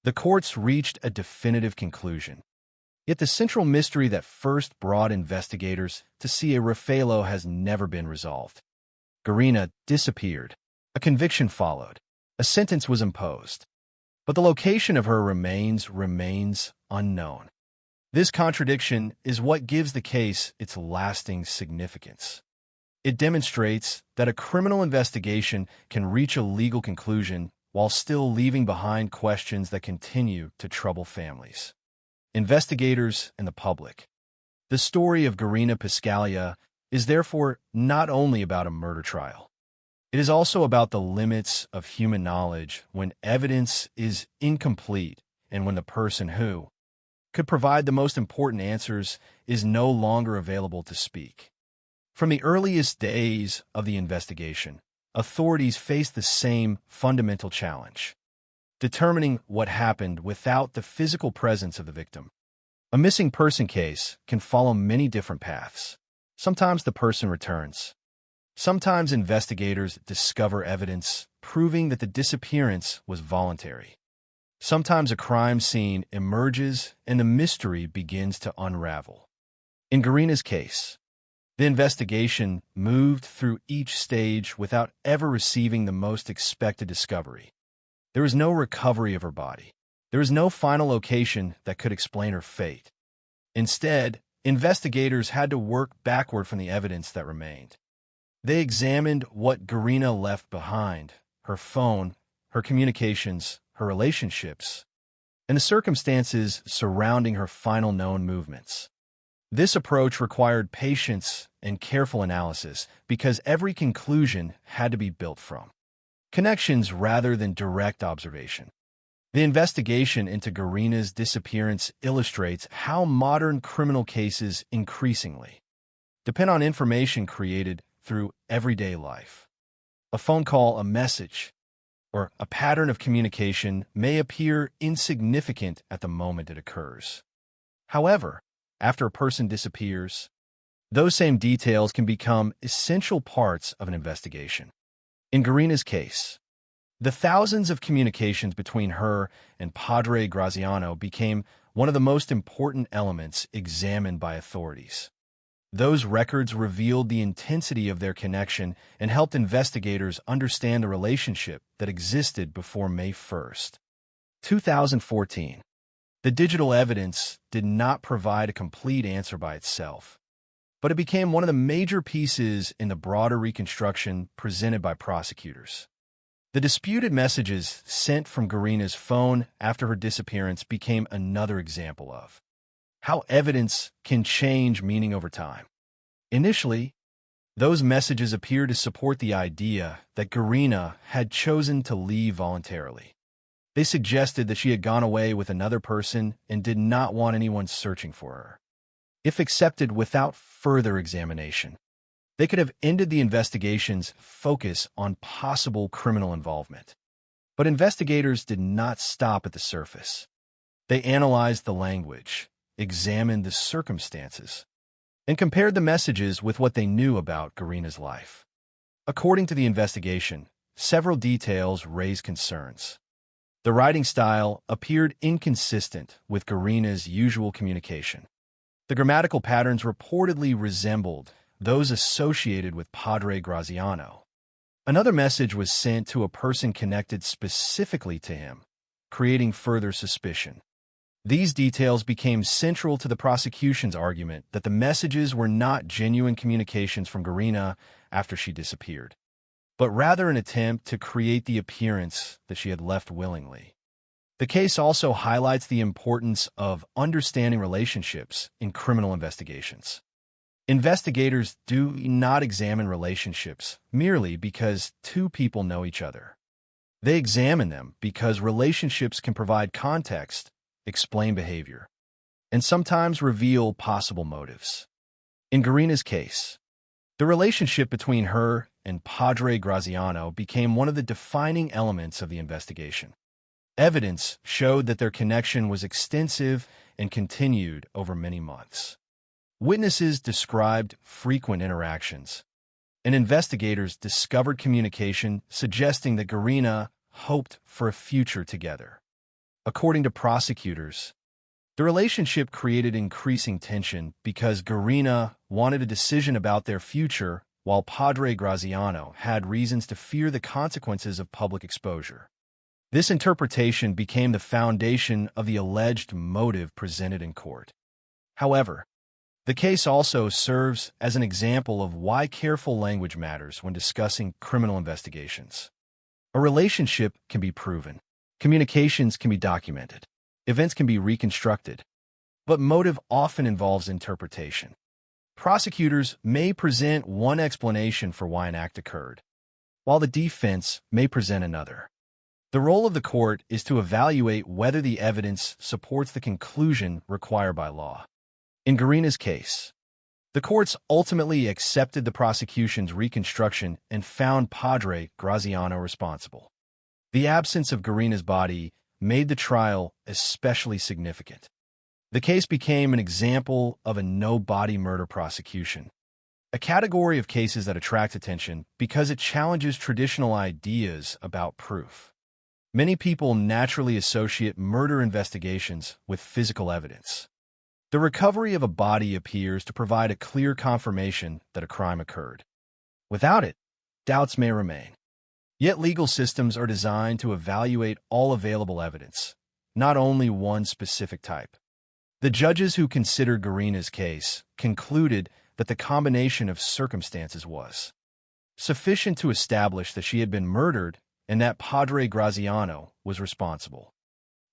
The courts reached a definitive conclusion. Yet the central mystery that first brought investigators to Cia Raffaello has never been resolved. Garina disappeared. A conviction followed. A sentence was imposed. But the location of her remains unknown. This contradiction is what gives the case its lasting significance. It demonstrates that a criminal investigation can reach a legal conclusion while still leaving behind questions that continue to trouble families, investigators, and the public. The story of Garina Piscaglia is therefore not only about a murder trial. It is also about the limits of human knowledge when evidence is incomplete and when the person who could provide the most important answers is no longer available to speak. From the earliest days of the investigation, authorities faced the same fundamental challenge: determining what happened without the physical presence of the victim. A missing person case can follow many different paths. Sometimes the person returns. Sometimes investigators discover evidence proving that the disappearance was voluntary. Sometimes a crime scene emerges and the mystery begins to unravel. In Garina's case, the investigation moved through each stage without ever receiving the most expected discovery. There was no recovery of her body. There was no final location that could explain her fate. Instead, investigators had to work backward from the evidence that remained. They examined what Garina left behind: her phone, her communications, her relationships, and the circumstances surrounding her final known movements. This approach required patience and careful analysis because every conclusion had to be built from connections rather than direct observation. The investigation into Garina's disappearance illustrates how modern criminal cases increasingly depend on information created through everyday life. A phone call, a message, or a pattern of communication may appear insignificant at the moment it occurs. However, after a person disappears, those same details can become essential parts of an investigation. In Garina's case, the thousands of communications between her and Padre Graziano became one of the most important elements examined by authorities. Those records revealed the intensity of their connection and helped investigators understand the relationship that existed before May 1st, 2014. The digital evidence did not provide a complete answer by itself, but it became one of the major pieces in the broader reconstruction presented by prosecutors. The disputed messages sent from Garina's phone after her disappearance became another example of How evidence can change meaning over time. Initially, those messages appear to support the idea that Garina had chosen to leave voluntarily. They suggested that she had gone away with another person and did not want anyone searching for her. If accepted without further examination, they could have ended the investigation's focus on possible criminal involvement. But investigators did not stop at the surface. They analyzed the language, examined the circumstances, and compared the messages with what they knew about Garina's life. According to the investigation, several details raised concerns. The writing style appeared inconsistent with Garina's usual communication. The grammatical patterns reportedly resembled those associated with Padre Graziano. Another message was sent to a person connected specifically to him, creating further suspicion. These details became central to the prosecution's argument that the messages were not genuine communications from Garina after she disappeared, but rather an attempt to create the appearance that she had left willingly. The case also highlights the importance of understanding relationships in criminal investigations. Investigators do not examine relationships merely because two people know each other. They examine them because relationships can provide context, explain behavior, and sometimes reveal possible motives. In Garina's case, the relationship between her and Padre Graziano became one of the defining elements of the investigation. Evidence showed that their connection was extensive and continued over many months. Witnesses described frequent interactions, and investigators discovered communication suggesting that Garina hoped for a future together. According to prosecutors, the relationship created increasing tension because Garina wanted a decision about their future while Padre Graziano had reasons to fear the consequences of public exposure. This interpretation became the foundation of the alleged motive presented in court. However, the case also serves as an example of why careful language matters when discussing criminal investigations. A relationship can be proven, communications can be documented, events can be reconstructed, but motive often involves interpretation. Prosecutors may present one explanation for why an act occurred, while the defense may present another. The role of the court is to evaluate whether the evidence supports the conclusion required by law. In Garina's case, the courts ultimately accepted the prosecution's reconstruction and found Padre Graziano responsible. The absence of Garina's body made the trial especially significant. The case became an example of a no-body murder prosecution, a category of cases that attract attention because it challenges traditional ideas about proof. Many people naturally associate murder investigations with physical evidence. The recovery of a body appears to provide a clear confirmation that a crime occurred. Without it, doubts may remain. Yet legal systems are designed to evaluate all available evidence, not only one specific type. The judges who considered Garina's case concluded that the combination of circumstances was sufficient to establish that she had been murdered and that Padre Graziano was responsible.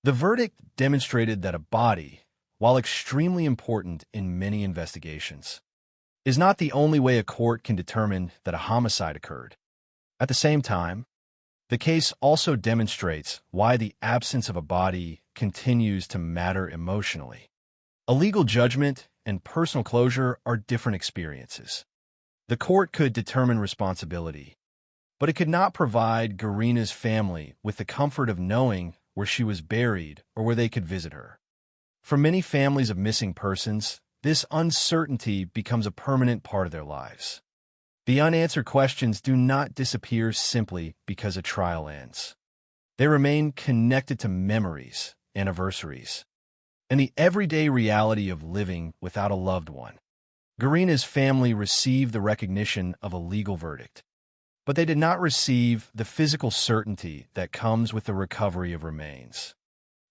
The verdict demonstrated that a body, while extremely important in many investigations, is not the only way a court can determine that a homicide occurred. At the same time, the case also demonstrates why the absence of a body continues to matter emotionally. A legal judgment and personal closure are different experiences. The court could determine responsibility, but it could not provide Garina's family with the comfort of knowing where she was buried or where they could visit her. For many families of missing persons, this uncertainty becomes a permanent part of their lives. The unanswered questions do not disappear simply because a trial ends. They remain connected to memories, anniversaries, and the everyday reality of living without a loved one. Garina's family received the recognition of a legal verdict, but they did not receive the physical certainty that comes with the recovery of remains.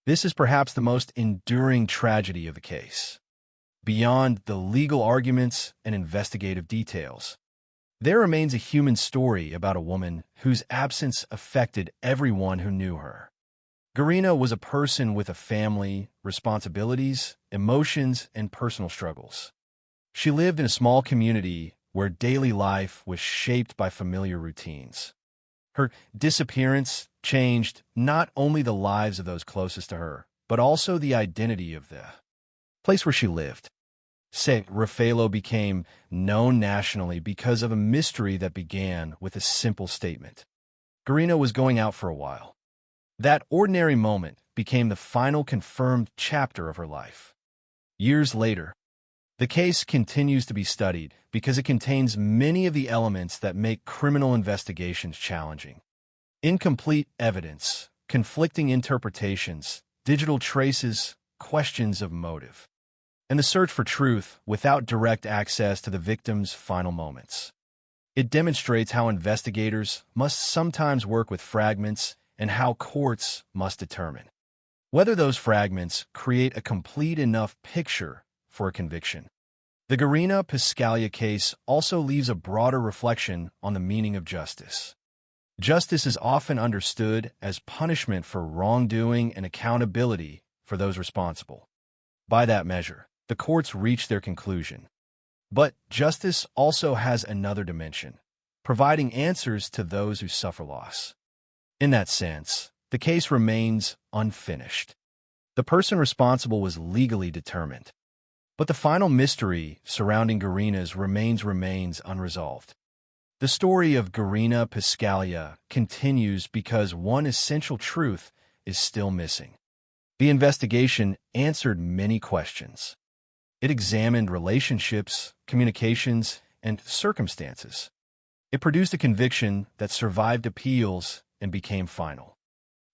This is perhaps the most enduring tragedy of the case. Beyond the legal arguments and investigative details, there remains a human story about a woman whose absence affected everyone who knew her. Garina was a person with a family, responsibilities, emotions, and personal struggles. She lived in a small community where daily life was shaped by familiar routines. Her disappearance changed not only the lives of those closest to her, but also the identity of the place where she lived. San Rafaelo became known nationally because of a mystery that began with a simple statement. Garina was going out for a while. That ordinary moment became the final confirmed chapter of her life. Years later, the case continues to be studied because it contains many of the elements that make criminal investigations challenging. Incomplete evidence, conflicting interpretations, digital traces, questions of motive, and the search for truth without direct access to the victim's final moments. It demonstrates how investigators must sometimes work with fragments and how courts must determine whether those fragments create a complete enough picture for a conviction. The Garina Piscaglia case also leaves a broader reflection on the meaning of justice. Justice is often understood as punishment for wrongdoing and accountability for those responsible. By that measure, the courts reach their conclusion. But justice also has another dimension, providing answers to those who suffer loss. In that sense, the case remains unfinished. The person responsible was legally determined, but the final mystery surrounding Garina's remains unresolved. The story of Garina Piscaglia continues because one essential truth is still missing. The investigation answered many questions. It examined relationships, communications, and circumstances. It produced a conviction that survived appeals and became final.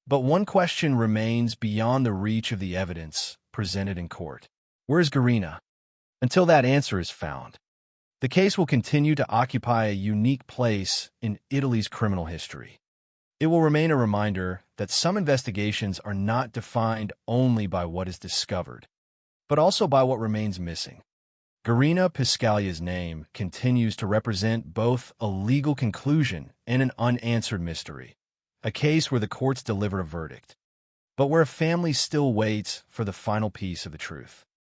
But one question remains beyond the reach of the evidence presented in court. Where is Garina? Until that answer is found, the case will continue to occupy a unique place in Italy's criminal history. It will remain a reminder that some investigations are not defined only by what is discovered, but also by what remains missing. Garina Piscaglia's name continues to represent both a legal conclusion and an unanswered mystery, a case where the courts deliver a verdict, but where a family still waits for the final piece of the truth.